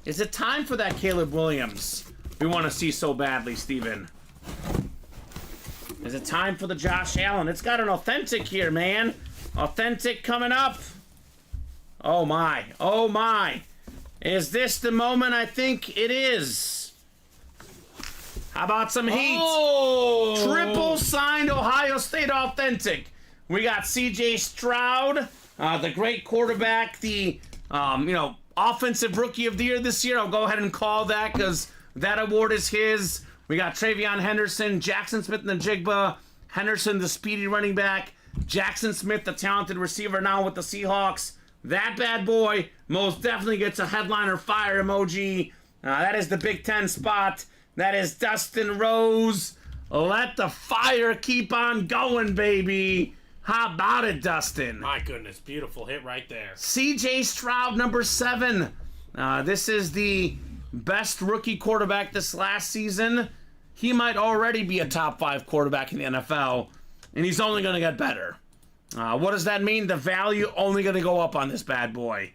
Is it time for that Caleb Williams we want to see so badly, Steven? Is it time for the Josh Allen? It's got an authentic here, man. Authentic coming up. Oh, my. Oh, my. Is this the moment? I think it is. How about some heat? Oh! Triple signed Ohio State authentic. We got C.J. Stroud, the great quarterback, the offensive rookie of the year this year. I'll go ahead and call that because that award is his. We got Travion Henderson, Jackson Smith and the Jigba, Henderson, the speedy running back, Jackson Smith, the talented receiver now with the Seahawks. That bad boy most definitely gets a headliner fire emoji. That is the Big Ten spot. That is Dustin Rose. Let the fire keep on going, baby. How about it, Dustin? My goodness, beautiful hit right there. C.J. Stroud, number 7. This is the best rookie quarterback this last season. He might already be a top 5 quarterback in the NFL, and he's only going to get better. What does that mean? The value only going to go up on this bad boy.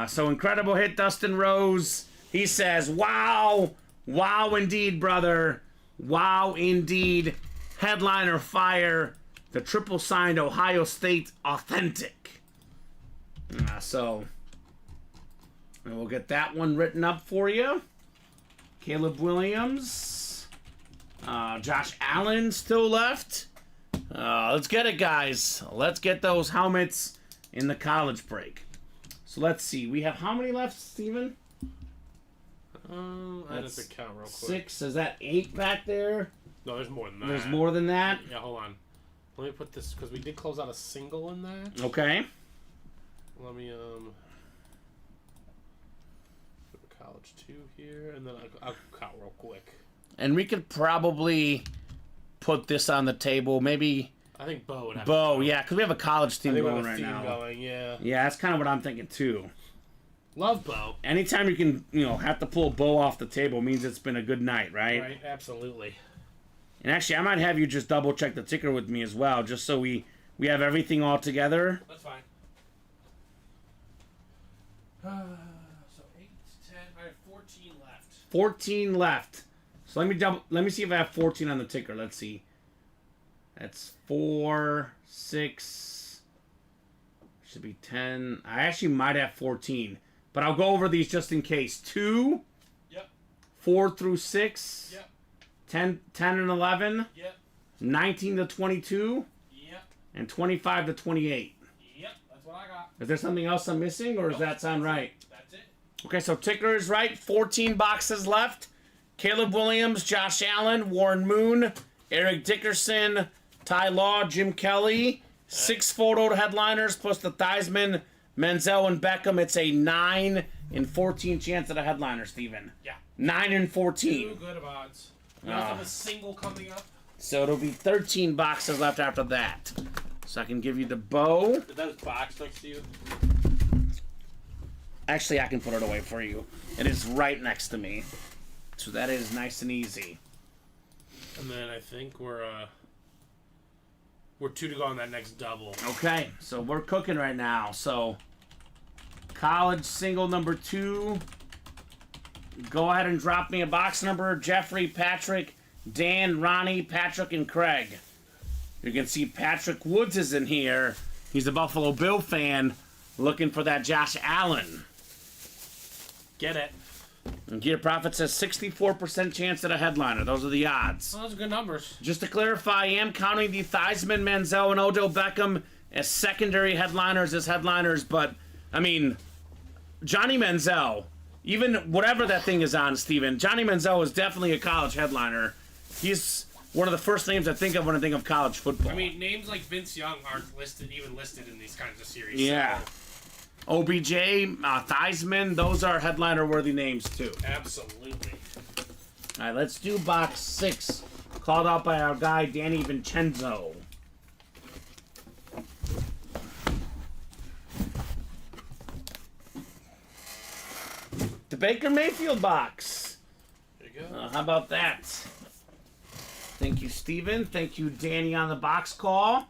So incredible hit, Dustin Rose. He says, wow. Wow, indeed, brother. Wow, indeed. Headliner fire. The triple signed Ohio State authentic. So we'll get that one written up for you. Caleb Williams. Josh Allen still left. Let's get it, guys. Let's get those helmets in the college break. So let's see. We have how many left, Steven? I have to count real quick. 6. Is that 8 back there? No, there's more than that. There's more than that? Yeah, hold on. Let me put this, because we did close out a single in that. Okay. Let me, put college 2 here, and then I'll count real quick. And we could probably put this on the table. Maybe I think Bo would have Bo, yeah, because we have a college team I think we going have a right theme now. going, yeah. Yeah, that's kind of what I'm thinking too. Love Bo. Anytime you can, have to pull Bo off the table means it's been a good night, right? Right, absolutely. And actually, I might have you just double check the ticker with me as well, just so we have everything all together. That's fine. So 8, 10, I have 14 left. 14 left. So let me see if I have 14 on the ticker. Let's see. That's 4, 6. Should be 10. I actually might have 14. But I'll go over these just in case. 2. Yep. 4 through 6. Yep. 10 and 11. Yep. 19 to 22. Yep. And 25 to 28. Yep. That's what I got. Is there something else I'm missing, or does that sound right? That's it. Okay, so ticker is right. 14 boxes left. Caleb Williams, Josh Allen, Warren Moon, Eric Dickerson, Ty Law, Jim Kelly. 6 photo headliners plus the Theismann, Menzel, and Beckham. It's a 9 in 14 chance at a headliner, Steven. Yeah. 9 in 14. Too good of odds. You also have a single coming up. So it'll be 13 boxes left after that. So I can give you the bow. Is that box next to you? Actually, I can put it away for you. It is right next to me. So that is nice and easy. And then I think we're 2 to go on that next double. Okay, so we're cooking right now. So college single number 2. Go ahead and drop me a box number. Jeffrey, Patrick, Dan, Ronnie, Patrick, and Craig. You can see Patrick Woods is in here. He's a Buffalo Bill fan looking for that Josh Allen. Get it. And Gear Profit says 64% chance at a headliner. Those are the odds. Well, those are good numbers. Just to clarify, I am counting the Theismann, Menzel, and Odell Beckham as secondary headliners as headliners, but, I mean, Johnny Menzel, even whatever that thing is on, Steven, Johnny Menzel is definitely a college headliner. He's one of the first names I think of when I think of college football. I mean, names like Vince Young aren't even listed in these kinds of series. Yeah. So. OBJ, Theismann, those are headliner-worthy names, too. Absolutely. All right, let's do box 6, called out by our guy, Danny Vincenzo. The Baker Mayfield box. There you go. How about that? Thank you, Steven. Thank you, Danny, on the box call.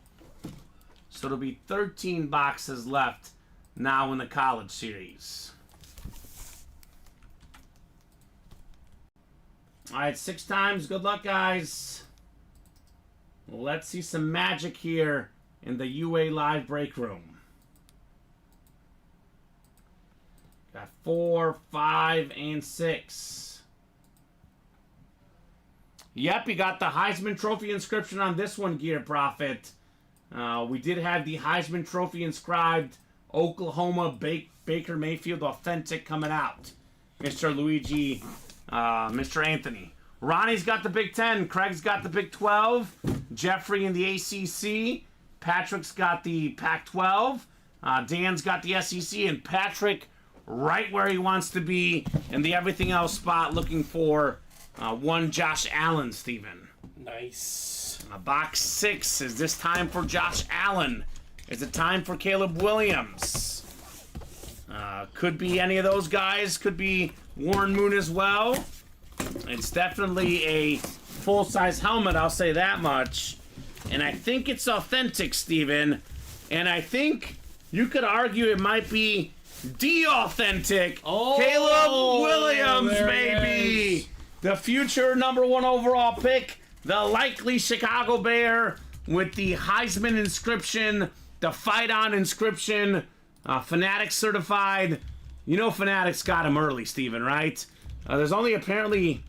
So it'll be 13 boxes left now in the college series. All right, 6 times. Good luck, guys. Let's see some magic here in the UA Live break room. Got 4, 5, and 6. Yep, you got the Heisman Trophy inscription on this one, Gear Profit. We did have the Heisman Trophy inscribed Oklahoma Baker Mayfield Authentic coming out. Mr. Luigi, Mr. Anthony. Ronnie's got the Big 10. Craig's got the Big 12. Jeffrey in the ACC. Patrick's got the Pac-12. Dan's got the SEC. And Patrick right where he wants to be in the everything else spot, looking for one Josh Allen, Steven. Nice. Box 6. Is this time for Josh Allen? Is it time for Caleb Williams? Could be any of those guys. Could be Warren Moon as well. It's definitely a full-size helmet, I'll say that much. And I think it's authentic, Steven. And I think you could argue it might be de-authentic. Oh, Caleb Williams, there baby! it is. The future #1 overall pick. The likely Chicago Bear with the Heisman inscription. The Fight On inscription. Fanatics certified. You know Fanatics got him early, Steven, right? There's only apparently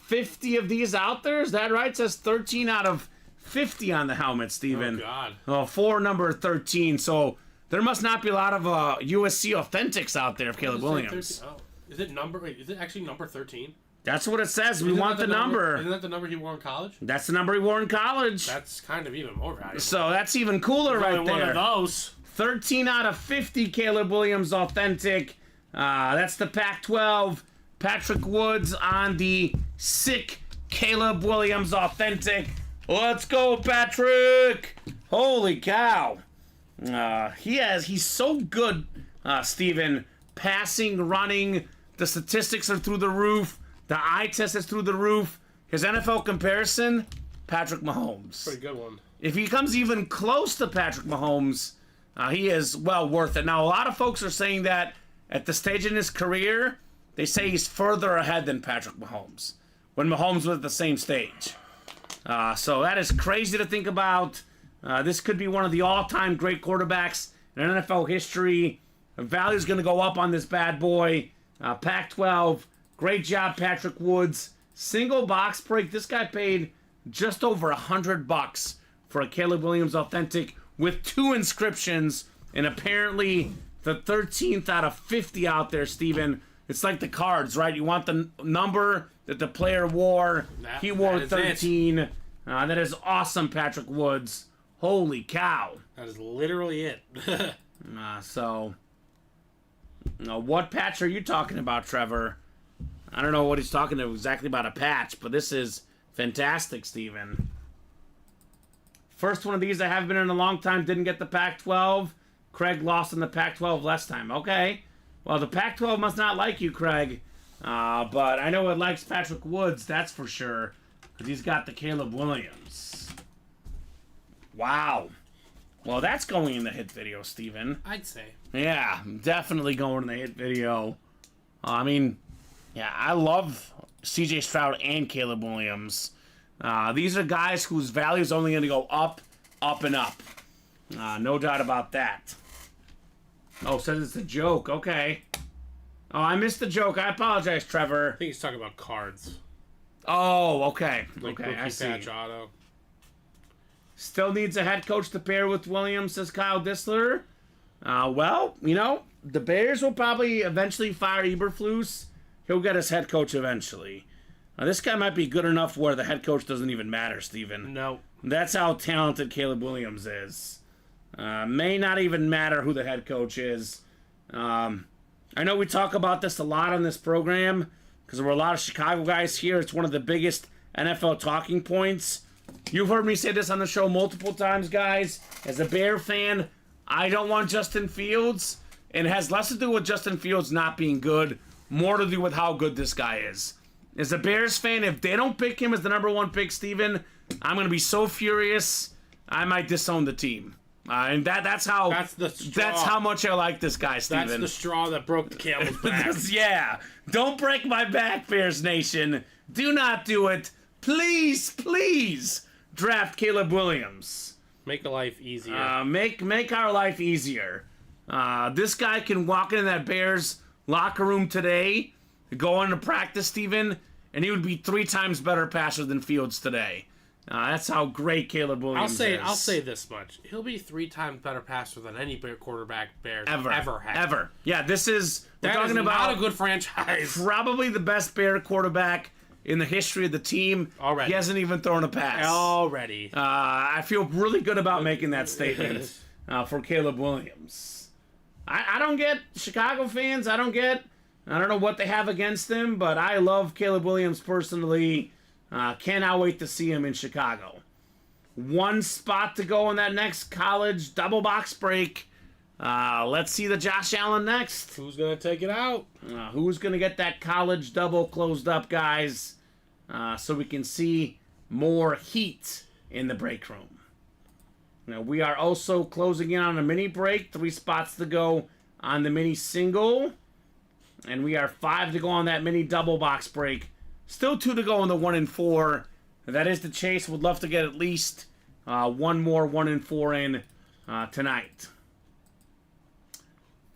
50 of these out there. Is that right? It says 13 out of 50 on the helmet, Steven. Oh, God. For number 13. So there must not be a lot of USC authentics out there of Caleb Williams. Oh, is it number? Wait, is it actually number 13? That's what it says. We Isn't want that the number. Isn't that the number he wore in college? That's the number he wore in college. That's kind of even more valuable. So that's even cooler right Only one there. of those. 13 out of 50 Caleb Williams authentic. That's the Pac-12. Patrick Woods on the sick Caleb Williams authentic. Let's go, Patrick! Holy cow. He's so good, Steven. Passing, running, the statistics are through the roof. The eye test is through the roof. His NFL comparison, Patrick Mahomes. Pretty good one. If he comes even close to Patrick Mahomes, he is well worth it. Now, a lot of folks are saying that at the stage in his career, they say he's further ahead than Patrick Mahomes when Mahomes was at the same stage. So that is crazy to think about. This could be one of the all-time great quarterbacks in NFL history. The value's going to go up on this bad boy. Pac-12, Great job, Patrick Woods. Single box break. This guy paid just over $100 for a Caleb Williams Authentic with 2 inscriptions, and apparently the 13th out of 50 out there, Steven. It's like the cards, right? You want the number that the player wore. He wore 13. That is awesome, Patrick Woods. Holy cow. That is literally it. What patch are you talking about, Trevor? I don't know what he's talking exactly about a patch, but this is fantastic, Steven. First one of these I haven't been in a long time. Didn't get the Pac-12. Craig lost in the Pac-12 last time. Okay. Well, the Pac-12 must not like you, Craig. But I know it likes Patrick Woods, that's for sure. Because he's got the Caleb Williams. Wow. Well, that's going in the hit video, Steven. I'd say. Yeah, definitely going in the hit video. I love CJ Stroud and Caleb Williams. These are guys whose value is only going to go up, up, and up. No doubt about that. Oh, says it's a joke. Okay. Oh, I missed the joke. I apologize, Trevor. I think he's talking about cards. Oh, okay. Like okay, I see. patch auto. Still needs a head coach to pair with Williams, says Kyle Dissler. The Bears will probably eventually fire Eberflus. He'll get his head coach eventually. This guy might be good enough where the head coach doesn't even matter, Steven. No. That's how talented Caleb Williams is. May not even matter who the head coach is. I know we talk about this a lot on this program because there were a lot of Chicago guys here. It's one of the biggest NFL talking points. You've heard me say this on the show multiple times, guys. As a Bear fan, I don't want Justin Fields. And it has less to do with Justin Fields not being good, more to do with how good this guy is. As a Bears fan, if they don't pick him as the number 1 pick, Steven, I'm going to be so furious, I might disown the team. And that's how much I like this guy, Steven. That's the straw that broke the camel's back. Yeah. Don't break my back, Bears Nation. Do not do it. Please, please draft Caleb Williams. Make a life easier. Make our life easier. This guy can walk into that Bears locker room today, go into practice, Steven, and he would be 3 times better passer than Fields today. That's how great Caleb Williams is. I'll say this much. He'll be 3 times better passer than any quarterback Bears ever had. Ever. Yeah, we're talking about not a good franchise. Probably the best Bear quarterback in the history of the team. Already. He hasn't even thrown a pass. Already. I feel really good about making that statement for Caleb Williams. I don't get Chicago fans. I don't know what they have against him, but I love Caleb Williams personally. Cannot wait to see him in Chicago. 1 spot to go in that next college double box break. Let's see the Josh Allen next. Who's going to take it out? Who's going to get that college double closed up, guys? So we can see more heat in the break room. Now, we are also closing in on a mini break. 3 spots to go on the mini single. And we are 5 to go on that mini double box break. Still 2 to go on the 1 and 4. That is the chase. Would love to get at least 1 more 1 and 4 in tonight.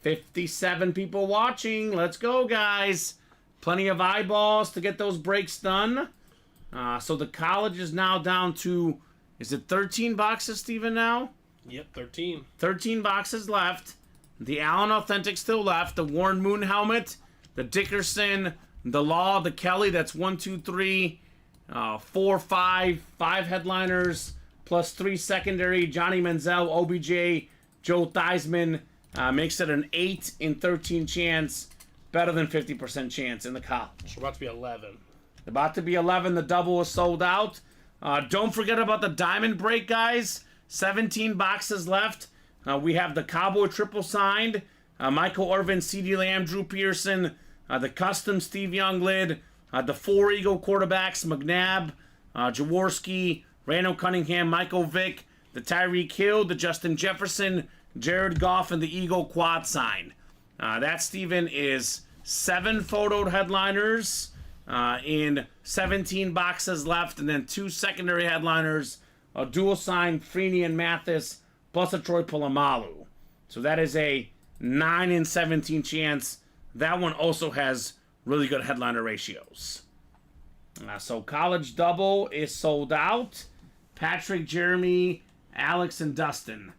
57 people watching. Let's go, guys. Plenty of eyeballs to get those breaks done. So the college is now down to, is it 13 boxes, Steven, now? Yep, 13. 13 boxes left. The Allen Authentic still left. The Warren Moon helmet. The Dickerson. The Law. The Kelly. That's 1, 2, 3, 4, 5. 5 headliners. Plus 3 secondary. Johnny Manziel, OBJ, Joe Theismann. Makes it an 8 in 13 chance. Better than 50% chance in the college. We're about to be 11. About to be 11. The double is sold out. Don't forget about the diamond break, guys. 17 boxes left. We have the Cowboy triple signed. Michael Irvin, CeeDee Lamb, Drew Pearson. The custom Steve Young lid. The 4 Eagle quarterbacks, McNabb, Jaworski, Randall Cunningham, Michael Vick. The Tyreek Hill, the Justin Jefferson, Jared Goff, and the Eagle quad sign. That, Steven, is 7 photoed headliners in 17 boxes left, and then 2 secondary headliners, a dual sign, Freeney and Mathis, plus a Troy Polamalu. So that is a 9 in 17 chance. That one also has really good headliner ratios. So college double is sold out. Patrick, Jeremy, Alex, and Dustin.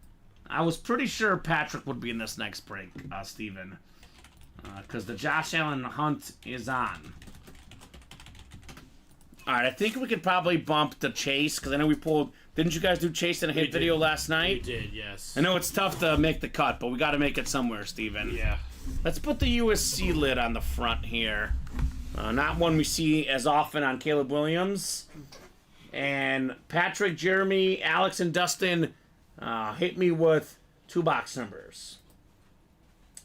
I was pretty sure Patrick would be in this next break, Steven. Because the Josh Allen hunt is on. Alright, I think we could probably bump the Chase, because I know we pulled... Didn't you guys do Chase in a hit video last night? We did, yes. I know it's tough to make the cut, but we got to make it somewhere, Steven. Yeah. Let's put the USC lid on the front here. Not one we see as often on Caleb Williams. And Patrick, Jeremy, Alex, and Dustin hit me with 2 box numbers.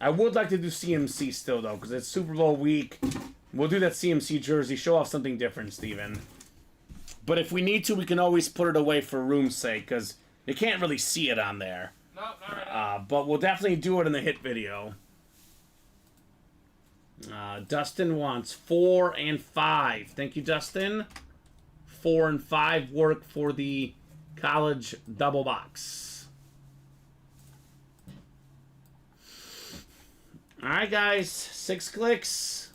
I would like to do CMC still, though, because it's Super Bowl week. We'll do that CMC jersey. Show off something different, Steven. But if we need to, we can always put it away for room's sake, because you can't really see it on there. No, not right now. But we'll definitely do it in the hit video. Dustin wants 4 and 5. Thank you, Dustin. 4 and 5 work for the college double box. All right, guys. 6 clicks.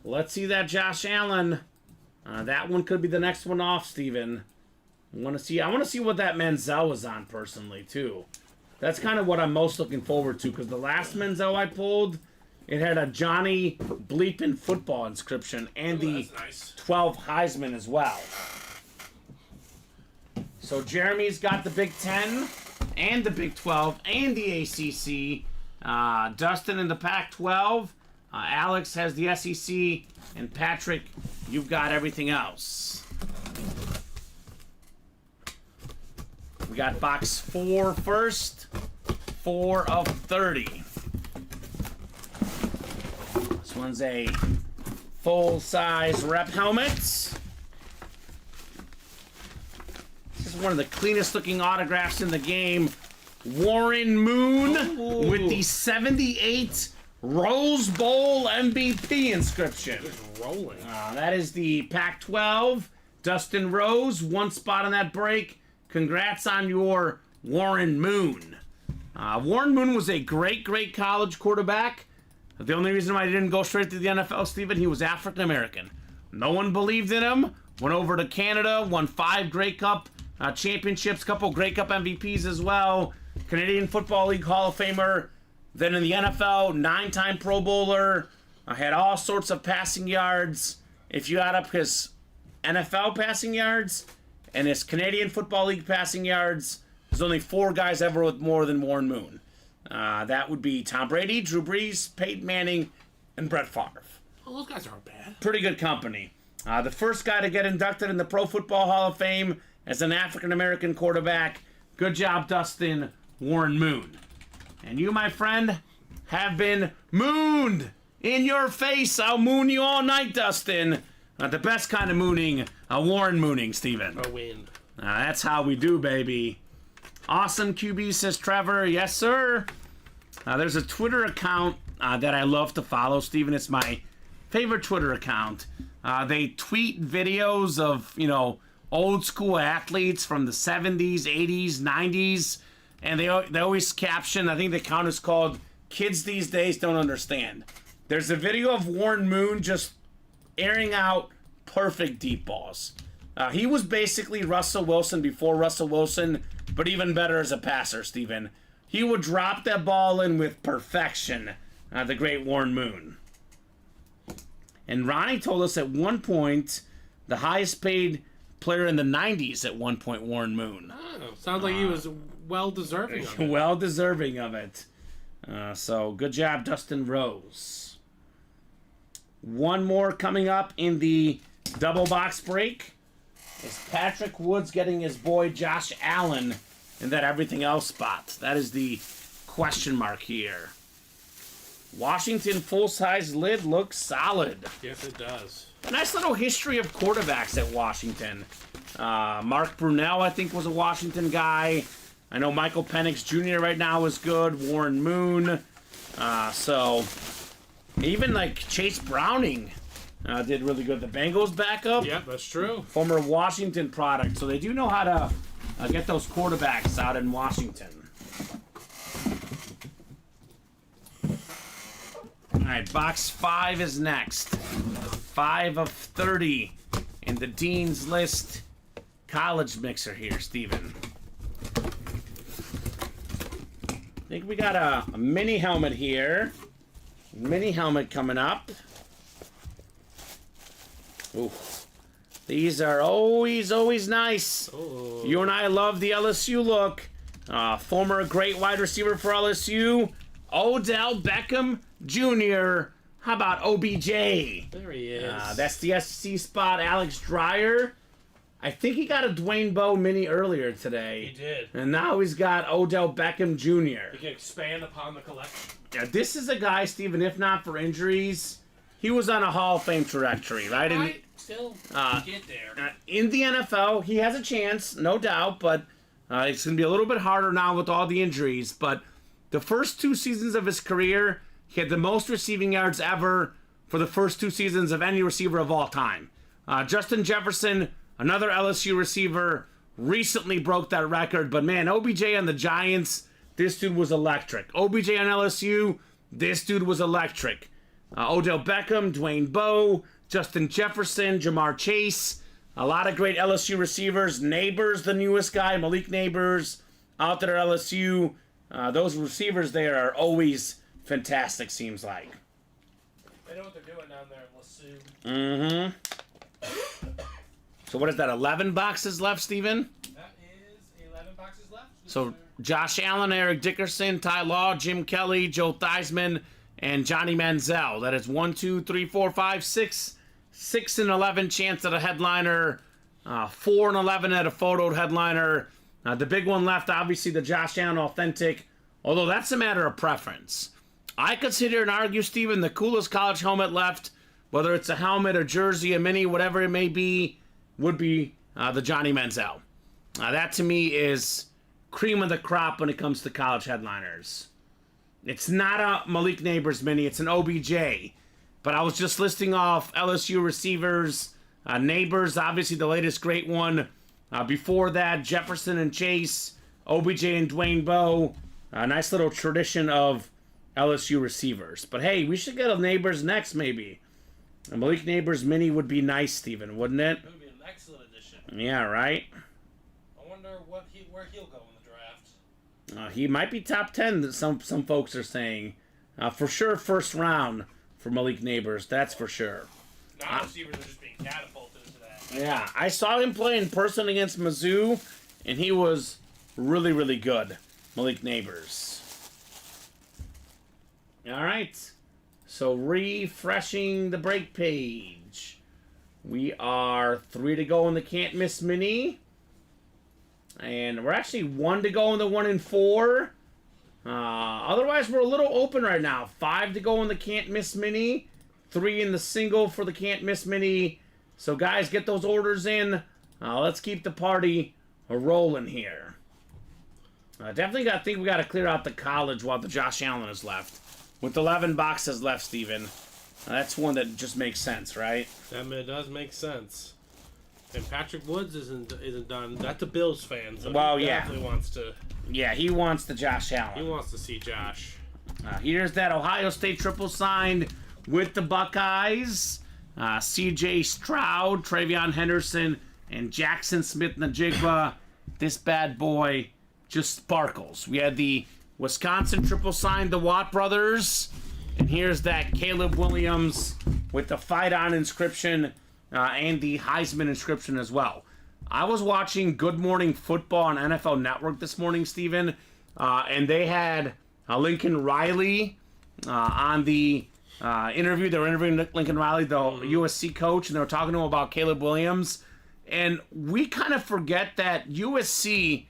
Let's see that Josh Allen. That one could be the next one off, Steven. I want to see what that Menzel was on personally, too. That's kind of what I'm most looking forward to, because the last Menzel I pulled, it had a Johnny Bleepin football inscription and the Nice. 12 Heisman as well. So Jeremy's got the Big 10 and the Big 12 and the ACC. Dustin in the Pac-12. Alex has the SEC. And Patrick, you've got everything else. We got box 4 first. 4 of 30. This one's a full-size rep helmet. This is one of the cleanest looking autographs in the game. Warren Moon with the 78 Rose Bowl MVP inscription. Rolling. That is the Pac-12. Dustin Rose, 1 spot on that break. Congrats on your Warren Moon. Warren Moon was a great, great college quarterback. The only reason why he didn't go straight to the NFL, Steven, he was African American. No one believed in him. Went over to Canada, won 5 Grey Cup championships, couple Grey Cup MVPs as well. Canadian Football League Hall of Famer. Then in the NFL, 9-time Pro Bowler. Had all sorts of passing yards. If you add up his NFL passing yards and his Canadian Football League passing yards, there's only 4 guys ever with more than Warren Moon. That would be Tom Brady, Drew Brees, Peyton Manning, and Brett Favre. Oh, those guys aren't bad. Pretty good company. The first guy to get inducted in the Pro Football Hall of Fame as an African-American quarterback. Good job, Dustin. Warren Moon. And you, my friend, have been mooned in your face. I'll moon you all night, Dustin. The best kind of mooning, Warren mooning, Steven. A win. That's how we do, baby. Awesome QB, says Trevor. Yes, sir. There's a Twitter account that I love to follow, Steven. It's my favorite Twitter account. They tweet videos of, old school athletes from the 70s, 80s, 90s. And they always caption, I think the account is called Kids These Days Don't Understand. There's a video of Warren Moon just airing out perfect deep balls. He was basically Russell Wilson before Russell Wilson, but even better as a passer, Steven. He would drop that ball in with perfection, the great Warren Moon. And Ronnie told us at one point, the highest paid player in the 90s at one point, Warren Moon. Oh, sounds like he was well deserving of it. Well deserving of it. So good job, Dustin Rose. One more coming up in the double box break is Patrick Woods getting his boy Josh Allen in that everything else spot. That is the question mark here. Washington full-size lid looks solid. Yes, it does. A nice little history of quarterbacks at Washington. Mark Brunell, I think, was a Washington guy. I know Michael Penix Jr. right now is good. Warren Moon. So even like Chase Browning did really good. The Bengals backup. Yep, that's true. Former Washington product. So they do know how to get those quarterbacks out in Washington. right, box 5 is next. 5 of 30 in the Dean's List college mixer here, Steven. I think we got a mini helmet here. Mini helmet coming up. Ooh. These are always nice. Oh. You and I love the LSU look. Former great wide receiver for LSU, Odell Beckham Jr. How about OBJ? There he is. That's the SC spot. Alex Dreyer. I think he got a Dwayne Bowe mini earlier today. He did. And now he's got Odell Beckham Jr. You can expand upon the collection. Yeah, this is a guy, Steven, if not for injuries, he was on a Hall of Fame trajectory, right? And, Might still get there. in the NFL, he has a chance, no doubt, but it's going to be a little bit harder now with all the injuries. But the first 2 seasons of his career, he had the most receiving yards ever for the first 2 seasons of any receiver of all time. Justin Jefferson, another LSU receiver, recently broke that record. But man, OBJ on the Giants, this dude was electric. OBJ on LSU, this dude was electric. Odell Beckham, Dwayne Bowe, Justin Jefferson, Jamar Chase, a lot of great LSU receivers. Neighbors, the newest guy, Malik Neighbors, out there at LSU. Those receivers there are always fantastic, seems like. They know what they're doing down there in LSU. Mm-hmm. So what is that, 11 boxes left, Steven? That is 11 boxes left. So Josh Allen, Eric Dickerson, Ty Law, Jim Kelly, Joe Theismann, and Johnny Manziel. That is 1, 2, 3, 4, 5, 6. 6 and 11 chance at a headliner. 4 and 11 at a photoed headliner. The big one left, obviously, the Josh Allen Authentic. Although that's a matter of preference. I could sit here and argue, Steven, the coolest college helmet left, whether it's a helmet, a jersey, a mini, whatever it may be, would be the Johnny Manziel. That to me is cream of the crop when it comes to college headliners. It's not a Malik Neighbors mini, it's an OBJ. But I was just listing off LSU receivers. Neighbors, obviously the latest great one. Before that, Jefferson and Chase, OBJ and Dwayne Bowe. A nice little tradition of LSU receivers. But hey, we should get a Neighbors next, maybe. A Malik Neighbors mini would be nice, Steven, wouldn't it? It would be an excellent addition. Yeah, right? I wonder where he'll go in the draft. He might be top 10, some folks are saying. For sure, first round for Malik Neighbors, that's for sure. Now receivers are just being catapulted into that. Yeah, I saw him play in person against Mizzou, and he was really, really good, Malik Neighbors. All right, so refreshing the break page. We are 3 to go in the Can't Miss Mini. And we're actually 1 to go in the 1 and 4. Otherwise, we're a little open right now. 5 to go in the Can't Miss Mini. 3 in the single for the Can't Miss Mini. So, guys, get those orders in. Let's keep the party rolling here. Definitely think we got to clear out the college while the Josh Allen is left. With 11 boxes left, Steven. That's one that just makes sense, right? That does make sense. And Patrick Woods isn't done. That's a Bills fan, so Well, he yeah. definitely wants to. Yeah, he wants the Josh Allen. He wants to see Josh. Here's that Ohio State triple signed with the Buckeyes. C.J. Stroud, Travion Henderson, and Jackson Smith-Njigba. This bad boy just sparkles. We had the Wisconsin triple signed, the Watt brothers. And here's that Caleb Williams with the Fight On inscription and the Heisman inscription as well. I was watching Good Morning Football on NFL Network this morning, Steven, and they had Lincoln Riley on the interview. They were interviewing Lincoln Riley, the USC coach, and they were talking to him about Caleb Williams. And we kind of forget that USC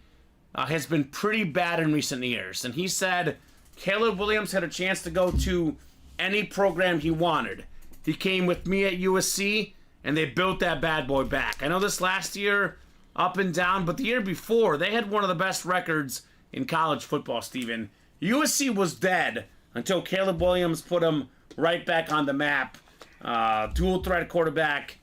has been pretty bad in recent years. And he said Caleb Williams had a chance to go to any program he wanted. He came with me at USC, and they built that bad boy back. I know this last year, up and down, but the year before, they had one of the best records in college football, Steven. USC was dead until Caleb Williams put them right back on the map. Dual threat quarterback.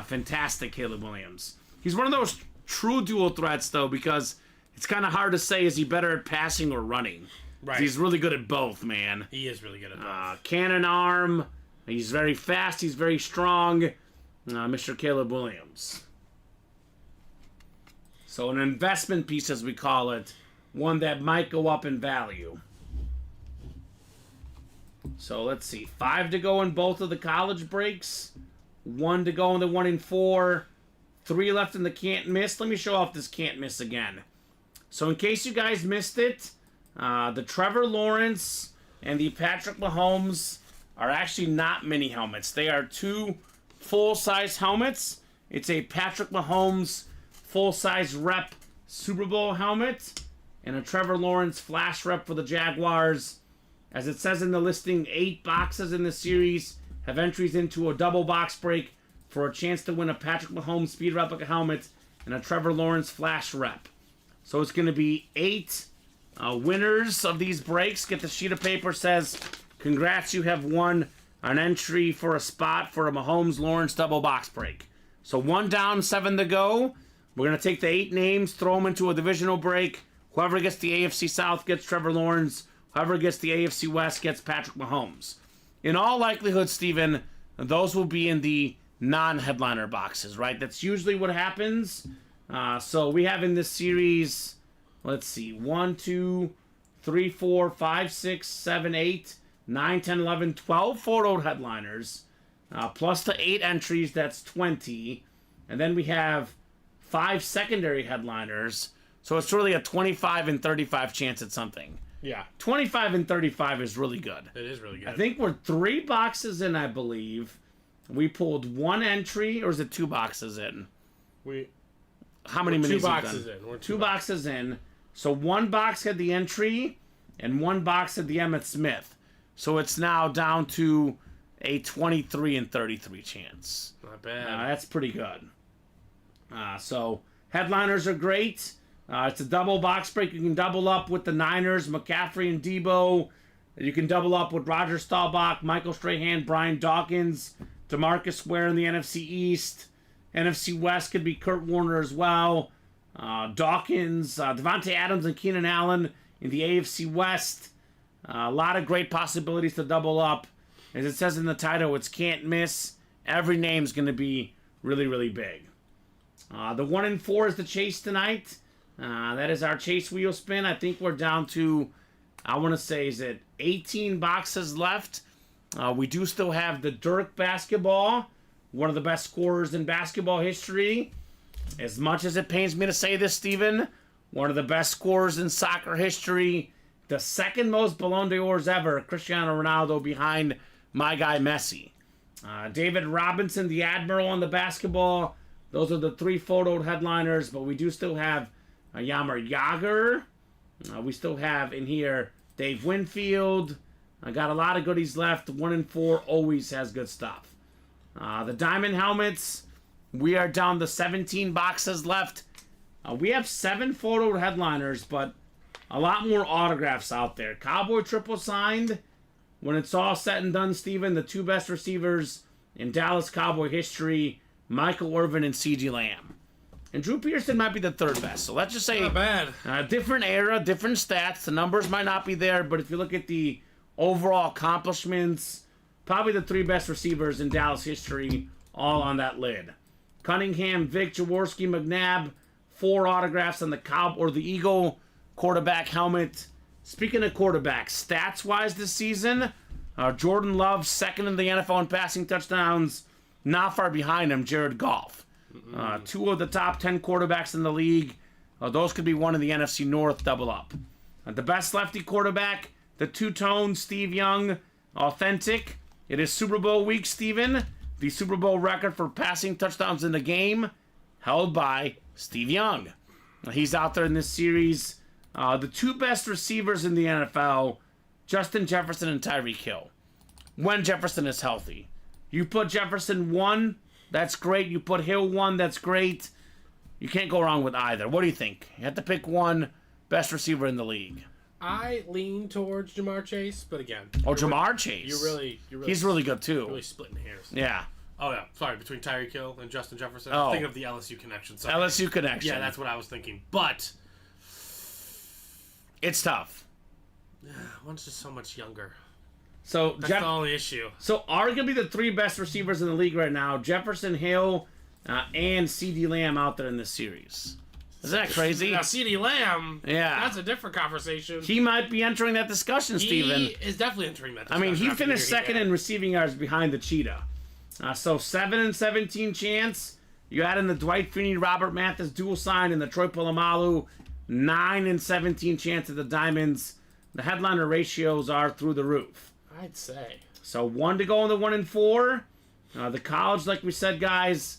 Fantastic, Caleb Williams. He's one of those true dual threats, though, because it's kind of hard to say, is he better at passing or running? Right. He's really good at both, man. He is really good at that. Cannon arm. He's very fast. He's very strong. Mr. Caleb Williams. So an investment piece, as we call it. One that might go up in value. So let's see. 5 to go in both of the college breaks. 1 to go in the 1 in 4. 3 left in the can't miss. Let me show off this can't miss again. So in case you guys missed it, the Trevor Lawrence and the Patrick Mahomes are actually not mini helmets. They are 2 full-size helmets. It's a Patrick Mahomes full-size rep Super Bowl helmet and a Trevor Lawrence flash rep for the Jaguars. As it says in the listing, 8 boxes in the series have entries into a double box break for a chance to win a Patrick Mahomes speed replica helmet and a Trevor Lawrence flash rep. So it's going to be 8 winners of these breaks. Get the sheet of paper, says, congrats, you have won an entry for a spot for a Mahomes-Lawrence double box break. So 1 down, 7 to go. We're going to take the 8 names, throw them into a divisional break. Whoever gets the AFC South gets Trevor Lawrence. Whoever gets the AFC West gets Patrick Mahomes. In all likelihood, Steven, those will be in the non-headliner boxes, right? That's usually what happens. So we have in this series, let's see, 1, 2, 3, 4, 5, 6, 7, 8, 9, 10, 11, 12 photo headliners, plus the 8 entries, that's 20. And then we have 5 secondary headliners. So it's really a 25 and 35 chance at something. Yeah. 25 and 35 is really good. It is really good. I think we're 3 boxes in, I believe. We pulled 1 entry, or is it 2 boxes in? How many minis? 2 boxes in. We're 2 boxes in. So 1 box had the entry, and 1 box had the Emmitt Smith. So it's now down to a 23 and 33 chance. Not bad. That's pretty good. So headliners are great. It's a double box break. You can double up with the Niners, McCaffrey and Debo. You can double up with Roger Staubach, Michael Strahan, Brian Dawkins, DeMarcus Ware in the NFC East. NFC West could be Kurt Warner as well. Dawkins, Devontae Adams, and Keenan Allen in the AFC West. A lot of great possibilities to double up. As it says in the title, it's can't miss. Every name's going to be really, really big. The 1 in 4 is the chase tonight. That is our chase wheel spin. I think we're down to, I want to say, is it 18 boxes left? We do still have the Dirk basketball, one of the best scorers in basketball history. As much as it pains me to say this, Steven, one of the best scorers in soccer history. The 2nd most Ballon d'Ors ever, Cristiano Ronaldo, behind my guy Messi. David Robinson, the Admiral on the basketball. Those are the 3 photoed headliners, but we do still have Yammer Yager. We still have in here Dave Winfield. I got a lot of goodies left. 1 in 4 always has good stuff. The diamond helmets, we are down to 17 boxes left. We have 7 photoed headliners, but a lot more autographs out there. Cowboy triple signed. When it's all said and done, Steven, the 2 best receivers in Dallas Cowboy history, Michael Irvin and CeeDee Lamb. And Drew Pearson might be the 3rd best. So let's just say, not bad. Different era, different stats. The numbers might not be there, but if you look at the overall accomplishments, probably the 3 best receivers in Dallas history, all on that lid. Cunningham, Vic, Jaworski, McNabb, 4 autographs on the the Eagle quarterback helmet. Speaking of quarterbacks, stats-wise this season, Jordan Love, 2nd in the NFL in passing touchdowns. Not far behind him, Jared Goff. 2 of the top 10 quarterbacks in the league. Those could be one in the NFC North double up. The best lefty quarterback, the two-tone Steve Young, authentic. It is Super Bowl week, Steven. The Super Bowl record for passing touchdowns in the game held by Steve Young. He's out there in this series. The 2 best receivers in the NFL, Justin Jefferson and Tyreek Hill. When Jefferson is healthy. You put Jefferson 1, that's great. You put Hill 1, that's great. You can't go wrong with either. What do you think? You have to pick 1 best receiver in the league. I lean towards Jamar Chase, but again. Jamar Chase. He's really good too. Really splitting hairs. Yeah. Oh yeah, sorry. Between Tyreek Hill and Justin Jefferson, Oh. I'm thinking of the LSU connection. Sorry. LSU connection. Yeah, that's what I was thinking. But it's tough. One's just so much younger. So That's the only issue. So arguably the three best receivers in the league right now, Jefferson, Hill, and CeeDee Lamb out there in this series. Isn't that crazy? Now, CeeDee Lamb, Yeah. that's a different conversation. He might be entering that discussion, Steven. He is definitely entering that I discussion. mean, he after the finished year second had. in receiving yards behind the Cheetah. So 7 and 17 chance. You add in the Dwight Freeney, Robert Mathis dual sign and the Troy Polamalu, 9 and 17 chance of the Diamonds. The headliner ratios are through the roof. I'd say. So 1 to go in the 1 and 4. The college, like we said, guys,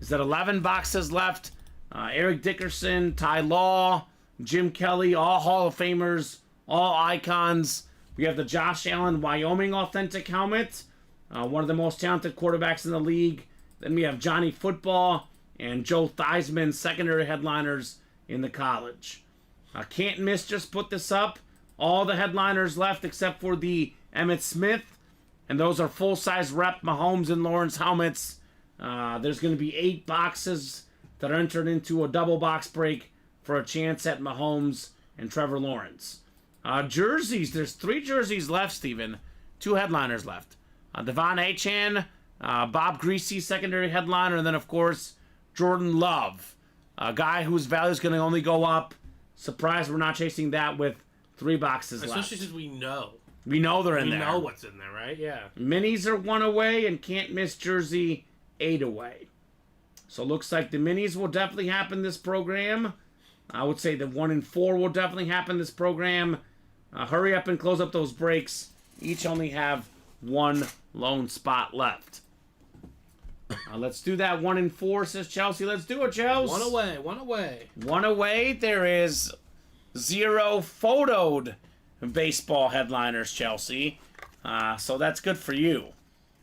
is at 11 boxes left. Eric Dickerson, Ty Law, Jim Kelly, all Hall of Famers, all icons. We have the Josh Allen Wyoming authentic helmet, one of the most talented quarterbacks in the league. Then we have Johnny Football and Joe Theismann, secondary headliners in the college. Can't Miss just put this up. All the headliners left except for the Emmitt Smith, and those are full-size rep Mahomes and Lawrence helmets. There's going to be 8 boxes that are entered into a double box break for a chance at Mahomes and Trevor Lawrence. Jerseys, there's 3 jerseys left, Steven. 2 headliners left. Devon Achane, Bob Greasy, secondary headliner, and then, of course, Jordan Love, a guy whose value is going to only go up. Surprised we're not chasing that with 3 boxes left. Especially since we know. We know they're in We there. know what's in there, right? Yeah. Minis are 1 away, and Can't Miss jersey 8 away. So looks like the minis will definitely happen this program. I would say the 1 and 4 will definitely happen this program. Hurry up and close up those breaks. Each only have 1 lone spot left. Let's do that 1 and 4, says Chelsea. Let's do it, Chelsea. 1 away. 1 away. 1 away. There is 0 photoed baseball headliners, Chelsea. So that's good for you.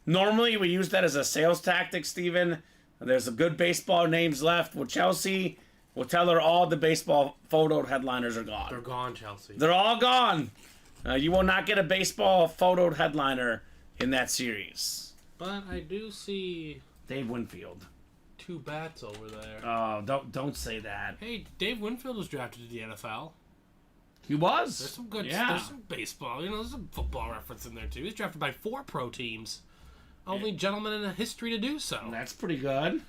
Normally, we use that as a sales tactic, Steven. There's some good baseball names left. With Chelsea, we'll tell her all the baseball photoed headliners are gone. They're gone, Chelsea. They're all gone. You will not get a baseball photoed headliner in that series. But I do see Dave Winfield. 2 bats over there. Oh, don't say that. Hey, Dave Winfield was drafted to the NFL. He was. There's some good. Yeah. There's some baseball. There's some football reference in there too. He's drafted by 4 pro teams. Only gentleman in history to do so. That's pretty good.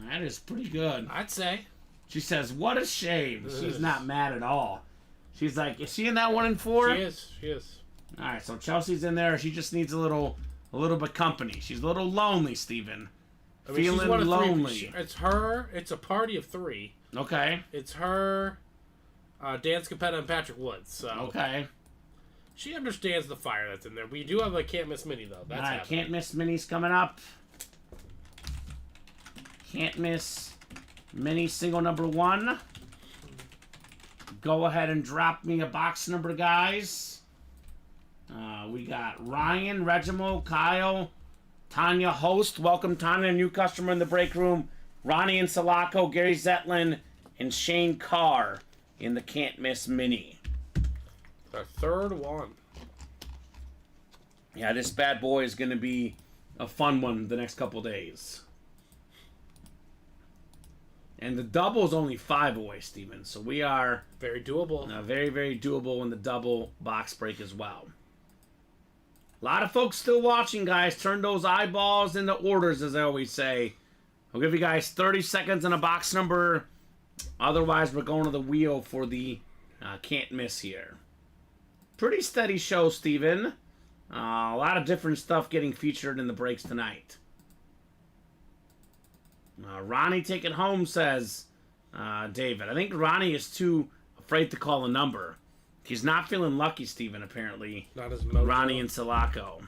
That is pretty good. I'd say. She says, "What a shame." She's not mad at all. She's like, "Is she in that 1 and 4?" She is. She is. All right, so Chelsea's in there. She just needs a little bit company. She's a little lonely, Steven. I mean, she's Feeling one of 3. lonely. It's her. It's a party of 3. Okay. It's her, Dan Scapetta, and Patrick Woods. So Okay. she understands the fire that's in there. We do have a can't miss mini though. That's All right, happening. Can't Miss Minis coming up. Can't Miss Mini single number 1. Go ahead and drop me a box number, guys. We got Ryan, Reginald, Kyle, Tanya, host. Welcome, Tanya, new customer in the break room. Ronnie and Salako, Gary Zetlin, and Shane Carr in the Can't Miss Mini. The 3rd one. Yeah, this bad boy is going to be a fun one the next couple days. And the double is only 5 away, Steven. So we are Very doable. very, very doable in the double box break as well. A lot of folks still watching, guys. Turn those eyeballs into orders, as I always say. I'll give you guys 30 seconds on a box number. Otherwise, we're going to the wheel for the can't miss here. Pretty steady show, Steven. A lot of different stuff getting featured in the breaks tonight. Ronnie, take it home, says David. I think Ronnie is too afraid to call a number. He's not feeling lucky, Steven, apparently. Not as mojo. Ronnie and Salako.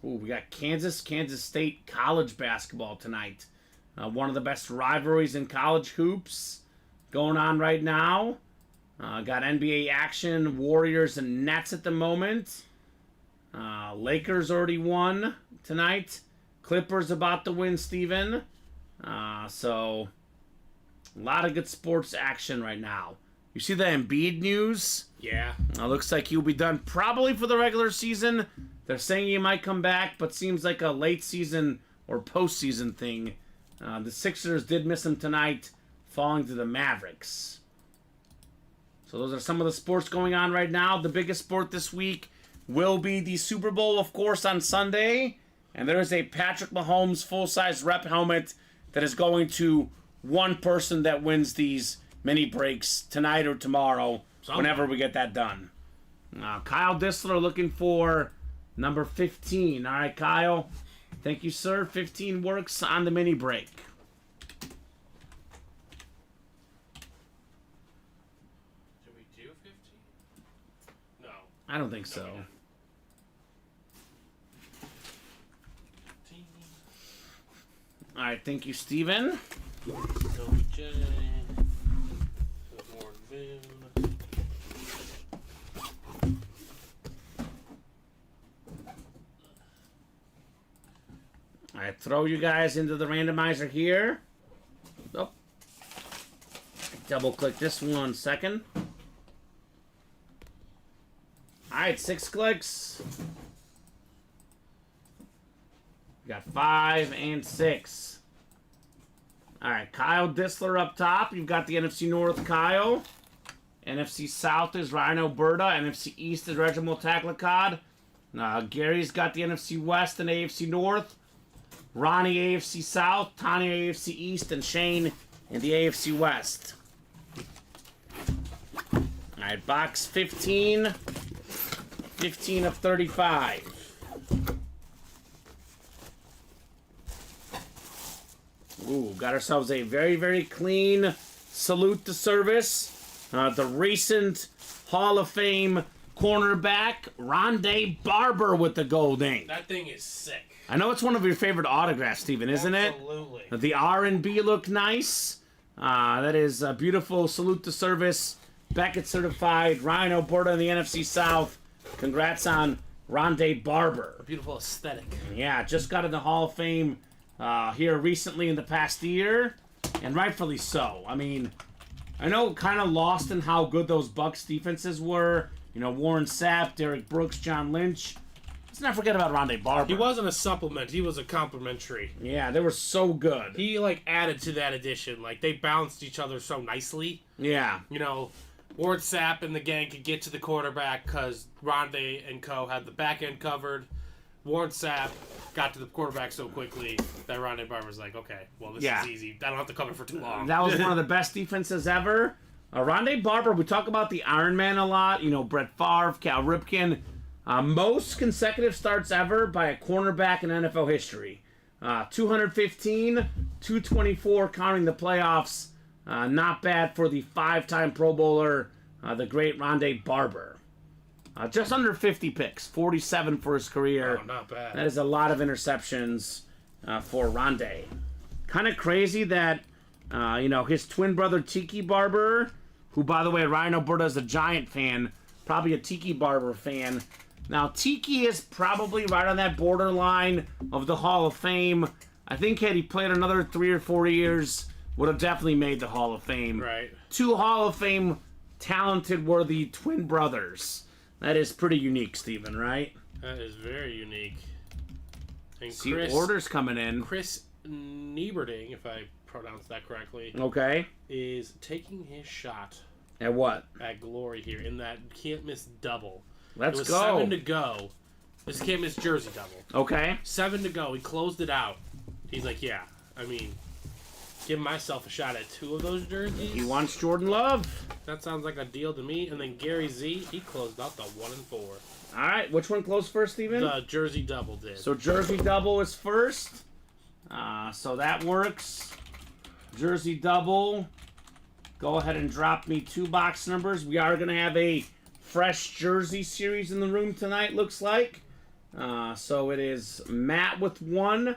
Ooh, we got Kansas State college basketball tonight. One of the best rivalries in college hoops going on right now. Got NBA action, Warriors and Nets at the moment. Lakers already won tonight. Clippers about to win, Steven. So, a lot of good sports action right now. You see the Embiid news? Yeah. Looks like he'll be done probably for the regular season. They're saying he might come back, but seems like a late season or postseason thing. The Sixers did miss him tonight, falling to the Mavericks. So those are some of the sports going on right now. The biggest sport this week will be the Super Bowl, of course, on Sunday. And there is a Patrick Mahomes full-size rep helmet that is going to one person that wins these mini breaks tonight or tomorrow, whenever we get that done. Kyle Dissler looking for number 15. All right, Kyle. Thank you, sir. 15 works on the mini break. Did we do 15? No. I don't think so. All right, thank you, Steven. OBJ. Warren Boone. All right, throw you guys into the randomizer here. Oh. Double click this 1 second. All right, 6 clicks. We got 5 and 6. All right, Kyle Dissler up top. You've got the NFC North, Kyle. NFC South is Ryan Alberta. NFC East is Reginald Taclicod. Gary's got the NFC West and AFC North. Ronnie AFC South, Tanya AFC East, and Shane in the AFC West. All right, box 15. 15 of 35. Ooh, got ourselves a very, very clean salute to service. The recent Hall of Fame cornerback, Rondé Barber with the gold ink. That thing is sick. I know it's one of your favorite autographs, Steven, isn't Absolutely. it? The R&B look nice. That is a beautiful salute to service. Beckett certified. Ryan Alberta in the NFC South. Congrats on Rondé Barber. Beautiful aesthetic. Yeah, just got in the Hall of Fame here recently in the past year, and rightfully so. I mean, I know kind of lost in how good those Bucs defenses were. You know, Warren Sapp, Derek Brooks, John Lynch. Let's not forget about Rondé Barber. He wasn't a supplement. He was a complimentary. Yeah, they were so good. He, like, added to that addition. Like, they balanced each other so nicely. Yeah. You know, Ward Sapp and the gang could get to the quarterback because Rondé and co. had the back end covered. Warren Sapp got to the quarterback so quickly that Rondé Barber's like, okay, well, this is easy. I don't have to cover for too long. That was one of the best defenses ever. Rondé Barber, we talk about the Iron Man a lot. You know, Brett Favre, Cal Ripken. Most consecutive starts ever by a cornerback in NFL history. 215, 224 counting the playoffs. Not bad for the 5-time Pro Bowler, the great Rondé Barber. Just under 50 picks, 47 for his career. Oh, not bad. That is a lot of interceptions for Rondé. Kind of crazy that, you know, his twin brother Tiki Barber, who, by the way, Ryan Alberta is a Giant fan, probably a Tiki Barber fan. Now, Tiki is probably right on that borderline of the Hall of Fame. I think had he played another 3 or 4 years, would have definitely made the Hall of Fame. Right. 2 Hall of Fame talented were the twin brothers. That is pretty unique, Steven, right? That is very unique. And See, orders coming in. Chris Nieberding, if I pronounced that correctly, Okay. is taking his shot At what? at glory here in that can't miss double. Let's It was go. 7 to go. This can't miss jersey double. Okay. 7 to go. He closed it out. He's like, yeah, I mean, give myself a shot at 2 of those jerseys. He wants Jordan Love. That sounds like a deal to me. And then Gary Z, he closed out the 1 and 4. All right. Which one closed first, Steven? The jersey double did. So Jersey Double is first. So that works. Jersey Double. Go ahead and drop me 2 box numbers. We are going to have a fresh jersey series in the room tonight, looks like. So it is Matt with 1,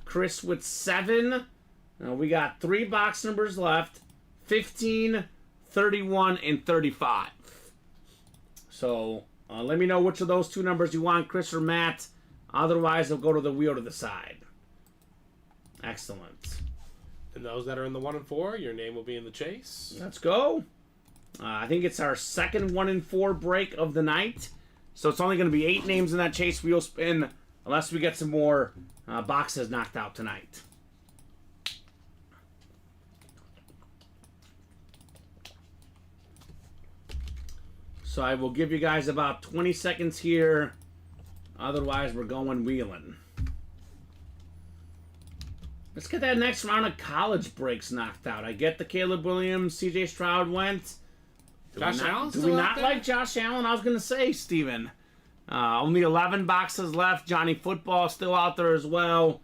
Chris with 7. We got 3 box numbers left, 15, 31, and 35. So let me know which of those 2 numbers you want, Chris or Matt. Otherwise, I'll go to the wheel to the side. Excellent. And those that are in the 1 and 4, your name will be in the chase. Let's go. I think it's our second 1 and 4 break of the night. So it's only going to be 8 names in that chase wheel spin unless we get some more boxes knocked out tonight. So I will give you guys about 20 seconds here. Otherwise, we're going wheeling. Let's get that next round of college breaks knocked out. I get the Caleb Williams, CJ Stroud went. Josh Allen. Do we not like Josh Allen? I was going to say, Steven. Only 11 boxes left. Johnny Football still out there as well.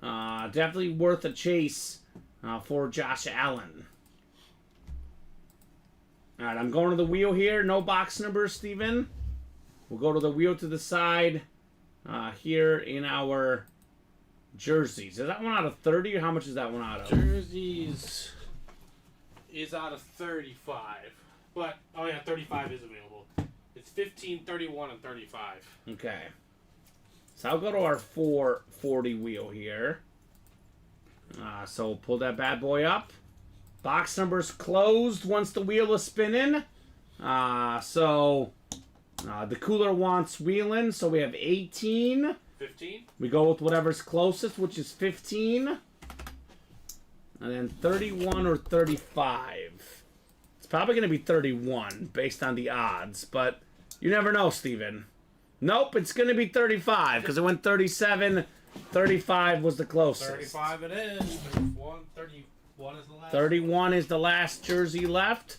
Definitely worth a chase for Josh Allen. All right, I'm going to the wheel here. No box numbers, Steven. We'll go to the wheel to the side here in our jerseys. Is that one out of 30 or how much is that one out of? Jerseys is out of 35. But, oh yeah, 35 is available. It's 15, 31, and 35. Okay. So I'll go to our 440 wheel here. So we'll pull that bad boy up. Box numbers closed once the wheel is spinning. The cooler wants wheeling, so we have 18. 15? We go with whatever's closest, which is 15. And then 31 or 35. It's probably going to be 31 based on the odds, but you never know, Steven. Nope, it's going to be 35 because it went 37. 35 was the closest. 35 it is. 31 is the last. 31 is the last jersey left.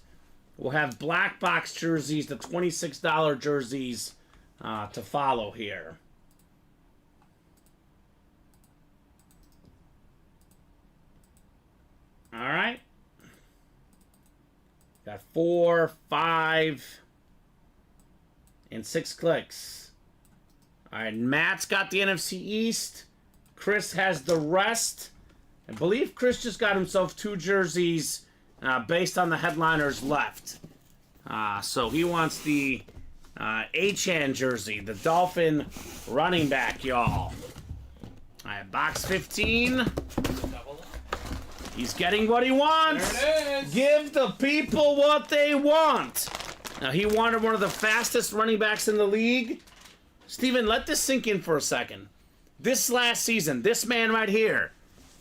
We'll have black box jerseys, the $26 jerseys to follow here. All right. Got 4, 5, and 6 clicks. All right, Matt's got the NFC East. Chris has the rest. I believe Chris just got himself 2 jerseys based on the headliners left. So he wants the Entchev jersey, the Dolphin running back, y'all. All right, box 15. He's getting what he wants. There it is. Give the people what they want. Now, he wanted one of the fastest running backs in the league. Steven, let this sink in for a second. This last season, this man right here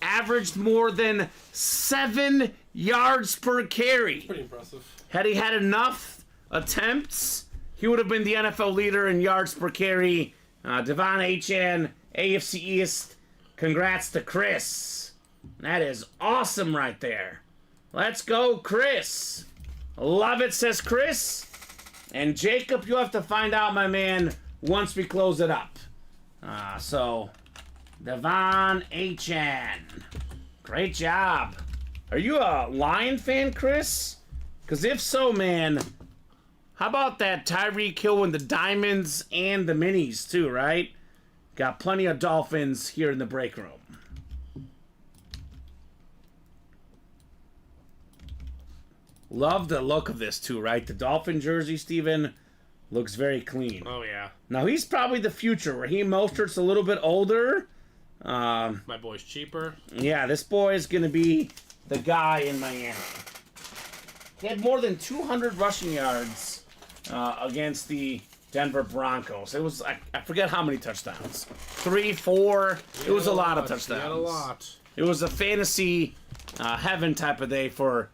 averaged more than 7 yards per carry. Pretty impressive. Had he had enough attempts, he would have been the NFL leader in yards per carry. Devon Entchev, AFC East. Congrats to Chris. That is awesome right there. Let's go, Chris. Love it, says Chris. And Jacob, you'll have to find out, my man, once we close it up. Devon Entchev. Great job. Are you a Lion fan, Chris? Because if so, man, how about that Tyreek Hill and the Diamonds and the Minis, too, right? Got plenty of Dolphins here in the break room. Love the look of this, too, right? The Dolphin jersey, Steven, looks very clean. Oh, yeah. Now, he's probably the future. Raheem Mostert's a little bit older. My boy's cheaper. Yeah, this boy is going to be the guy in Miami. He had more than 200 rushing yards against the Denver Broncos. It was, I forget how many touchdowns. 3, 4. It was a lot of touchdowns. He had a lot. It was a fantasy heaven type of day for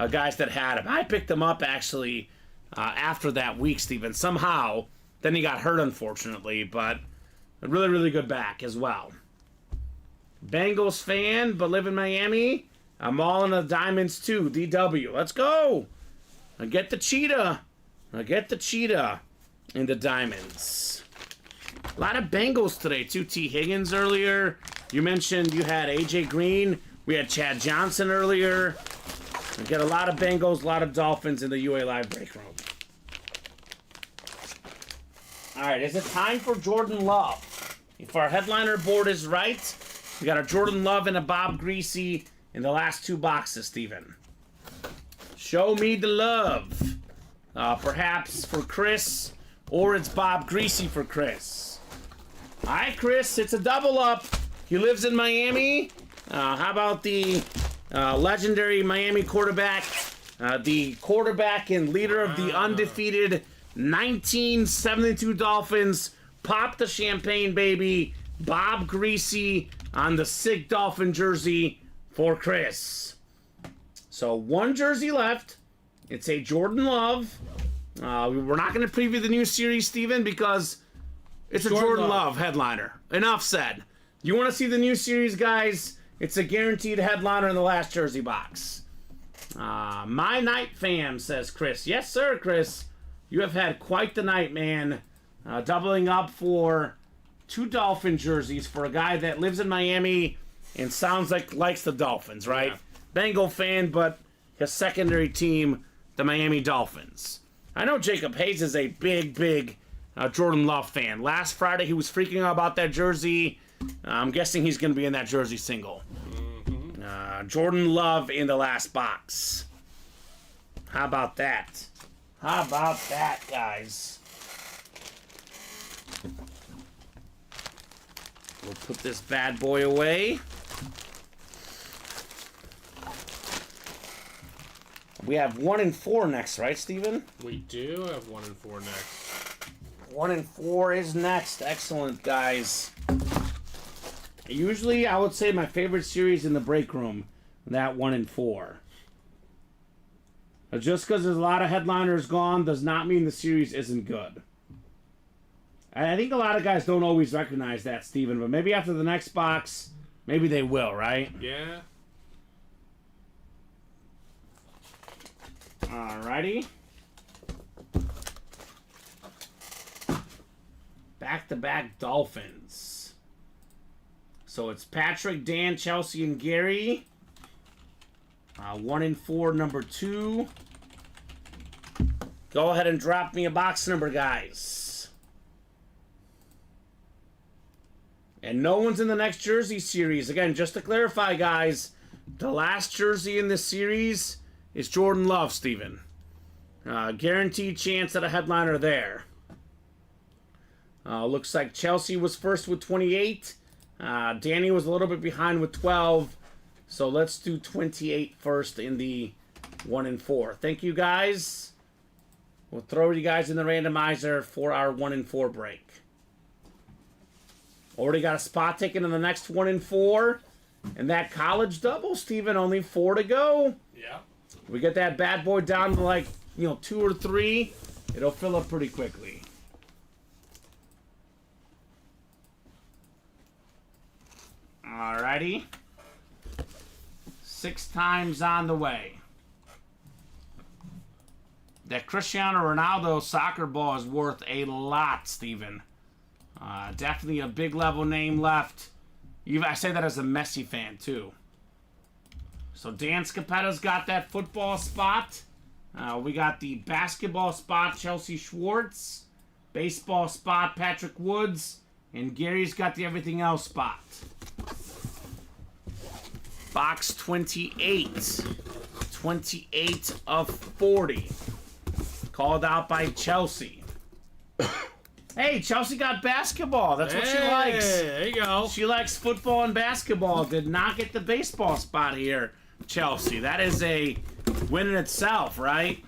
guys that had him. I picked him up, actually, after that week, Steven. Somehow, then he got hurt, unfortunately, but a really, really good back as well. Bengals fan, but live in Miami. I'm all in the Diamonds, too. DW. Let's go. I get the cheetah. I get the cheetah in the Diamonds. A lot of Bengals today, too. T. Higgins earlier. You mentioned you had A.J. Green. We had Chad Johnson earlier. We get a lot of Bengals, a lot of Dolphins in the UA Live break room. All right, is it time for Jordan Love? If our headliner board is right, we got a Jordan Love and a Bob Greasy in the last 2 boxes, Steven. Show me the love. Perhaps for Chris, or it's Bob Greasy for Chris. Hi, Chris. It's a double up. He lives in Miami. How about the legendary Miami quarterback, the quarterback and leader of the undefeated 1972 Dolphins? Pop the champagne, baby. Bob Greasy on the sick Dolphin jersey for Chris. So 1 jersey left. It's a Jordan Love. We're not going to preview the new series, Steven, because it's a Jordan Jordan Love. Love headliner. Enough said. You want to see the new series, guys? It's a guaranteed headliner in the last jersey box. My night fam, says Chris. Yes, sir, Chris. You have had quite the night, man. Doubling up for 2 Dolphin jerseys for a guy that lives in Miami and sounds like likes the Dolphins, right? Yeah. Bengal fan, but his secondary team, the Miami Dolphins. I know Jacob Hayes is a big Jordan Love fan. Last Friday, he was freaking out about that jersey. I'm guessing he's going to be in that jersey single. Jordan Love in the last box. How about that? How about that, guys? We'll put this bad boy away. We have 1 and 4 next, right, Steven? We do have 1 and 4 next. 1 and 4 is next. Excellent, guys. Usually, I would say my favorite series in the break room, that 1 and 4. Just because there's a lot of headliners gone does not mean the series isn't good. And I think a lot of guys don't always recognize that, Steven, but maybe after the next box, maybe they will, right? Yeah. Alrighty. Back-to-back Dolphins. So it's Patrick, Dan, Chelsea, and Gary. 1 and 4, number 2. Go ahead and drop me a box number, guys. And no one's in the next jersey series. Again, just to clarify, guys, the last jersey in this series is Jordan Love, Steven. Guaranteed chance at a headliner there. Looks like Chelsea was first with 28. Danny was a little bit behind with 12. So let's do 28 first in the 1 and 4. Thank you, guys. We'll throw you guys in the randomizer for our 1 and 4 break. Already got a spot taken in the next 1 and 4. And that college double, Steven, only 4 to go. Yeah. We get that bad boy down to like, 2 or 3. It'll fill up pretty quickly. Alrighty. 6 times on the way. That Cristiano Ronaldo soccer ball is worth a lot, Steven. Definitely a big level name left. I say that as a Messi fan, too. So Dan Scapetta's got that football spot. We got the basketball spot, Chelsea Schwartz. Baseball spot, Patrick Woods. And Gary's got the everything else spot. Box 28. 28 of 40. Called out by Chelsea. Hey, Chelsea got basketball. That's what she likes. There you go. She likes football and basketball. Did not get the baseball spot here, Chelsea. That is a win in itself, right?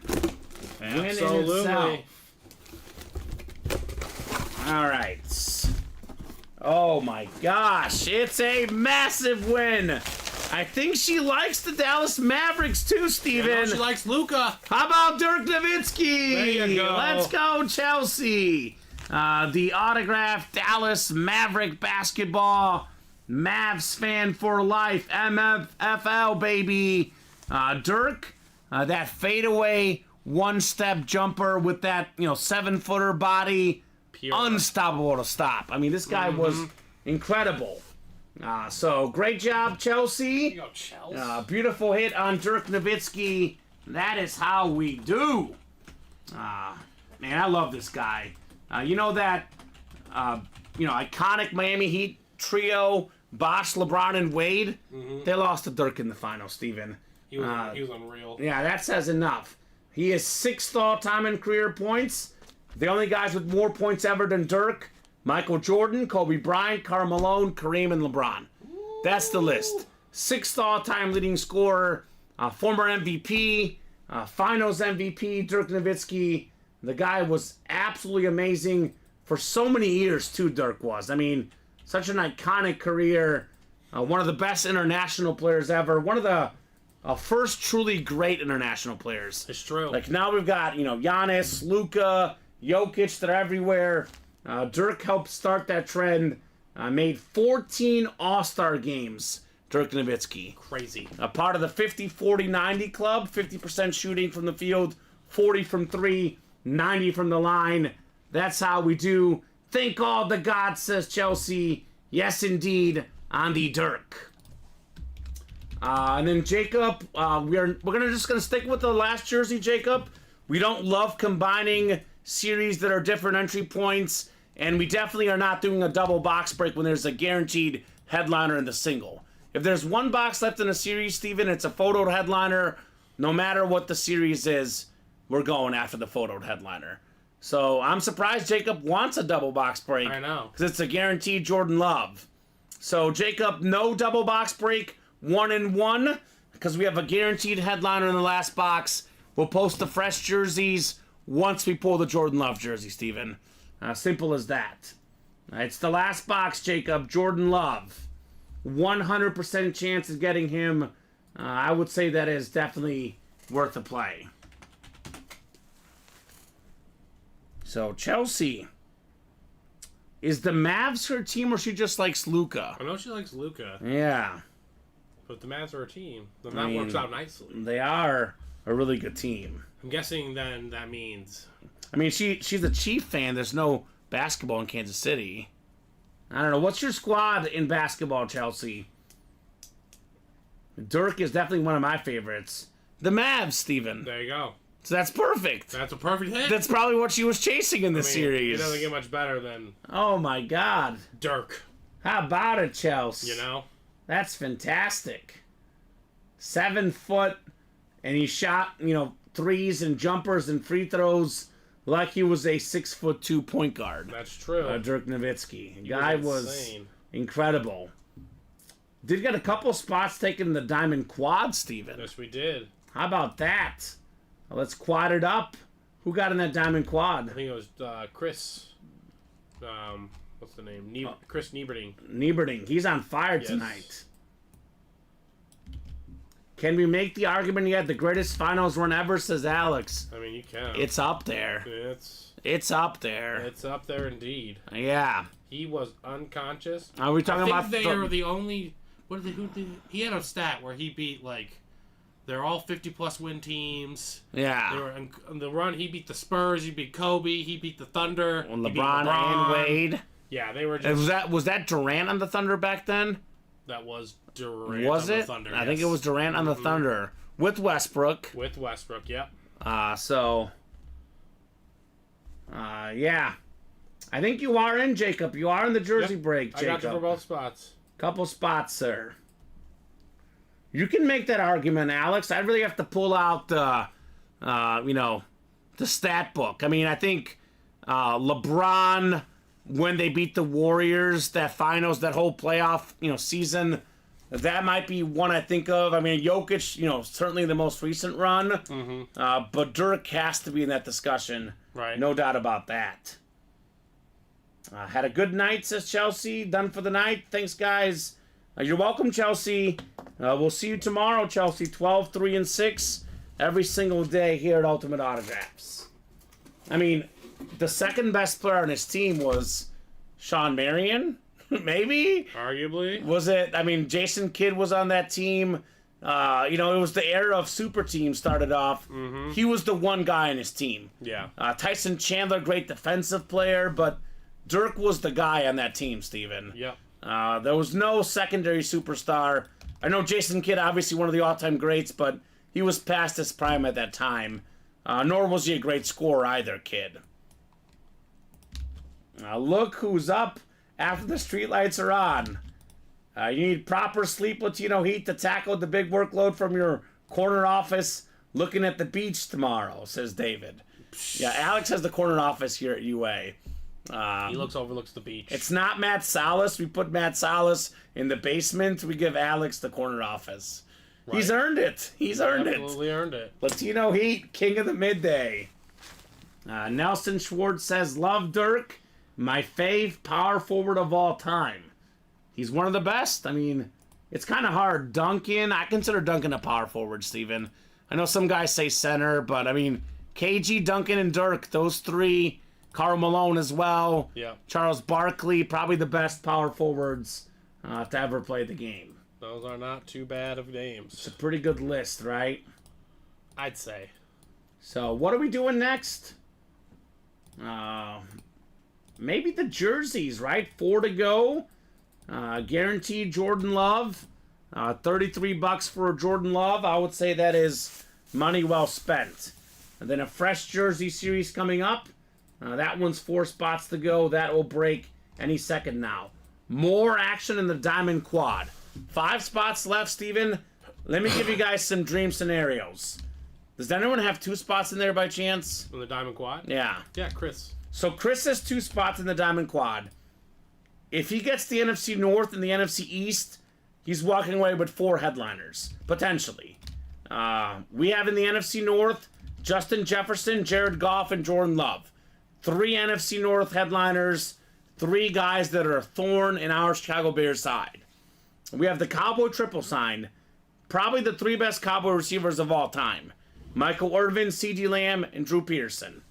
Win in itself. All right. Oh my gosh, it's a massive win. I think she likes the Dallas Mavericks too, Steven. She likes Luka. How about Dirk Nowitzki? There you go. Let's go, Chelsea. The autographed Dallas Maverick basketball. Mavs fan for life. MFFL, baby. Dirk, that fadeaway one-step jumper with that 7-footer body. Pure. Unstoppable to stop. I mean, this guy was incredible. So, great job, Chelsea. There you go, Chelsea. Beautiful hit on Dirk Nowitzki. That is how we do. Man, I love this guy. That iconic Miami Heat trio, Bosh, LeBron, and Wade? They lost to Dirk in the final, Steven. He was unreal. Yeah, that says enough. He is 6th all-time in career points. The only guys with more points ever than Dirk, Michael Jordan, Kobe Bryant, Karl Malone, Kareem, and LeBron. That's the list. 6th all-time leading scorer, former MVP, finals MVP, Dirk Nowitzki. The guy was absolutely amazing for so many years, too, Dirk was. I mean, such an iconic career. One of the best international players ever. One of the first truly great international players. It's true. Like now we've got, Giannis, Luka, Jokic, they're everywhere. Dirk helped start that trend. Made 14 All-Star games, Dirk Nowitzki. Crazy. A part of the 50-40-90 club, 50% shooting from the field, 40 from 3, 90 from the line. That's how we do. Thank all the gods, says Chelsea. Yes, indeed, on the Dirk. And then Jacob, we're just gonna stick with the last jersey, Jacob. We don't love combining series that are different entry points, and we definitely are not doing a double box break when there's a guaranteed headliner in the single. If there's one box left in a series, Steven, it's a photoed headliner. No matter what the series is, we're going after the photoed headliner. So I'm surprised Jacob wants a double box break. I know. Because it's a guaranteed Jordan Love. So Jacob, no double box break, 1 and 1, because we have a guaranteed headliner in the last box. We'll post the fresh jerseys once we pull the Jordan Love jersey, Steven. Simple as that. It's the last box, Jacob. Jordan Love. 100% chance of getting him. I would say that is definitely worth a play. So, Chelsea. Is the Mavs her team or she just likes Luka? I know she likes Luka, Yeah. but the Mavs are her team. Then that works out nicely. They are a really good team. I'm guessing then that means... I mean, she's a Chief fan. There's no basketball in Kansas City. I don't know. What's your squad in basketball, Chelsea? Dirk is definitely one of my favorites. The Mavs, Steven. There you go. So that's perfect. That's a perfect hit. That's probably what she was chasing in this series. It doesn't get much better than Oh, my God. Dirk, How about it, Chelsea? you know? That's fantastic. 7 foot, and he shot, threes and jumpers and free throws like he was a 6'2" point guard. That's true. Dirk Nowitzki. He Guy was was insane. incredible. Did get a couple spots taken in the Diamond Quad, Steven. Yes, we did. How about that? Well, let's quad it up. Who got in that Diamond Quad? I think it was Chris. What's the name? Chris Nieberding. Nieberding. He's on fire tonight. Can we make the argument he had the greatest finals run ever, says Alex? I mean, you can. It's up there. It's up there. It's up there indeed. Yeah. He was unconscious. Are we talking I about think they are the only. He had a stat where he beat they're all 50+ win teams. Yeah. They were on the run. He beat the Spurs. He beat Kobe. He beat the Thunder. Well, He beat LeBron and Wade. Yeah, they were And just. was that Durant on the Thunder back then? That was Durant. Was on it? The Thunder, I think it was Durant on the Thunder with Westbrook. With Westbrook. Yep. Yeah. I think you are in, Jacob. You are in the jersey break, I Jacob. got you for both spots. Couple spots, sir. You can make that argument, Alex. I really have to pull out the stat book. I mean, I think LeBron, when they beat the Warriors, that finals, that whole playoff, season, that might be one I think of. I mean, Jokic, certainly the most recent run. Mm-hmm. But Dirk has to be in that discussion. Right. No doubt about that. Had a good night, says Chelsea. Done for the night. Thanks, guys. You're welcome, Chelsea. We'll see you tomorrow, Chelsea. 12, 3, and 6 every single day here at Ultimate Autographs. I mean, the second best player on his team was Sean Marion, maybe? Arguably. Was it? I mean, Jason Kidd was on that team. It was the era of super teams started off. Mm-hmm. He was the one guy on his team. Yeah. Tyson Chandler, great defensive player, but Dirk was the guy on that team, Steven. Yep. There was no secondary superstar. I know Jason Kidd, obviously one of the all-time greats, but he was past his prime at that time. Nor was he a great scorer either, Kidd. Look who's up after the streetlights are on. You need proper sleep Latino heat to tackle the big workload from your corner office looking at the beach tomorrow, says David. Yeah, Alex has the corner office here at UA. He overlooks the beach. It's not Matt Salas. We put Matt Salas in the basement. We give Alex the corner office. Right. He's earned it. He's Absolutely earned it. Latino Heat, king of the midday. Nelson Schwartz says, love Dirk, my fave power forward of all time. He's one of the best. I mean, it's kind of hard. Duncan, I consider Duncan a power forward, Steven. I know some guys say center, but I mean, KG, Duncan, and Dirk, those three, Karl Malone as well. Yeah. Charles Barkley, probably the best power forwards to ever play the game. Those are not too bad of It's names, a pretty good list, right? I'd say. So, what are we doing next? Maybe the jerseys, right? 4 to go. Guaranteed Jordan Love. $33 for Jordan Love. I would say that is money well spent. And then a fresh jersey series coming up. That one's 4 spots to go. That will break any second now. More action in the Diamond Quad. 5 spots left, Steven. Let me give you guys some dream scenarios. Does anyone have 2 spots in there by chance? On the Diamond Quad? Yeah. Yeah, Chris. So Chris has 2 spots in the Diamond Quad. If he gets the NFC North and the NFC East, he's walking away with 4 headliners, potentially. We have in the NFC North, Justin Jefferson, Jared Goff, and Jordan Love. 3 NFC North headliners, 3 guys that are a thorn in our Chicago Bears side. We have the Cowboy triple sign, probably the 3 best Cowboy receivers of all time. Michael Irvin, CeeDee Lamb, and Drew Pearson.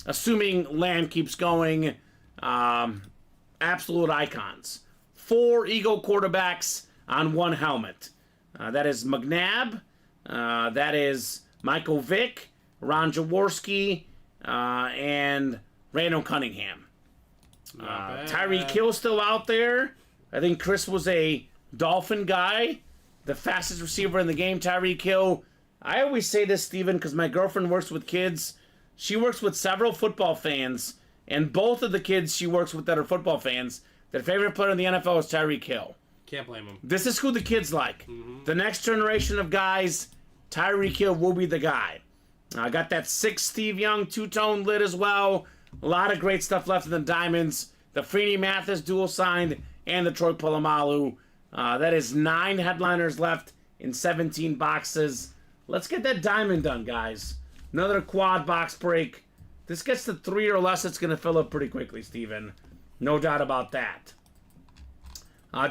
Assuming Lamb keeps going, absolute icons. 4 Eagle quarterbacks on 1 helmet. That is McNabb, that is Michael Vick, Ron Jaworski, and Randall Cunningham. Tyreek Hill still out there. I think Chris was a Dolphin guy. The fastest receiver in the game, Tyreek Hill. I always say this, Steven, because my girlfriend works with kids. She works with several football fans, and both of the kids she works with that are football fans, their favorite player in the NFL is Tyreek Hill. Can't blame him. This is who the kids like. The next generation of guys, Tyreek Hill will be the guy. I got that 6 Steve Young two-tone lid as well. A lot of great stuff left in the Diamonds. The Freeney Mathis dual signed and the Troy Polamalu. That is 9 headliners left in 17 boxes. Let's get that diamond done, guys. Another quad box break. This gets to 3 or less, it's going to fill up pretty quickly, Steven. No doubt about that.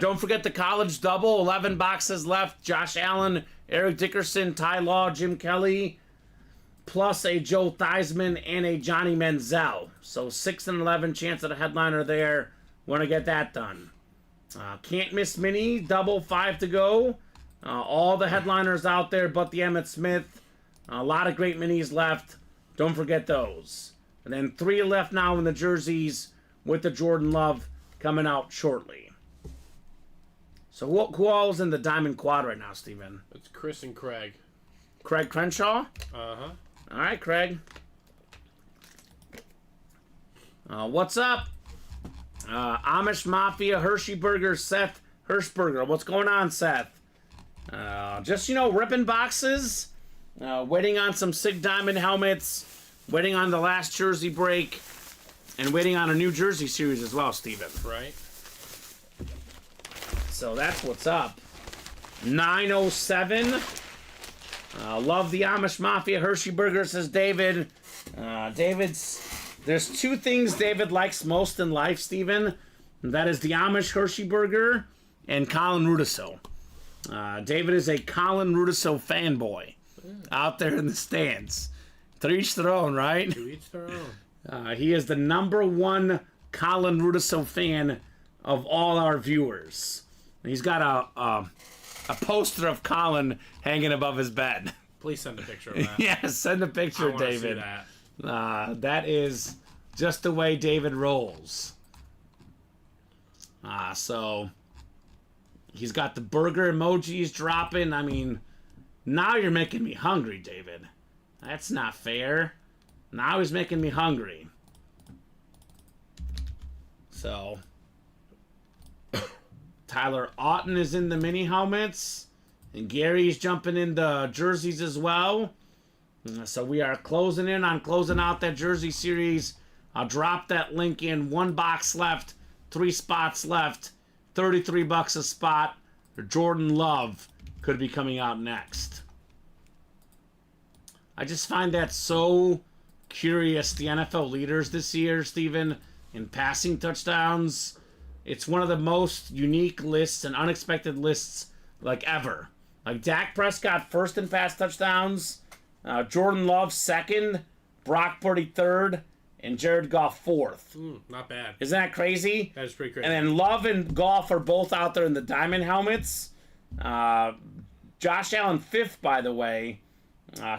Don't forget the college double. 11 boxes left. Josh Allen, Eric Dickerson, Ty Law, Jim Kelly, plus a Joe Theismann and a Johnny Manziel. So 6 and 11 chance at a headliner there. Want to get that done. Can't miss mini. Double 5 to go. All the headliners out there but the Emmitt Smith. A lot of great minis left. Don't forget those. And then 3 left now in the jerseys with the Jordan Love coming out shortly. So who all is in the Diamond Quad right now, Steven? It's Chris and Craig. Craig Crenshaw? Uh-huh. All right, Craig. What's up? Amish Mafia, Hershey Burger, Seth Hirschberger. What's going on, Seth? Just, ripping boxes. Waiting on some Sig Diamond helmets. Waiting on the last jersey break. And waiting on a new jersey series as well, Steven. Right. So that's what's up. 907. Love the Amish Mafia. Hershey Burger, says David. There's 2 things David likes most in life, Steven. That is the Amish Hershey Burger and Colin Rudiso. David is a Colin Rudiso fanboy out there in the stands. To each their own, right? To each their own. He is the #1 Colin Rudiso fan of all our viewers. He's got a poster of Colin hanging above his bed. Please send a picture of that. Yes, send a picture, I wanna David. see that. That is just the way David rolls. So he's got the burger emojis dropping. I mean, now you're making me hungry, David. That's not fair. Now he's making me hungry. So Tyler Otten is in the mini helmets. And Gary's jumping in the jerseys as well. So we are closing out that jersey series. I'll drop that link in. 1 box left. 3 spots left. $33 a spot. Jordan Love could be coming out next. I just find that so curious. The NFL leaders this year, Steven, in passing touchdowns. It's one of the most unique lists and unexpected lists like ever. Like Dak Prescott first in pass touchdowns, Jordan Love second, Brock Purdy third, and Jared Goff fourth. Not bad. Isn't that crazy? That is pretty crazy. And then Love and Goff are both out there in the diamond helmets. Josh Allen fifth, by the way.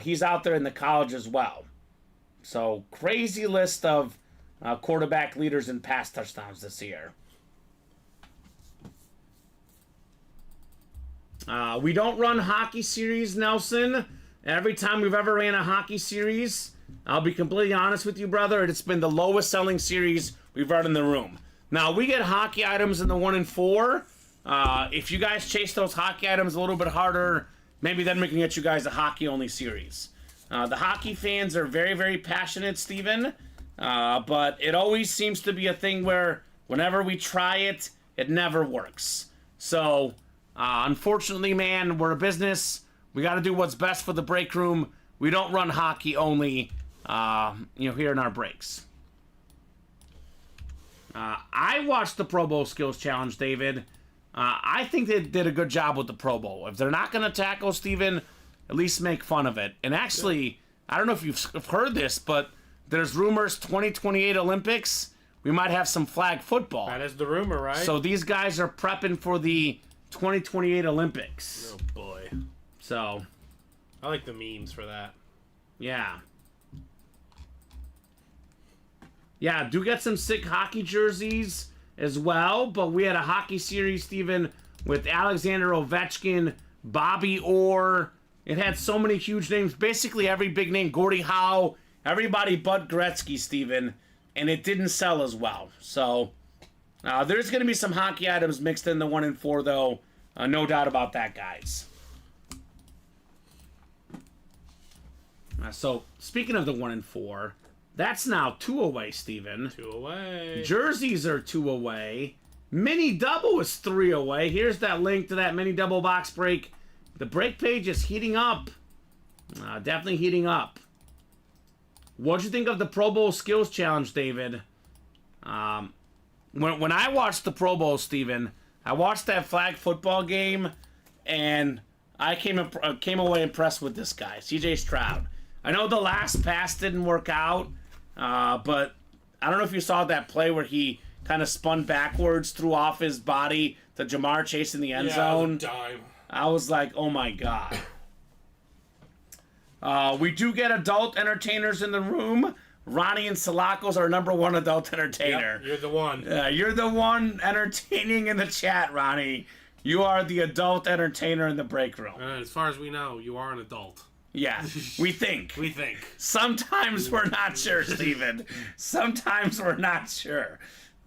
He's out there in the college as well. So crazy list of quarterback leaders in pass touchdowns this year. We don't run hockey series, Nelson. Every time we've ever ran a hockey series, I'll be completely honest with you, brother, it's been the lowest selling series we've run in the room. Now, we get hockey items in the 1 and 4. If you guys chase those hockey items a little bit harder, maybe then we can get you guys a hockey-only series. The hockey fans are very, very passionate, Steven. But it always seems to be a thing where whenever we try it, it never works. So, unfortunately, man, we're a business. We got to do what's best for the break room. We don't run hockey only, here in our breaks. I watched the Pro Bowl Skills Challenge, David. I think they did a good job with the Pro Bowl. If they're not going to tackle Steven, at least make fun of it. And actually, I don't know if you've heard this, but there's rumors 2028 Olympics, we might have some flag football. That is the rumor, right? So these guys are prepping for the 2028 Olympics. Oh, boy. So, I like the memes for that. yeah. Yeah, do get some sick hockey jerseys as well, but we had a hockey series, Steven, with Alexander Ovechkin, Bobby Orr. It had so many huge names, basically every big name, Gordie Howe, everybody but Gretzky, Steven, and it didn't sell as well. So, there's going to be some hockey items mixed in the 1 and 4, though. No doubt about that, guys. So, speaking of the 1 and 4, that's now 2 away, Steven. 2 away. Jerseys are 2 away. Mini double is 3 away. Here's that link to that mini double box break. The break page is heating up. Definitely heating up. What'd you think of the Pro Bowl Skills Challenge, David? When I watched the Pro Bowl, Steven, I watched that flag football game, and I came away impressed with this guy, C.J. Stroud. I know the last pass didn't work out, but I don't know if you saw that play where he kind of spun backwards, threw off his body to Jamar Chase in the end zone. Dime. I was like, oh my God. We do get adult entertainers in the room. Ronnie and Salakos are number 1 adult entertainer. Yep, you're the one. You're the one entertaining in the chat, Ronnie. You are the adult entertainer in the break room. As far as we know, you are an adult. Yeah, we think. We think. Sometimes we're not sure, Steven. Sometimes we're not sure.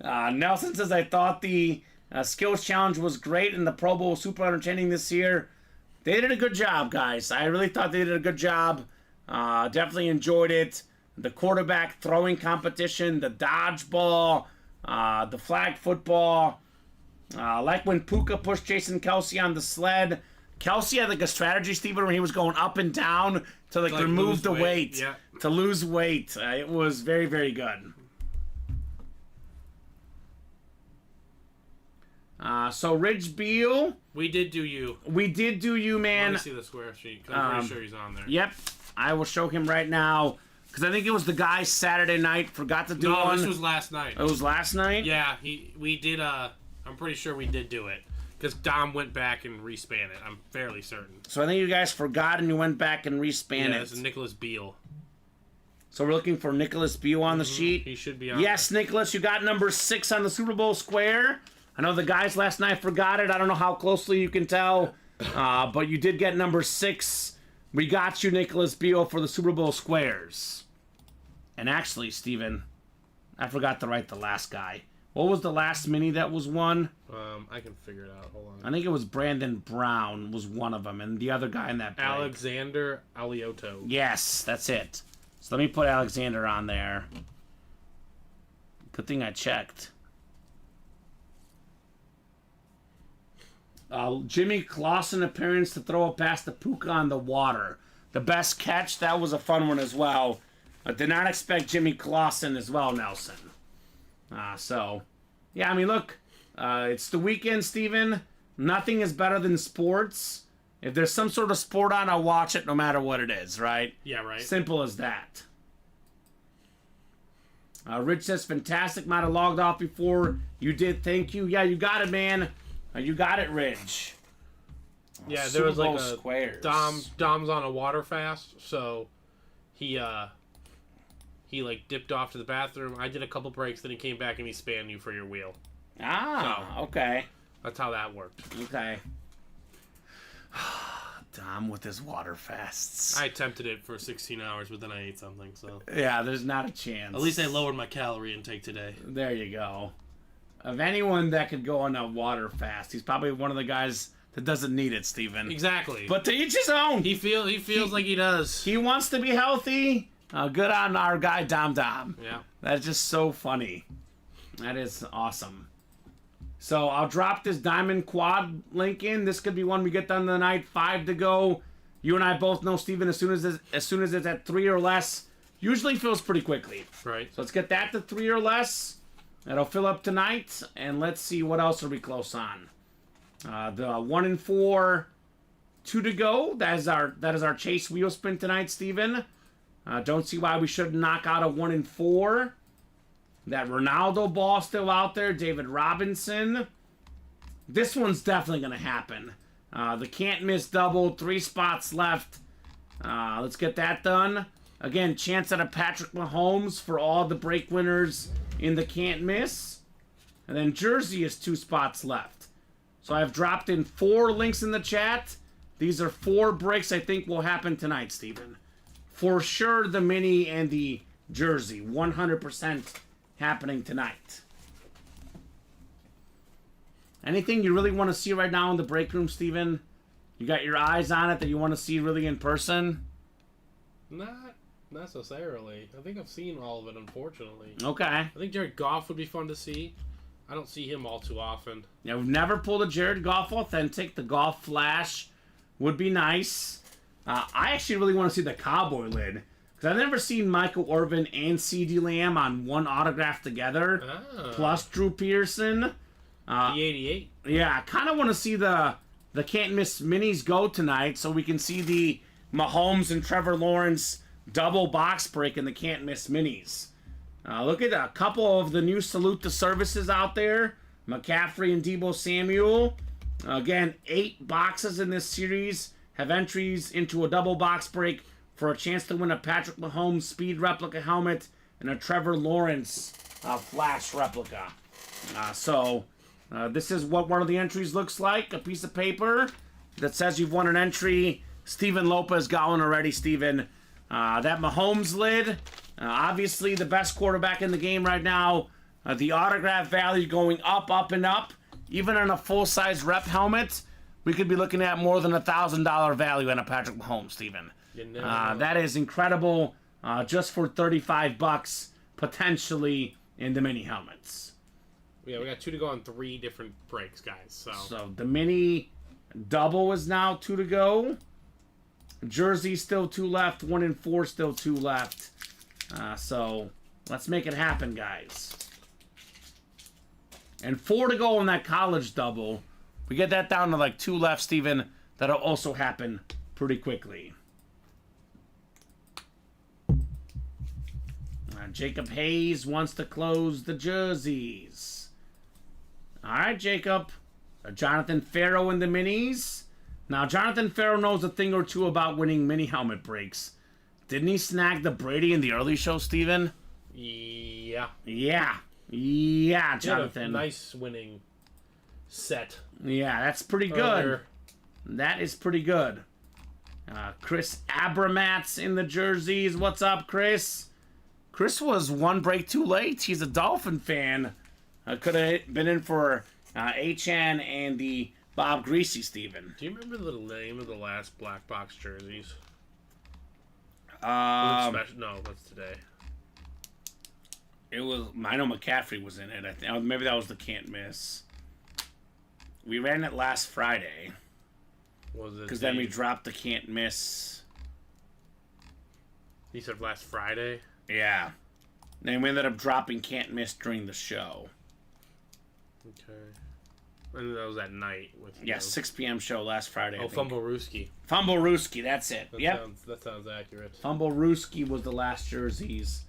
Nelson says, I thought the Skills Challenge was great and the Pro Bowl was super entertaining this year. They did a good job, guys. I really thought they did a good job. Definitely enjoyed it. The quarterback throwing competition, the dodgeball, the flag football. Like when Puka pushed Jason Kelsey on the sled. Kelsey had like a strategy, Steven, where he was going up and down to like remove the weight. Yeah. To lose weight. It was very, very good. So Ridge Beal. We did do you. We did do you, man. Let me see the square sheet, 'cause I'm pretty sure he's on there. Yep. I will show him right now. Because I think it was the guy Saturday night forgot to do No, one. this was last night. It was last night? Yeah, we did, I'm pretty sure we did do it. Because Dom went back and respan it. I'm fairly certain. So I think you guys forgot and you went back and respan Yeah, it. this is Nicholas Beal. So we're looking for Nicholas Beal on the sheet. He should be on Yes, Nicholas, you got number 6 on the Super Bowl square. I know the guys last night forgot it. I don't know how closely you can tell. But you did get number 6. We got you, Nicholas Beal, for the Super Bowl squares. And actually, Steven, I forgot to write the last guy. What was the last mini that was won? I can figure it out. Hold on. I think it was Brandon Brown was one of them, and the other guy in that break. Alexander Alioto. Yes, that's it. So let me put Alexander on there. Good thing I checked. Jimmy Clausen appearance to throw it past the Puka on the water. The best catch, that was a fun one as well. I did not expect Jimmy Clausen as well, Nelson. So, yeah, I mean, look, it's the weekend, Steven. Nothing is better than sports. If there's some sort of sport on, I'll watch it no matter what it is, right? Yeah, right. Simple as that. Rich says, fantastic. Might have logged off before you did. Thank you. Yeah, you got it, man. You got it, Ridge. Yeah, there was Super like Bowl a squares. Dom's on a water fast, so he like dipped off to the bathroom. I did a couple breaks, then he came back and he spanned you for your wheel. Ah, okay. That's how that worked. Okay. Dom with his water fasts. I attempted it for 16 hours, but then I ate something, so. Yeah, there's not a chance. At least I lowered my calorie intake today. There you go. Of anyone that could go on a water fast, he's probably one of the guys that doesn't need it, Steven. Exactly. But to each his own. he feels like he does. He wants to be healthy. Good on our guy, Dom. Yeah. That's just so funny. That is awesome. So I'll drop this Diamond Quad link in. This could be one we get done tonight. 5 to go. You and I both know, Steven, as soon as it's at 3 or less, usually fills pretty quickly. Right. So let's get that to 3 or less. That'll fill up tonight. And let's see what else are we close on. The 1 and 4, 2 to go. That is our chase wheel spin tonight, Steven. Don't see why we shouldn't knock out a 1 and 4. That Ronaldo ball still out there. David Robinson. This one's definitely going to happen. The can't miss double. 3 spots left. Let's get that done. Again, chance at a Patrick Mahomes for all the break winners in the can't miss. And then Jersey is 2 spots left. So I've dropped in 4 links in the chat. These are 4 breaks I think will happen tonight, Steven. For sure, the mini and the Jersey. 100% happening tonight. Anything you really want to see right now in the break room, Steven? You got your eyes on it that you want to see really in person? Not necessarily. I think I've seen all of it, unfortunately. Okay. I think Jared Goff would be fun to see. I don't see him all too often. Yeah, we've never pulled a Jared Goff Authentic. The Goff Flash would be nice. I actually really want to see the Cowboy lid. Because I've never seen Michael Irvin and CeeDee Lamb on one autograph together. Plus Drew Pearson. The 88. Yeah, I kind of want to see the can't miss minis go tonight so we can see the Mahomes and Trevor Lawrence double box break in the can't miss minis. Look at a couple of the new salute to services out there. McCaffrey and Deebo Samuel. Again, 8 boxes in this series have entries into a double box break for a chance to win a Patrick Mahomes speed replica helmet and a Trevor Lawrence flash replica. This is what one of the entries looks like. A piece of paper that says you've won an entry. Steven Lopez got one already, Steven. That Mahomes lid, obviously the best quarterback in the game right now. The autograph value going up, up, and up. Even in a full-size rep helmet, we could be looking at more than $1,000 value in a Patrick Mahomes, Steven. That is incredible. Just for $35, potentially in the mini helmets. Yeah, we got 2 to go on 3 different breaks, guys. So the mini double is now 2 to go. Jersey still 2 left. 1 and 4 still 2 left. So let's make it happen, guys. And 4 to go on that college double. We get that down to like 2 left, Steven. That'll also happen pretty quickly. Jacob Hayes wants to close the jerseys. All right, Jacob. Jonathan Farrow in the minis. Now, Jonathan Farrow knows a thing or two about winning mini helmet breaks. Didn't he snag the Brady in the early show, Steven? Yeah. Yeah, Jonathan. A nice winning set. Yeah, that's pretty good. Earlier. That is pretty good. Chris Abramatz in the jerseys. What's up, Chris? Chris was 1 break too late. He's a Dolphin fan. Could have been in for HN and the Bob Greasy, Steven. Do you remember the name of the last black box jerseys? No, that's today. it was. I know McCaffrey was in it. I think maybe that was the can't miss. We ran it last Friday. Was it? Because then we dropped the can't miss. You said last Friday? Yeah. Then we ended up dropping can't miss during the show. Okay. And that was at night with Yeah, 6 p.m. show last Friday. I think. Fumble Rooski. Fumble Rooski, that's it. Yep. That sounds accurate. Fumble Rooski was the last jerseys.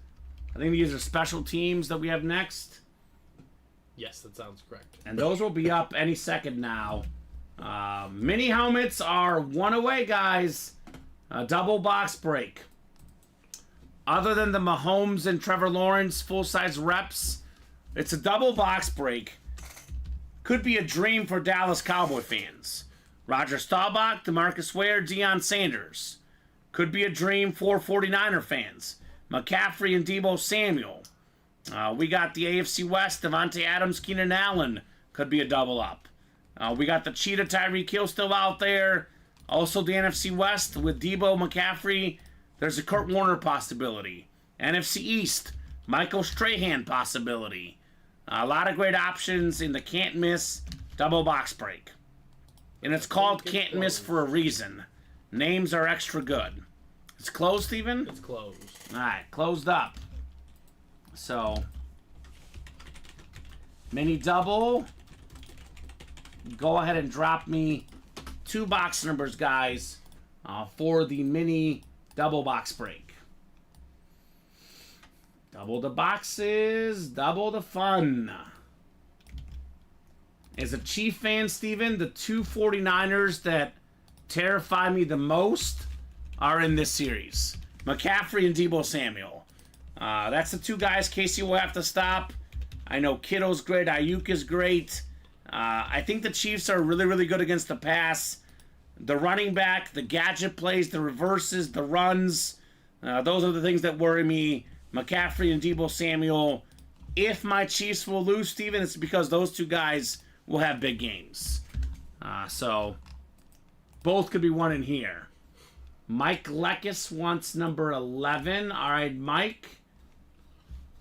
I think these are special teams that we have next. Yes, that sounds correct. And those will be up any second now. Mini helmets are one away, guys. A double box break. Other than the Mahomes and Trevor Lawrence full-size reps, it's a double box break. Could be a dream for Dallas Cowboy fans. Roger Staubach, DeMarcus Ware, Deion Sanders. Could be a dream for 49er fans. McCaffrey and Deebo Samuel. We got the AFC West, Devontae Adams, Keenan Allen. Could be a double up. We got the Cheetah Tyreek Hill still out there. Also the NFC West with Deebo, McCaffrey. There's a Kurt Warner possibility. NFC East, Michael Strahan possibility. A lot of great options in the can't miss double box break. And it's called can't miss for a reason. Names are extra good. It's closed, Steven? It's closed. Alright, closed up. So, mini double. Go ahead and drop me 2 box numbers, guys, for the mini double box break. Double the boxes, double the fun. As a Chief fan, Steven, the 2 49ers that terrify me the most are in this series. McCaffrey and Deebo Samuel. That's the 2 guys Casey will have to stop. I know Kittle's great, Ayuk is great. I think the Chiefs are really, really good against the pass. The running back, the gadget plays, the reverses, the runs. Those are the things that worry me. McCaffrey and Deebo Samuel. If my Chiefs will lose, Steven, it's because those 2 guys will have big games. So, both could be won in here. Mike Leckis wants number 11. All right, Mike.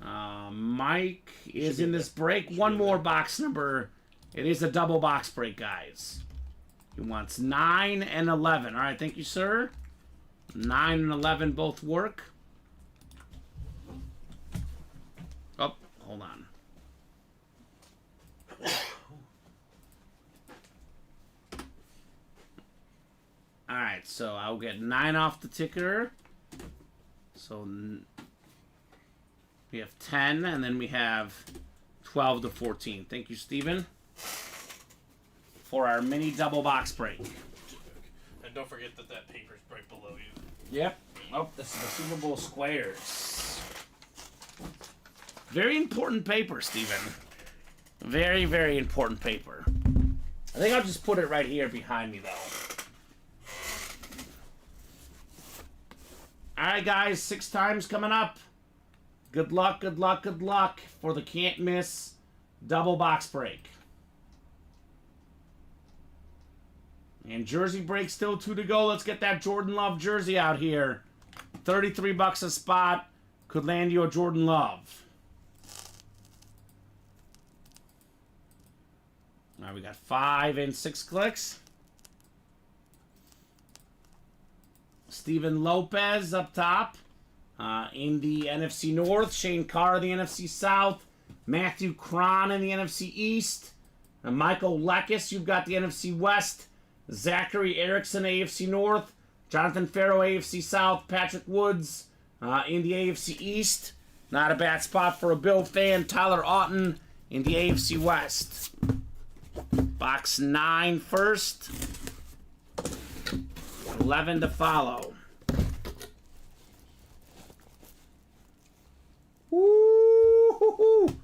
Mike is in this break. One more box number. It is a double box break, guys. He wants 9 and 11. All right, thank you, sir. 9 and 11 both work. Oh, hold on. Alright, so I'll get 9 off the ticker. So we have 10, and then we have 12 to 14. Thank you, Steven, for our mini double box break. And don't forget that paper's right below you. Yep. Oh, this is the Super Bowl squares. Very important paper, Steven. Very, very important paper. I think I'll just put it right here behind me, though. Alright, guys. 6 times coming up. Good luck, good luck, good luck for the can't miss double box break. And jersey break still 2 to go. Let's get that Jordan Love jersey out here. $33 a spot. Could land you a Jordan Love. All right, we got 5 and 6 clicks. Steven Lopez up top. In the NFC North. Shane Carr, the NFC South. Matthew Cron in the NFC East. Michael Leckis, you've got the NFC West. Zachary Erickson, AFC North. Jonathan Farrow, AFC South. Patrick Woods in the AFC East. Not a bad spot for a Bill fan. Tyler Auten in the AFC West. Box 9 first. 11 to follow. Woo-hoo-hoo.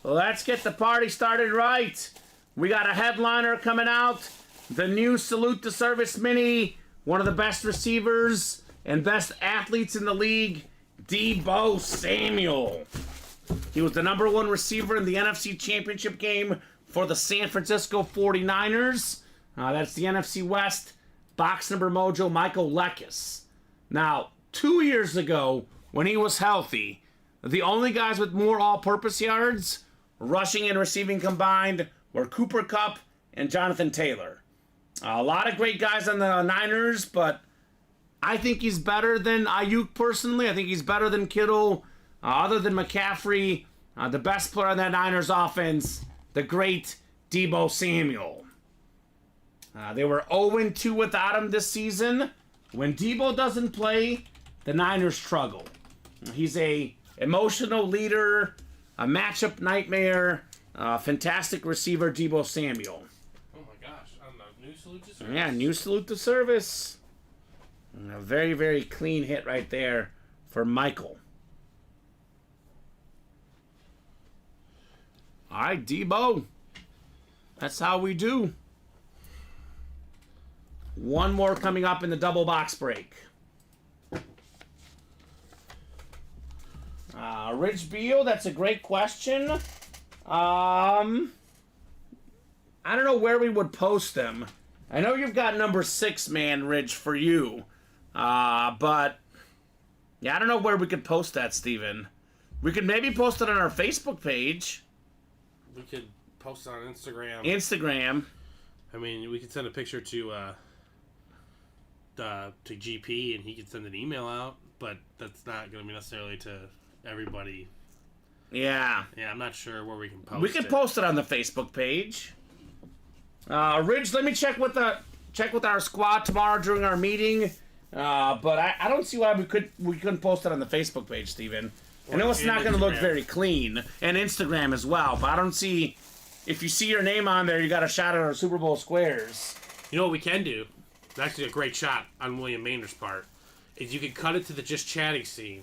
Let's get the party started right. We got a headliner coming out. The new Salute to Service Mini. One of the best receivers and best athletes in the league, Deebo Samuel. He was the #1 receiver in the NFC Championship game for the San Francisco 49ers. That's the NFC West. Box number mojo, Michael Leckis. Now, 2 years ago, when he was healthy, the only guys with more all-purpose yards, rushing and receiving combined, were Cooper Kupp and Jonathan Taylor. A lot of great guys on the Niners, but I think he's better than Ayuk personally. I think he's better than Kittle. Other than McCaffrey, the best player on that Niners offense, the great Deebo Samuel. They were 0-2 without him this season. When Deebo doesn't play, the Niners struggle. He's a emotional leader, a matchup nightmare, fantastic receiver, Deebo Samuel. Oh my gosh! I don't know. New salute to service. Yeah, new salute to service. And a very, very clean hit right there for Michael. All right, Deebo. That's how we do. One more coming up in the double box break. Rich Beal, that's a great question. I don't know where we would post them. I know you've got number 6, man, Rich, for you. But, yeah, I don't know where we could post that, Steven. We could maybe post it on our Facebook page. We could post it on Instagram. Instagram. I mean, we could send a picture to GP, and he could send an email out. But that's not going to be necessarily to everybody. Yeah. Yeah, I'm not sure where we can post it. We could post it on the Facebook page. Rich, let me check with our squad tomorrow during our meeting. But I don't see why we couldn't post it on the Facebook page, Steven. I know it's not going to look very clean, and Instagram as well. But I don't see, if you see your name on there, you got a shot at our Super Bowl squares. You know what we can do? It's actually a great shot on William Maynard's part. Is you can cut it to the just chatting scene,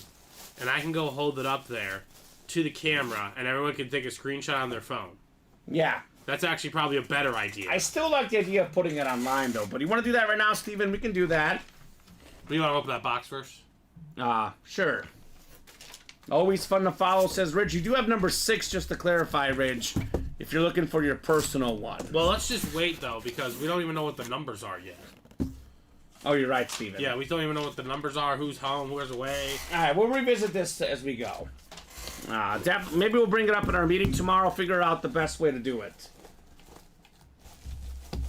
and I can go hold it up there to the camera, and everyone can take a screenshot on their phone. Yeah. That's actually probably a better idea. I still like the idea of putting it online, though. But you want to do that right now, Steven? We can do that. You want to open that box first? Sure. Always fun to follow, says Ridge. You do have number 6, just to clarify, Ridge, if you're looking for your personal one. Well, let's just wait, though, because we don't even know what the numbers are yet. Oh, you're right, Steven. Yeah, we don't even know what the numbers are, who's home, who's away. All right, we'll revisit this as we go. Maybe we'll bring it up in our meeting tomorrow, figure out the best way to do it.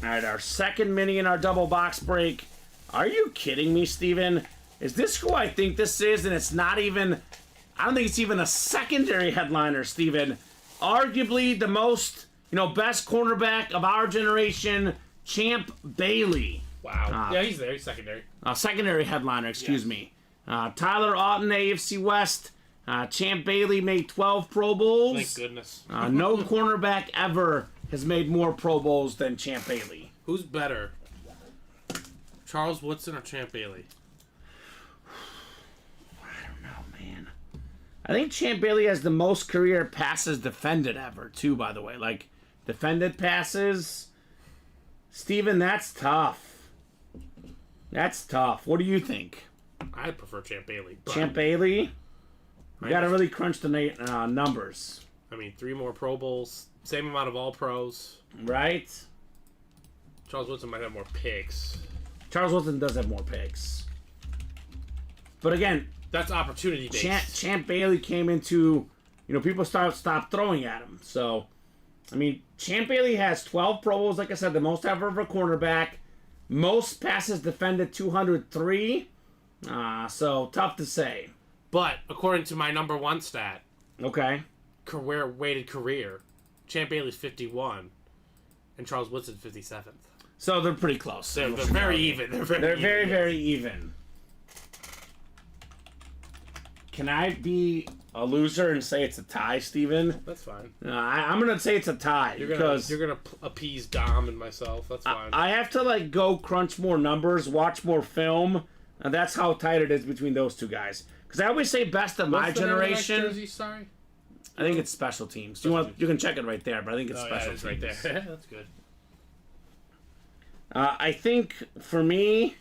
All right, our second mini in our double box break. Are you kidding me, Steven? Is this who I think this is? And it's not even... I don't think it's even a secondary headliner, Steven. Arguably the most, best cornerback of our generation, Champ Bailey. Wow. Yeah, he's there. He's secondary. Secondary headliner, excuse me. Tyler Auten, AFC West. Champ Bailey made 12 Pro Bowls. Thank goodness. No cornerback ever has made more Pro Bowls than Champ Bailey. Who's better? Charles Woodson or Champ Bailey? I think Champ Bailey has the most career passes defended ever, too, by the way. Like, defended passes. Steven, that's tough. That's tough. What do you think? I prefer Champ Bailey. Champ Bailey? You got to really crunch the numbers. I mean, 3 more Pro Bowls. Same amount of All-Pros. Right? Charles Woodson might have more picks. Charles Woodson does have more picks. But again... That's opportunity based. Champ Bailey came into, people stopped throwing at him. So, I mean, Champ Bailey has 12 Pro Bowls, like I said, the most ever of a cornerback. Most passes defended, 203. So, tough to say. But, according to my number 1 stat, okay, weighted career, Champ Bailey's 51, and Charles Woodson 57th. So, they're pretty close. They're very even. They're very even. Can I be a loser and say it's a tie, Steven? That's fine. I'm going to say it's a tie. You're gonna appease Dom and myself. That's fine. I have to, go crunch more numbers, watch more film, and that's how tight it is between those two guys. Because I always say best of my generation. Jersey, sorry? I think it's special teams. You can check it right there, but I think it's special teams. Right there. That's good. I think, for me...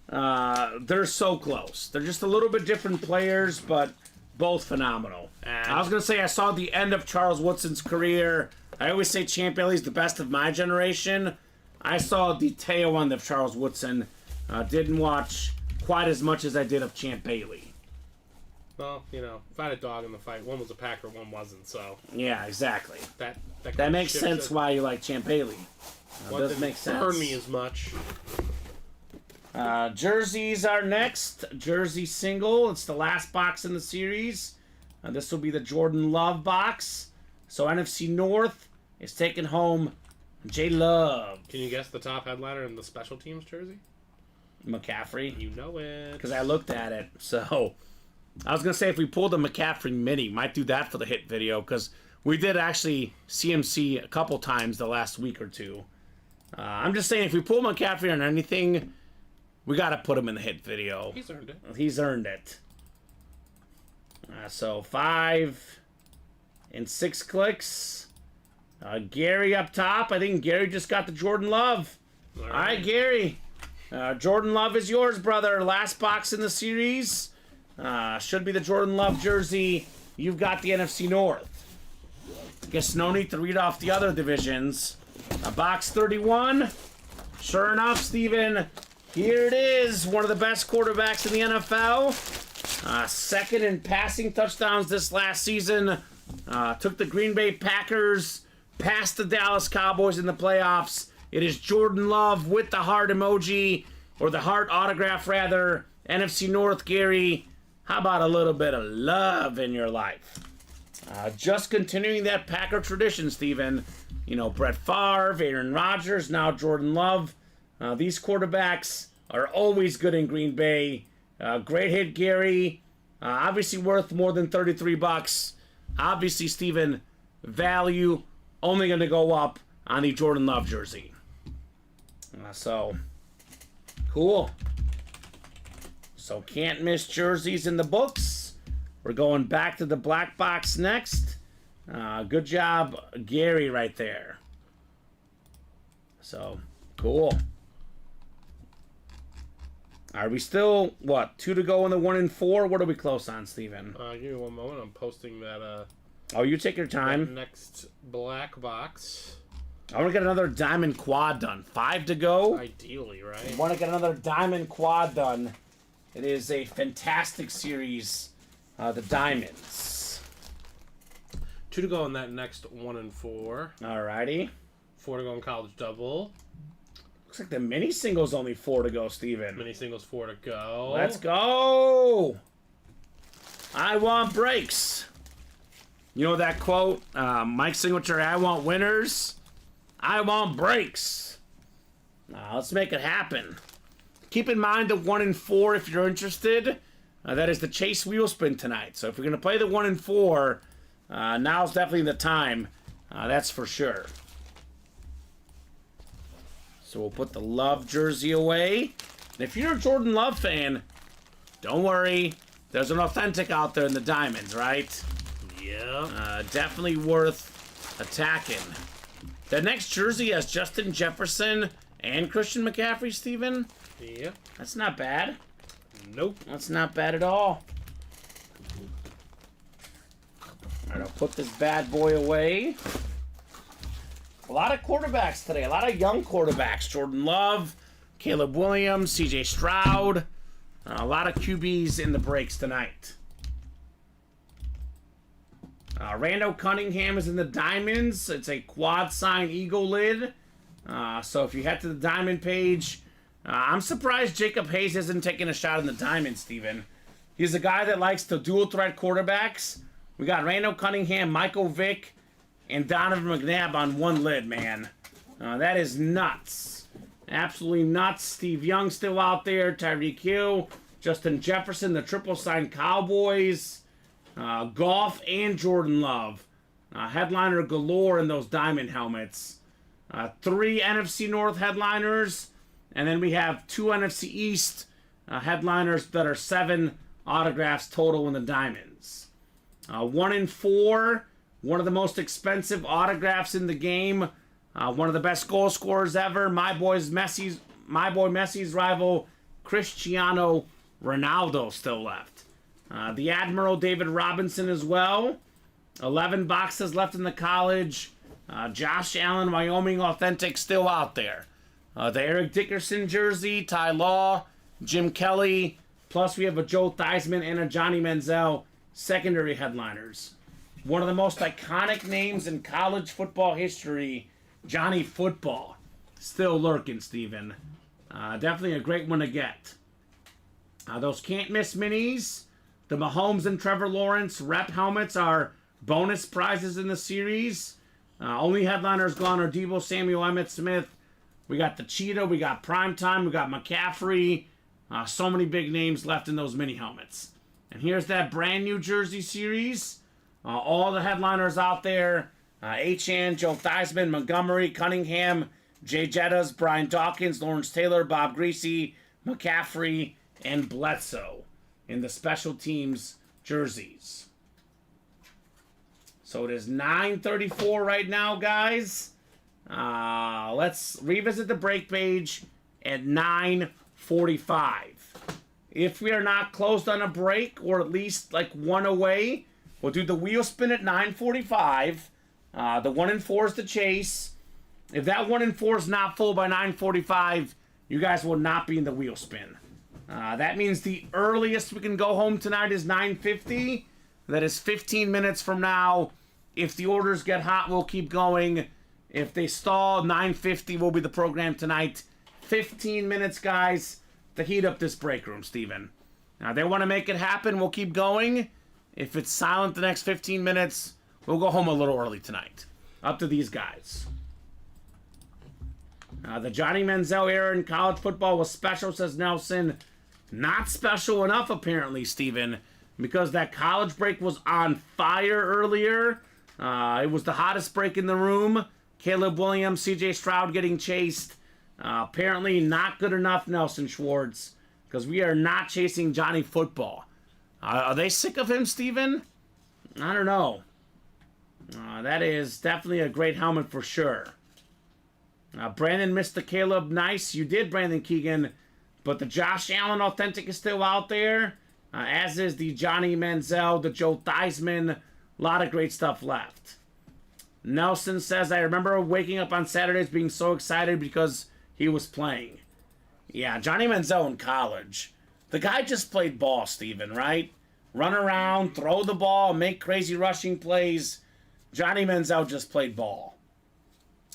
they're so close. They're just a little bit different players, but both phenomenal. And I was going to say I saw the end of Charles Woodson's career. I always say Champ Bailey's the best of my generation. I saw the tail end of Charles Woodson. Didn't watch quite as much as I did of Champ Bailey. Well, if I had a dog in the fight, one was a Packer, one wasn't, so... Yeah, exactly. That makes sense why you like Champ Bailey. Does make sense. Hurt me as much. Jerseys are next. Jersey single. It's the last box in the series. This will be the Jordan Love box. So NFC North, is taking home J-Love. Can you guess the top headliner in the special teams jersey? McCaffrey. You know it. Because I looked at it. So, I was going to say if we pulled a McCaffrey mini, might do that for the hit video. Because we did actually CMC a couple times the last week or two. I'm just saying if we pull McCaffrey on anything, we got to put him in the hit video. He's earned it. He's earned it. So 5 and 6 clicks. Gary up top. I think Gary just got the Jordan Love. All right, Gary. Jordan Love is yours, brother. Last box in the series. Should be the Jordan Love jersey. You've got the NFC North. Guess no need to read off the other divisions. Box 31. Sure enough, Steven, here it is. One of the best quarterbacks in the NFL. Second in passing touchdowns this last season. Took the Green Bay Packers past the Dallas Cowboys in the playoffs. It is Jordan Love with the heart emoji, or the heart autograph rather. NFC North, Gary. How about a little bit of love in your life? Just continuing that Packer tradition, Steven. You know, Brett Favre, Aaron Rodgers, now Jordan Love. These quarterbacks are always good in Green Bay. Great hit, Gary. Obviously worth more than $33. Obviously, Steven, value only going to go up on the Jordan Love jersey. So, cool. So, can't miss jerseys in the books. We're going back to the black box next. Good job, Gary, right there. So, cool. Are we still, what, 2 to go in the 1 and 4? What are we close on, Steven? Give me one moment. I'm posting that. Oh, you take your time. Next black box. I want to get another diamond quad done. 5 to go. Ideally, right? I want to get another diamond quad done. It is a fantastic series, the diamonds. 2 to go in that next 1 and 4. Alrighty. 4 to go in college double. Looks like the mini single's only 4 to go, Steven. Mini singles 4 to go. Let's go! I want breaks. You know that quote, Mike Singletary, I want winners. I want breaks. Let's make it happen. Keep in mind the 1 and 4 if you're interested. That is the Chase Wheel Spin tonight. So if you're going to play the 1 and 4, now's definitely the time. That's for sure. So we'll put the Love jersey away. And if you're a Jordan Love fan, don't worry. There's an authentic out there in the diamonds, right? Yeah. Definitely worth attacking. The next jersey has Justin Jefferson and Christian McCaffrey, Steven. Yeah. That's not bad. Nope. That's not bad at all. Alright, I'll put this bad boy away. A lot of quarterbacks today. A lot of young quarterbacks. Jordan Love, Caleb Williams, CJ Stroud. A lot of QBs in the breaks tonight. Rando Cunningham is in the diamonds. It's a quad sign eagle lid. So if you head to the diamond page, I'm surprised Jacob Hayes hasn't taken a shot in the diamond, Steven. He's a guy that likes to dual threat quarterbacks. We got Rando Cunningham, Michael Vick, and Donovan McNabb on one lid, man. That is nuts. Absolutely nuts. Steve Young still out there. Tyreek Hill, Justin Jefferson, the triple sign Cowboys. Goff and Jordan Love. Headliner galore in those diamond helmets. 3 NFC North headliners. And then we have 2 NFC East headliners that are 7 autographs total in the diamonds. 1 and 4. One of the most expensive autographs in the game. One of the best goal scorers ever. My boy Messi's rival, Cristiano Ronaldo, still left. The Admiral David Robinson as well. 11 boxes left in the college. Josh Allen, Wyoming Authentic, still out there. The Eric Dickerson jersey, Ty Law, Jim Kelly. Plus we have a Joe Theismann and a Johnny Manziel secondary headliners. One of the most iconic names in college football history, Johnny Football. Still lurking, Steven. Definitely a great one to get. Those can't miss minis. The Mahomes and Trevor Lawrence rep helmets are bonus prizes in the series. Only headliners gone are Deebo Samuel, Emmitt Smith. We got the Cheetah. We got Primetime. We got McCaffrey. So many big names left in those mini helmets. And here's that brand new jersey series. All the headliners out there. Achane, Joe Theismann, Montgomery, Cunningham, Jay Jettas, Brian Dawkins, Lawrence Taylor, Bob Greasy, McCaffrey, and Bledsoe in the special teams jerseys. So it is 9:34 right now, guys. Let's revisit the break page at 9:45. If we are not closed on a break, or at least like one away, we'll do the wheel spin at 9:45. The 1 and 4 is the chase. If that 1 and 4 is not full by 9:45, you guys will not be in the wheel spin. That means the earliest we can go home tonight is 9:50. That is 15 minutes from now. If the orders get hot, we'll keep going. If they stall, 9:50 will be the program tonight. 15 minutes, guys, to heat up this break room, Steven. Now, they want to make it happen. We'll keep going. If it's silent the next 15 minutes, we'll go home a little early tonight. Up to these guys. The Johnny Manziel era in college football was special, says Nelson. Not special enough, apparently, Steven, because that college break was on fire earlier. It was the hottest break in the room. Caleb Williams, CJ Stroud getting chased. Apparently not good enough, Nelson Schwartz, because we are not chasing Johnny football. Are they sick of him, Steven? I don't know. That is definitely a great helmet for sure. Brandon missed the Caleb. Nice. You did, Brandon Keegan. But the Josh Allen Authentic is still out there. As is the Johnny Manziel, the Joe Theismann. A lot of great stuff left. Nelson says, I remember waking up on Saturdays being so excited because he was playing. Yeah, Johnny Manziel in college. The guy just played ball, Steven, right? Run around, throw the ball, make crazy rushing plays. Johnny Manziel just played ball.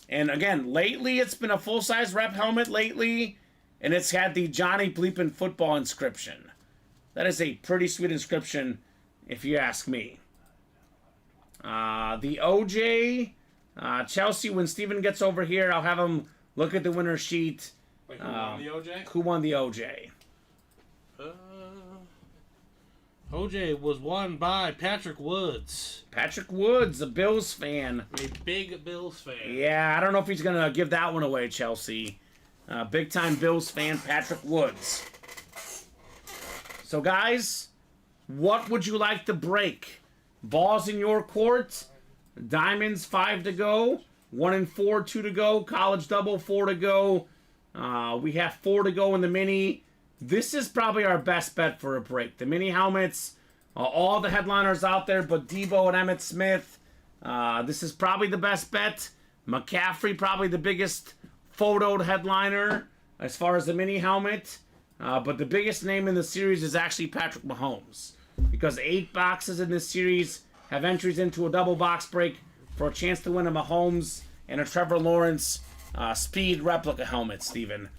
And again, lately it's been a full-size rep helmet lately, and it's had the Johnny Bleepin' Football inscription. That is a pretty sweet inscription, if you ask me. The OJ, Chelsea, when Steven gets over here, I'll have him look at the winner sheet. Wait, who won the OJ? Who won the OJ? OJ was won by Patrick Woods. Patrick Woods, a Bills fan. A big Bills fan. Yeah, I don't know if he's going to give that one away, Chelsea. Big-time Bills fan, Patrick Woods. So, guys, what would you like to break? Balls in your court. Diamonds, 5 to go. 1 and 4, 2 to go. College double, 4 to go. We have 4 to go in the mini. This is probably our best bet for a break. The mini helmets, all the headliners out there, but Deebo and Emmitt Smith. This is probably the best bet. McCaffrey, probably the biggest photoed headliner as far as the mini helmet. But the biggest name in the series is actually Patrick Mahomes, because 8 boxes in this series have entries into a double box break for a chance to win a Mahomes and a Trevor Lawrence speed replica helmet, Steven.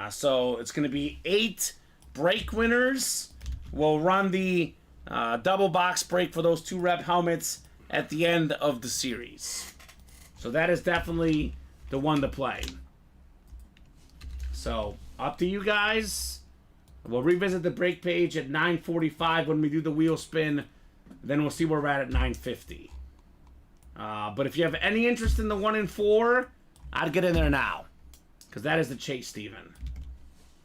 So it's going to be 8 break winners. We'll run the double box break for those 2 rep helmets at the end of the series. So that is definitely the one to play. So up to you guys. We'll revisit the break page at 9:45 when we do the wheel spin. Then we'll see where we're at 9:50. But if you have any interest in the 1 and 4, I'd get in there now, because that is the chase, Steven.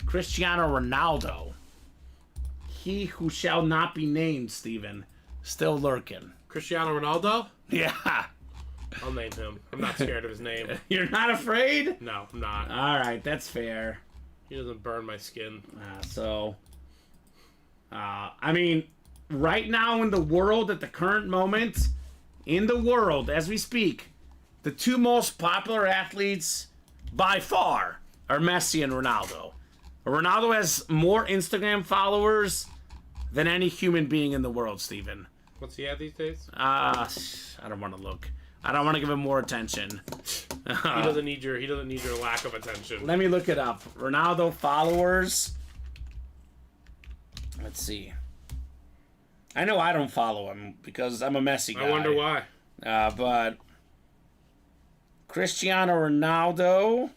Cristiano Ronaldo. He who shall not be named, Steven. Still lurking. Cristiano Ronaldo? Yeah. I'll name him. I'm not scared of his name. You're not afraid? No, I'm not. All right, that's fair. He doesn't burn my skin. I mean, right now in the world, at the current moment, in the world, as we speak, the 2 most popular athletes by far are Messi and Ronaldo. Ronaldo has more Instagram followers than any human being in the world, Steven. What's he at these days? I don't want to look. I don't want to give him more attention. He doesn't need your lack of attention. Let me look it up. Ronaldo followers. Let's see. I know I don't follow him because I'm a Messi guy. I wonder why. But Cristiano Ronaldo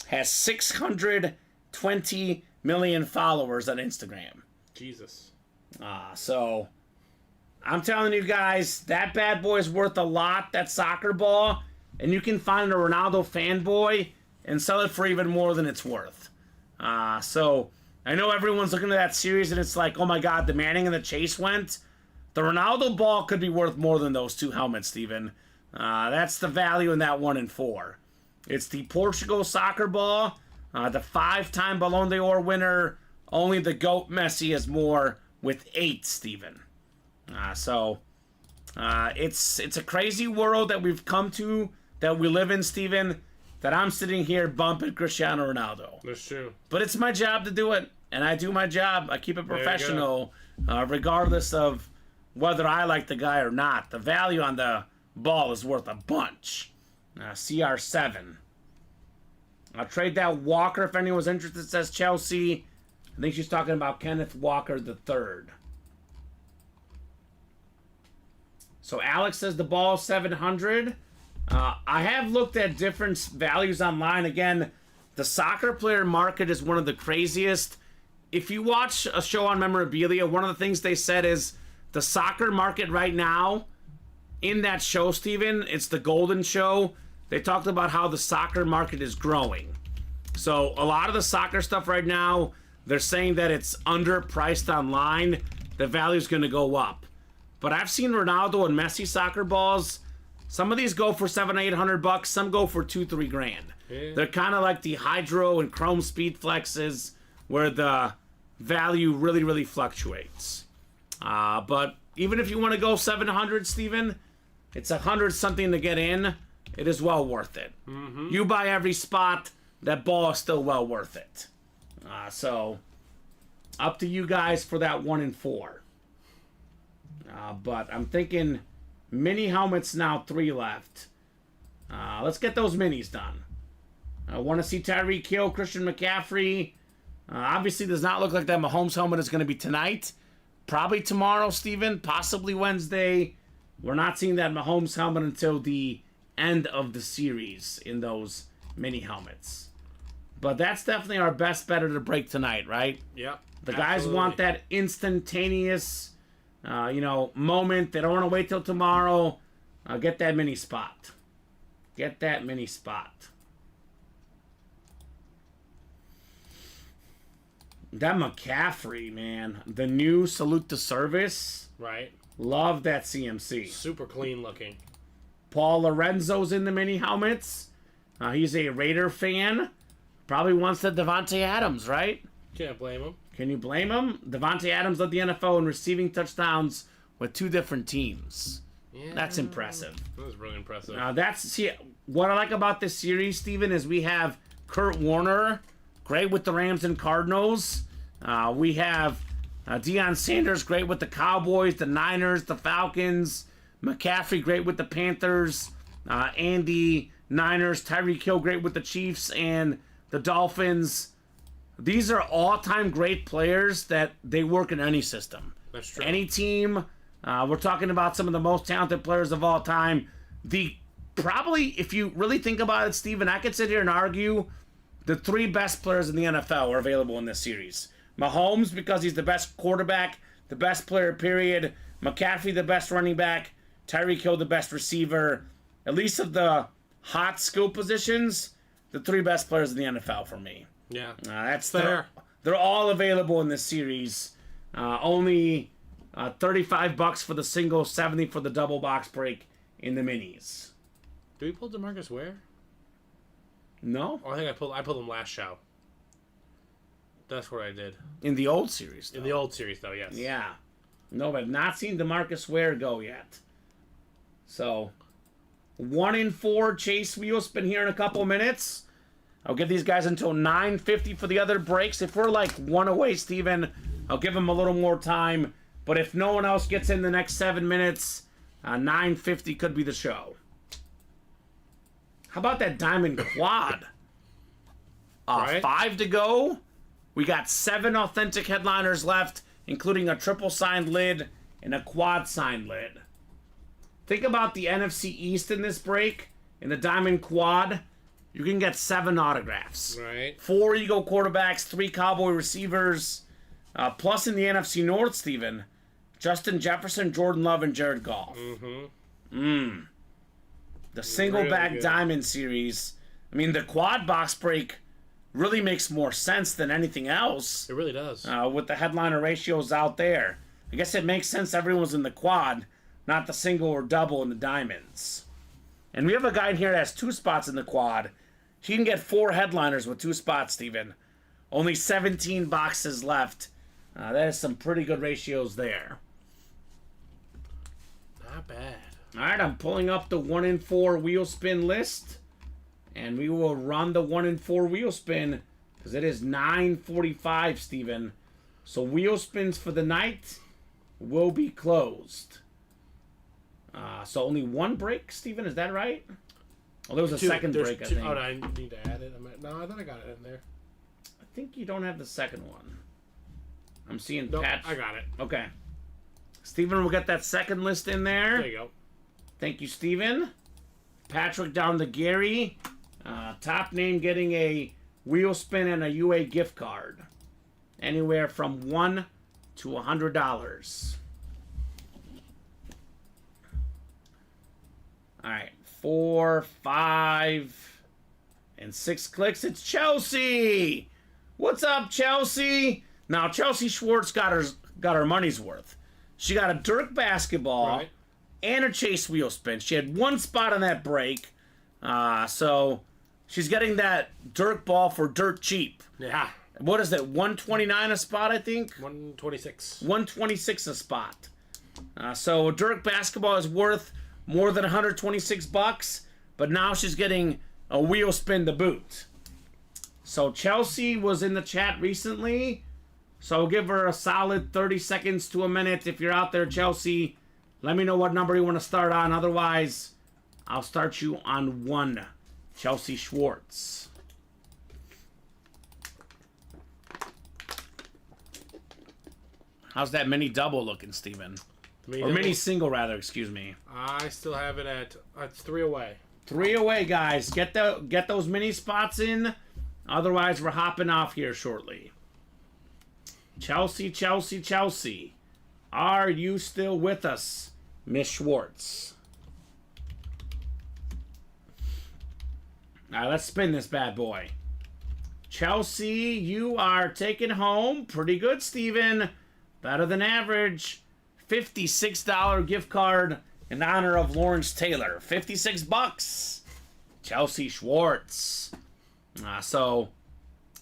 has 620 million followers on Instagram. Jesus. So I'm telling you guys, that bad boy is worth a lot, that soccer ball, and you can find a Ronaldo fanboy and sell it for even more than it's worth. So I know everyone's looking at that series and it's like, oh my God, the Manning and the Chase went. The Ronaldo ball could be worth more than those two helmets, Steven. That's the value in that 1 and 4. It's the Portugal soccer ball, the 5-time Ballon d'Or winner. Only the GOAT Messi has more with 8, Steven. So it's a crazy world that we've come to, that we live in, Steven, that I'm sitting here bumping Cristiano Ronaldo. That's true. But it's my job to do it, and I do my job. I keep it professional, regardless of whether I like the guy or not. The value on the ball is worth a bunch. CR7. I'll trade that Walker if anyone's interested, says Chelsea. I think she's talking about Kenneth Walker III. So Alex says the ball 700. I have looked at different values online. Again, the soccer player market is one of the craziest. If you watch a show on memorabilia, one of the things they said is the soccer market right now, in that show, Steven, it's the Golden Show, they talked about how the soccer market is growing. So a lot of the soccer stuff right now, they're saying that it's underpriced online. The value's going to go up. But I've seen Ronaldo and Messi soccer balls. Some of these go for $700-800. Some go for $2-3 grand. Yeah. They're kind of like the Hydro and Chrome Speed Flexes, where the value really, really fluctuates. But even if you want to go 700, Steven, it's 100 something to get in. It is well worth it. Mm-hmm. You buy every spot, that ball is still well worth it. So up to you guys for that 1 and 4. But I'm thinking mini helmets now, 3 left. Let's get those minis done. I want to see Tyreek Hill, Christian McCaffrey. Obviously, does not look like that Mahomes helmet is going to be tonight. Probably tomorrow, Steven. Possibly Wednesday. We're not seeing that Mahomes helmet until the end of the series in those mini helmets. But that's definitely our best bet to break tonight, right? Yep. The guys want that instantaneous, moment. They don't want to wait till tomorrow. Get that mini spot. Get that mini spot. That McCaffrey, man. The new Salute to Service. Right. Love that CMC. Super clean looking. Paul Lorenzo's in the mini helmets. He's a Raider fan. Probably wants the Devontae Adams, right? Can't blame him. Can you blame him? Devontae Adams led the NFL in receiving touchdowns with 2 different teams. Yeah. That's impressive. That was really impressive. What I like about this series, Steven, is we have Kurt Warner, great with the Rams and Cardinals. We have Deion Sanders, great with the Cowboys, the Niners, the Falcons. McCaffrey, great with the Panthers. Andy, Niners. Tyreek Hill, great with the Chiefs and the Dolphins. These are all-time great players that they work in any system. That's true. Any team. We're talking about some of the most talented players of all time. Probably, if you really think about it, Steven, I could sit here and argue the 3 best players in the NFL are available in this series. Mahomes, because he's the best quarterback, the best player, period. McCaffrey, the best running back. Tyreek Hill, the best receiver. At least of the hot skill positions, the 3 best players in the NFL for me. Yeah. That's fair. They're all available in this series. Only $35 for the single, $70 for the double box break in the minis. Do we pull DeMarcus Ware? No? Oh, I think I pulled him last show. That's what I did. In the old series, though. In the old series, though, yes. Yeah. No, I've not seen DeMarcus Ware go yet. So, 1 and 4, Chase Wheel's been here in a couple minutes. I'll give these guys until 9:50 for the other breaks. If we're like 1 away, Steven, I'll give them a little more time. But if no one else gets in the next 7 minutes, 9:50 could be the show. How about that diamond quad? Right. 5 to go. We got 7 authentic headliners left, including a triple signed lid and a quad signed lid. Think about the NFC East in this break. In the Diamond Quad, you can get 7 autographs. Right. 4 Eagle quarterbacks, 3 Cowboy receivers. Plus in the NFC North, Steven, Justin Jefferson, Jordan Love, and Jared Goff. The single back good. Diamond series. I mean, the quad box break really makes more sense than anything else. It really does. With the headliner ratios out there. I guess it makes sense everyone's in the quad, not the single or double in the diamonds. And we have a guy in here that has 2 spots in the quad. He can get 4 headliners with 2 spots, Steven. Only 17 boxes left. That is some pretty good ratios there. Not bad. All right, I'm pulling up the 1 in 4 wheel spin list. And we will run the 1 in 4 wheel spin because it is 9:45, Steven. So wheel spins for the night will be closed. So only 1 break, Steven, is that right? Oh, there was a second There's break, I 2. think. Oh, I need to add it. No, I thought I got it in there. I think you don't have the second one. I'm seeing Nope, Patch. I got it. Okay. Steven will get that second list in there. There you go. Thank you, Steven. Patrick down to Gary. Top name getting a wheel spin and a UA gift card. Anywhere from $1 to $100. All right. 4, 5, and 6 clicks. It's Chelsea. What's up, Chelsea? Now, Chelsea Schwartz got her money's worth. She got a Dirk basketball. Right. And a chase wheel spin. She had 1 spot on that break. So she's getting that Dirk ball for dirt cheap. Yeah. What is it? $129 a spot, I think? 126. $126 a spot. So a Dirk basketball is worth more than $126, but now she's getting a wheel spin to boot. So Chelsea was in the chat recently. So I'll give her a solid 30 seconds to a minute. If you're out there, Chelsea, let me know what number you want to start on. Otherwise, I'll start you on 1. Chelsea Schwartz. How's that mini double looking, Steven? Or mini single, rather, excuse me. I still have it at... it's 3 away. 3 away, guys. Get those mini spots in. Otherwise, we're hopping off here shortly. Chelsea, Chelsea, Chelsea. Are you still with us, Miss Schwartz? All right, let's spin this bad boy. Chelsea, you are taking home pretty good, Steven. Better than average. $56 gift card in honor of Lawrence Taylor. $56. Chelsea Schwartz. So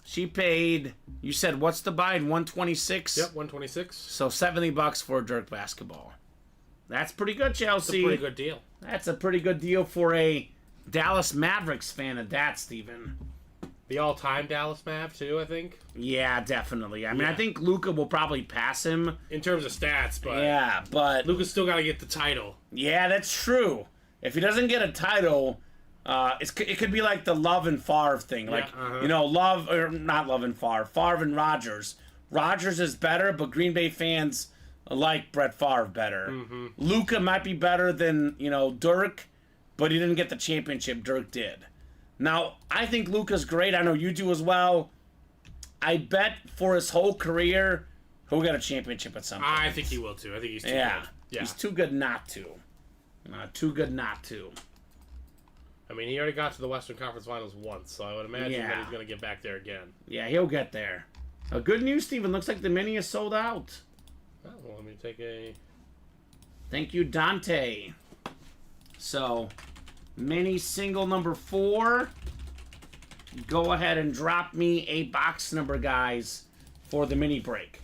she paid, you said, what's the buy? 126? Yep, 126. So $70 for a Dirk basketball. That's pretty good, Chelsea. It's a pretty good deal. That's a pretty good deal for a Dallas Mavericks fan at that, Steven. The all-time Dallas Mav, too, I think. Yeah, definitely. I mean, I Yeah. think Luka will probably pass him. In terms of stats, but... Yeah, but... Luka's still got to get the title. Yeah, that's true. If he doesn't get a title, it could be like the Love and Favre thing. Like, uh-huh. you know, not Love and Favre and Rodgers. Rodgers is better, but Green Bay fans like Brett Favre better. Mm-hmm. Luka might be better than, Dirk, but he didn't get the championship. Dirk did. Now, I think Luka's great. I know you do as well. I bet for his whole career, he'll get a championship at some point. I think he will, too. I think he's too Yeah. good. Yeah. He's too good not to. Too good not to. I mean, he already got to the Western Conference Finals once, so I would imagine that he's going to get back there again. Yeah, he'll get there. Good news, Steven. Looks like the mini is sold out. Oh, well, let me take a... Thank you, Dante. So, mini single number 4. Go ahead and drop me a box number, guys, for the mini break.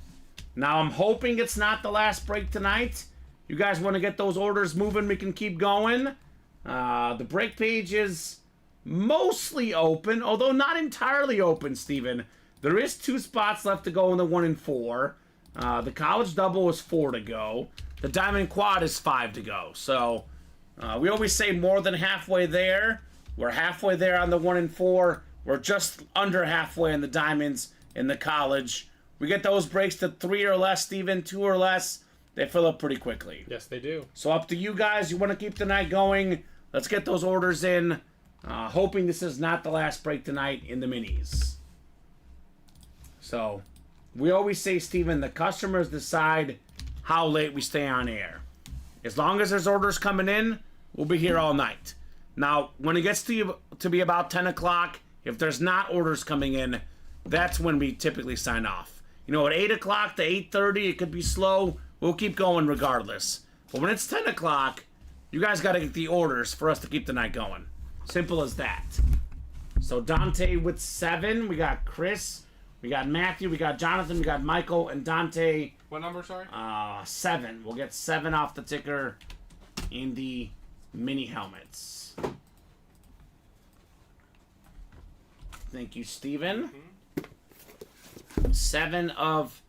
Now, I'm hoping it's not the last break tonight. You guys want to get those orders moving, we can keep going. The break page is mostly open, although not entirely open, Steven. There is 2 spots left to go in the 1 and 4. The college double is 4 to go. The diamond quad is 5 to go. So, we always say more than halfway there. We're halfway there on the 1 and 4. We're just under halfway in the diamonds in the college. We get those breaks to 3 or less, Steven, 2 or less. They fill up pretty quickly. Yes, they do. So up to you guys. You want to keep the night going. let's get those orders in. Hoping this is not the last break tonight in the minis. So, we always say, Steven, the customers decide how late we stay on air. As long as there's orders coming in, we'll be here all night. Now, when it gets to be about 10 o'clock, if there's not orders coming in, that's when we typically sign off. You know, at 8 o'clock to 8:30, it could be slow. We'll keep going regardless. But when it's 10 o'clock, you guys got to get the orders for us to keep the night going. Simple as that. So Dante with 7. We got Chris. We got Matthew. We got Jonathan. We got Michael. And Dante. What number, sorry? 7. We'll get 7 off the ticker in the mini helmets. Thank you, Steven. 7 of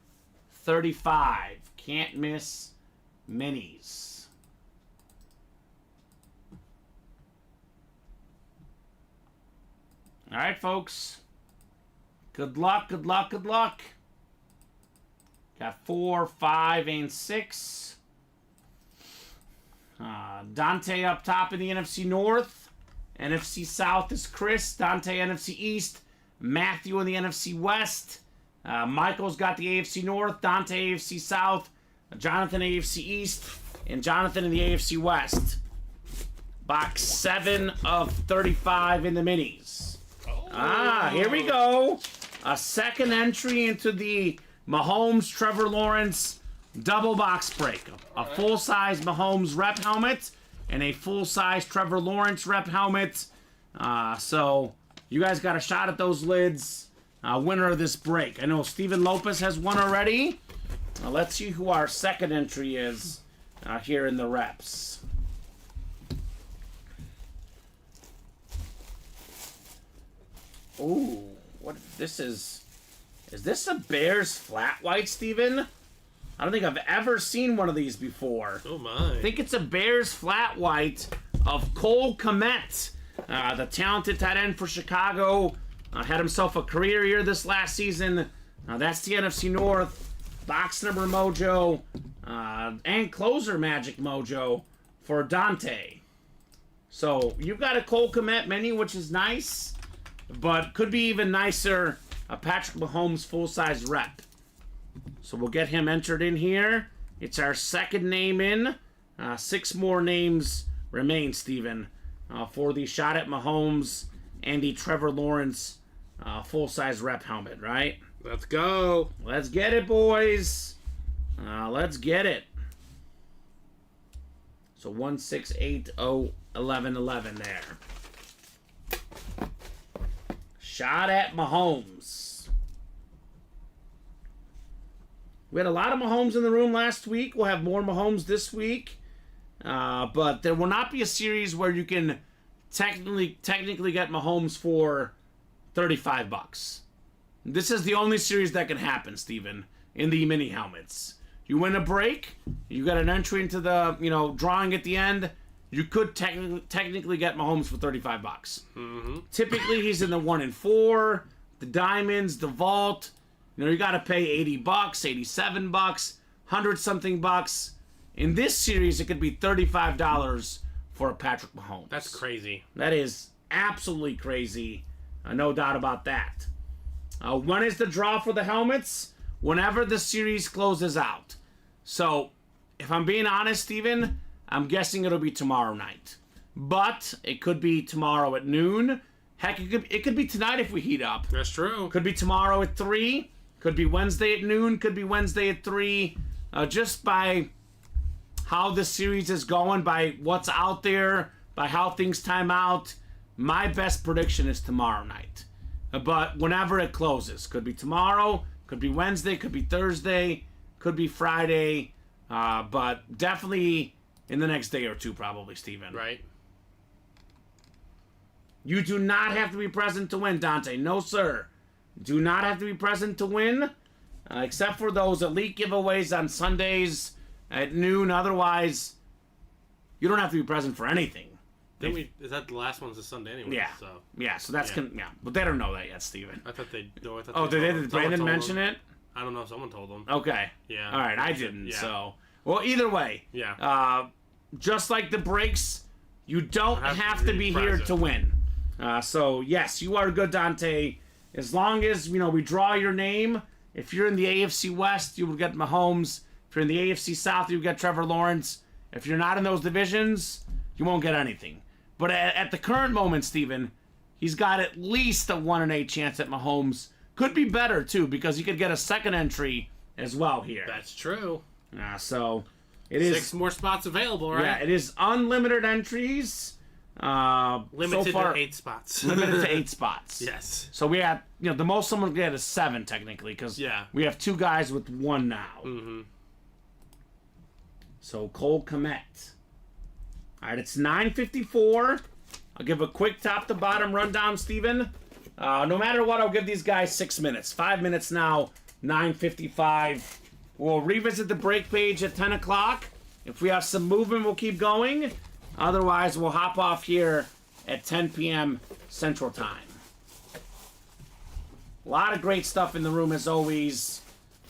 35. Can't miss minis. All right, folks. Good luck, good luck, good luck. Got 4, 5, and 6. Dante up top in the NFC North. NFC South is Chris. Dante NFC East. Matthew in the NFC West. Michael's got the AFC North. Dante AFC South. Jonathan AFC East. And Jonathan in the AFC West. Box 7 of 35 in the minis. Here we go. A second entry into the Mahomes Trevor Lawrence double box break. A full-size Mahomes rep helmet and a full-size Trevor Lawrence rep helmet. So you guys got a shot at those lids. Winner of this break. I know Steven Lopez has one already. Let's see who our second entry is here in the reps. Ooh, what this is this a Bears flat white, Steven? I don't think I've ever seen one of these before. Oh my. I think it's a Bears flat white of Cole Kmet, the talented tight end for Chicago. Had himself a career year this last season. That's the NFC North. Box number mojo and closer magic mojo for Dante. So you've got a Cole Kmet menu, which is nice. But could be even nicer, a Patrick Mahomes full-size rep. So we'll get him entered in here. It's our second name in. 6 more names remain, Steven, for the shot at Mahomes and the Trevor Lawrence full-size rep helmet, right? Let's go. Let's get it, boys. Let's get it. So 16801111 there. Shot at Mahomes. We had a lot of Mahomes in the room last week. We'll have more Mahomes this week. But there will not be a series where you can technically get Mahomes for $35. This is the only series that can happen, Steven, in the mini helmets. You win a break, you got an entry into the, drawing at the end. You could technically get Mahomes for $35. Mm-hmm. Typically, he's in the 1 and 4, the diamonds, the vault. You got to pay $80, $87, 100-something bucks. In this series, it could be $35 for a Patrick Mahomes. That's crazy. That is absolutely crazy. No doubt about that. When is the draw for the helmets? Whenever the series closes out. So, if I'm being honest, Steven, I'm guessing it'll be tomorrow night. But it could be tomorrow at noon. Heck, it could be tonight if we heat up. That's true. Could be tomorrow at 3. Could be Wednesday at noon. Could be Wednesday at 3. Just by how the series is going, by what's out there, by how things time out, my best prediction is tomorrow night. But whenever it closes. Could be tomorrow. Could be Wednesday. Could be Thursday. Could be Friday. But definitely in the next day or two, probably, Steven. Right. You do not have to be present to win, Dante. No, sir. Do not have to be present to win, except for those elite giveaways on Sundays at noon. Otherwise, you don't have to be present for anything. Is that the last one's this Sunday anyway? Yeah. So. Yeah, so that's... But they don't know that yet, Steven. I thought they... No, I thought Oh, they did Brandon mention it? I don't know. Someone told them. Okay. Yeah. All right, I didn't, Yeah. so... Well, either way. Yeah. Just like the breaks You don't have to be here to win. So, yes, you are good, Dante. As long as, we draw your name. If you're in the AFC West, you will get Mahomes. If you're in the AFC South, you get Trevor Lawrence. If you're not in those divisions, you won't get anything. But at the current moment, Steven, he's got at least a 1 in 8 chance at Mahomes. Could be better, too, because he could get a second entry as well here. That's true. So, it is... 6 more spots available, right? Yeah, it is unlimited entries. Limited so far, to 8 spots. Limited to 8 spots. Yes. So we have, the most someone can get is 7, technically, because we have 2 guys with 1 now. Mm-hmm. So, Cole Kmet. All right, it's 9:54. I'll give a quick top-to-bottom rundown, Steven. No matter what, I'll give these guys 6 minutes. 5 minutes now, 9:55. We'll revisit the break page at 10 o'clock. If we have some movement, we'll keep going. Otherwise, we'll hop off here at 10 p.m. Central Time. A lot of great stuff in the room, as always.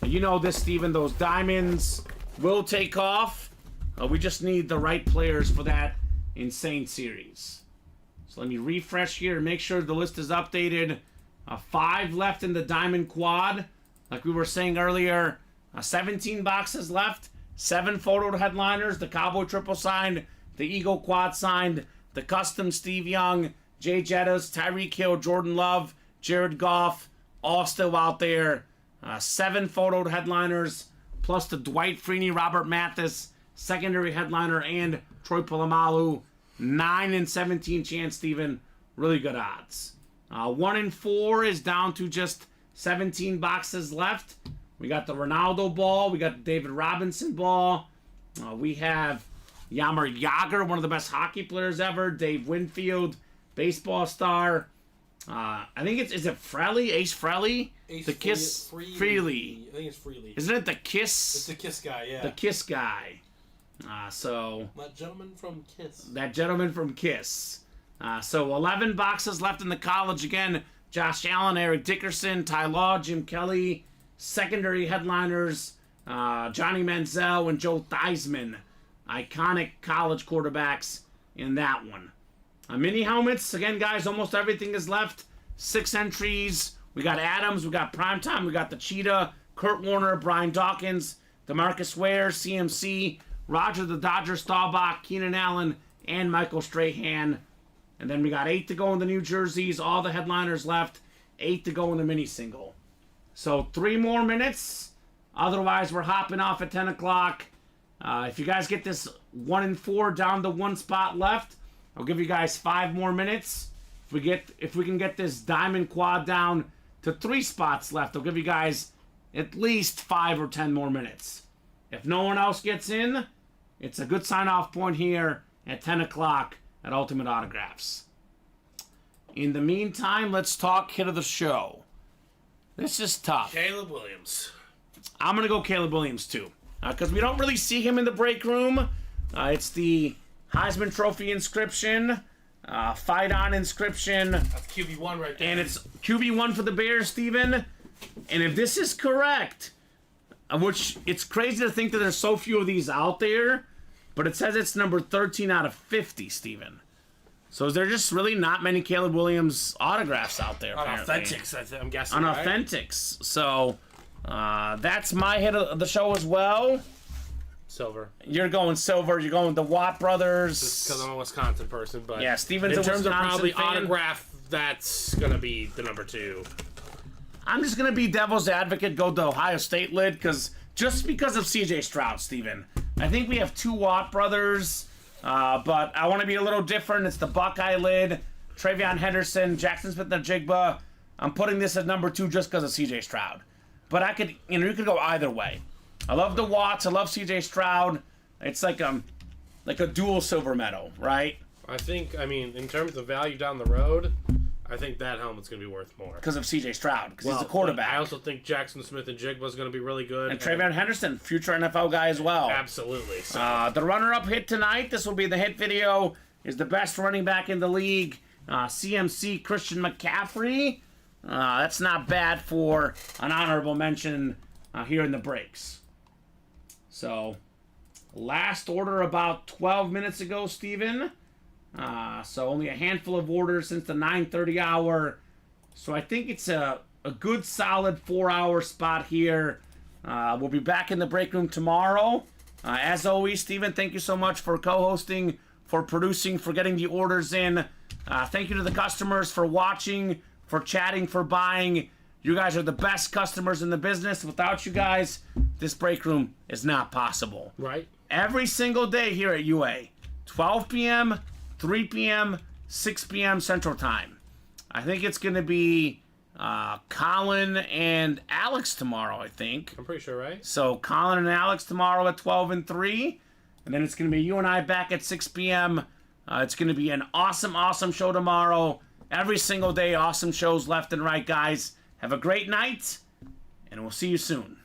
You know this, Steven. Those diamonds will take off. We just need the right players for that insane series. So let me refresh here and make sure the list is updated. 5 left in the diamond quad. Like we were saying earlier, 17 boxes left. 7 photo headliners. The Cowboy triple signed. The Eagle quad signed. The custom Steve Young, Jay Jettas, Tyreek Hill, Jordan Love, Jared Goff, all still out there. 7 photo headliners, plus the Dwight Freeney, Robert Mathis, secondary headliner, and Troy Polamalu. 9 and 17 chance, Steven. Really good odds. 1 and 4 is down to just 17 boxes left. We got the Ronaldo ball. We got the David Robinson ball. We have Yammer Yager, one of the best hockey players ever. Dave Winfield, baseball star. I think is it Frelly? Ace Frelly? Ace the Kiss Freely. I think it's Freely. Isn't it the Kiss? It's the Kiss guy, yeah. The Kiss guy. So That gentleman from Kiss. that gentleman from Kiss. So 11 boxes left in the college again. Josh Allen, Eric Dickerson, Ty Law, Jim Kelly. Secondary headliners, Johnny Manziel and Joe Theismann. Iconic college quarterbacks in that one. Mini helmets, again, guys, almost everything is left. 6 entries. We got Adams, we got Primetime, we got the Cheetah, Kurt Warner, Brian Dawkins, DeMarcus Ware, CMC, Roger the Dodger Staubach, Keenan Allen, and Michael Strahan. And then we got 8 to go in the New Jerseys, all the headliners left, 8 to go in the mini single. So 3 more minutes. Otherwise, we're hopping off at 10 o'clock. If you guys get this 1 and 4 down to 1 spot left, I'll give you guys 5 more minutes. If we can get this diamond quad down to 3 spots left, I'll give you guys at least 5 or 10 more minutes. If no one else gets in, it's a good sign-off point here at 10 o'clock at Ultimate Autographs. In the meantime, let's talk hit of the show. This is tough. Caleb Williams. I'm going to go Caleb Williams, too. Because we don't really see him in the break room. It's the Heisman Trophy inscription. Fight On inscription. That's QB1 right there. And it's QB1 for the Bears, Steven. And if this is correct, which it's crazy to think that there's so few of these out there, but it says it's number 13 out of 50, Steven. So is there just really not many Caleb Williams autographs out there? On apparently? Authentics, I'm guessing. On right? Authentics. So that's my hit of the show as well. Silver. You're going silver. You're going the Watt brothers. Just because I'm a Wisconsin person, but Yeah, Steven's in a terms of Wisconsin probably fan. autograph, that's gonna be the number 2. I'm just going to be devil's advocate, go the Ohio State lid, just because of CJ Stroud, Steven. I think we have 2 Watt brothers, but I want to be a little different. It's the Buckeye lid, Travion Henderson, Jackson Smith-Njigba. I'm putting this at number 2 just because of CJ Stroud. But you could go either way. I love the Watts. I love CJ Stroud. It's like a dual silver medal, right? I think, in terms of value down the road, I think that helmet's going to be worth more. Because of CJ Stroud, because he's a quarterback. I also think Jackson Smith-Njigba is going to be really good. And Travion Henderson, future NFL guy as well. Absolutely. So. The runner-up hit tonight, this will be the hit video, is the best running back in the league, CMC Christian McCaffrey. That's not bad for an honorable mention here in the breaks. So, last order about 12 minutes ago, Steven. So only a handful of orders since the 9:30 hour. So I think it's a good solid 4-hour spot here. We'll be back in the break room tomorrow. As always, Steven, thank you so much for co-hosting, for producing, for getting the orders in. Thank you to the customers for watching, for chatting, for buying. You guys are the best customers in the business. Without you guys, this break room is not possible. Right. Every single day here at UA, 12 p.m., 3 p.m., 6 p.m. Central Time. I think it's going to be Colin and Alex tomorrow, I think. I'm pretty sure, right? So Colin and Alex tomorrow at 12 and 3. And then it's going to be you and I back at 6 p.m. It's going to be an awesome, awesome show tomorrow. Every single day, awesome shows left and right, guys. Have a great night, and we'll see you soon.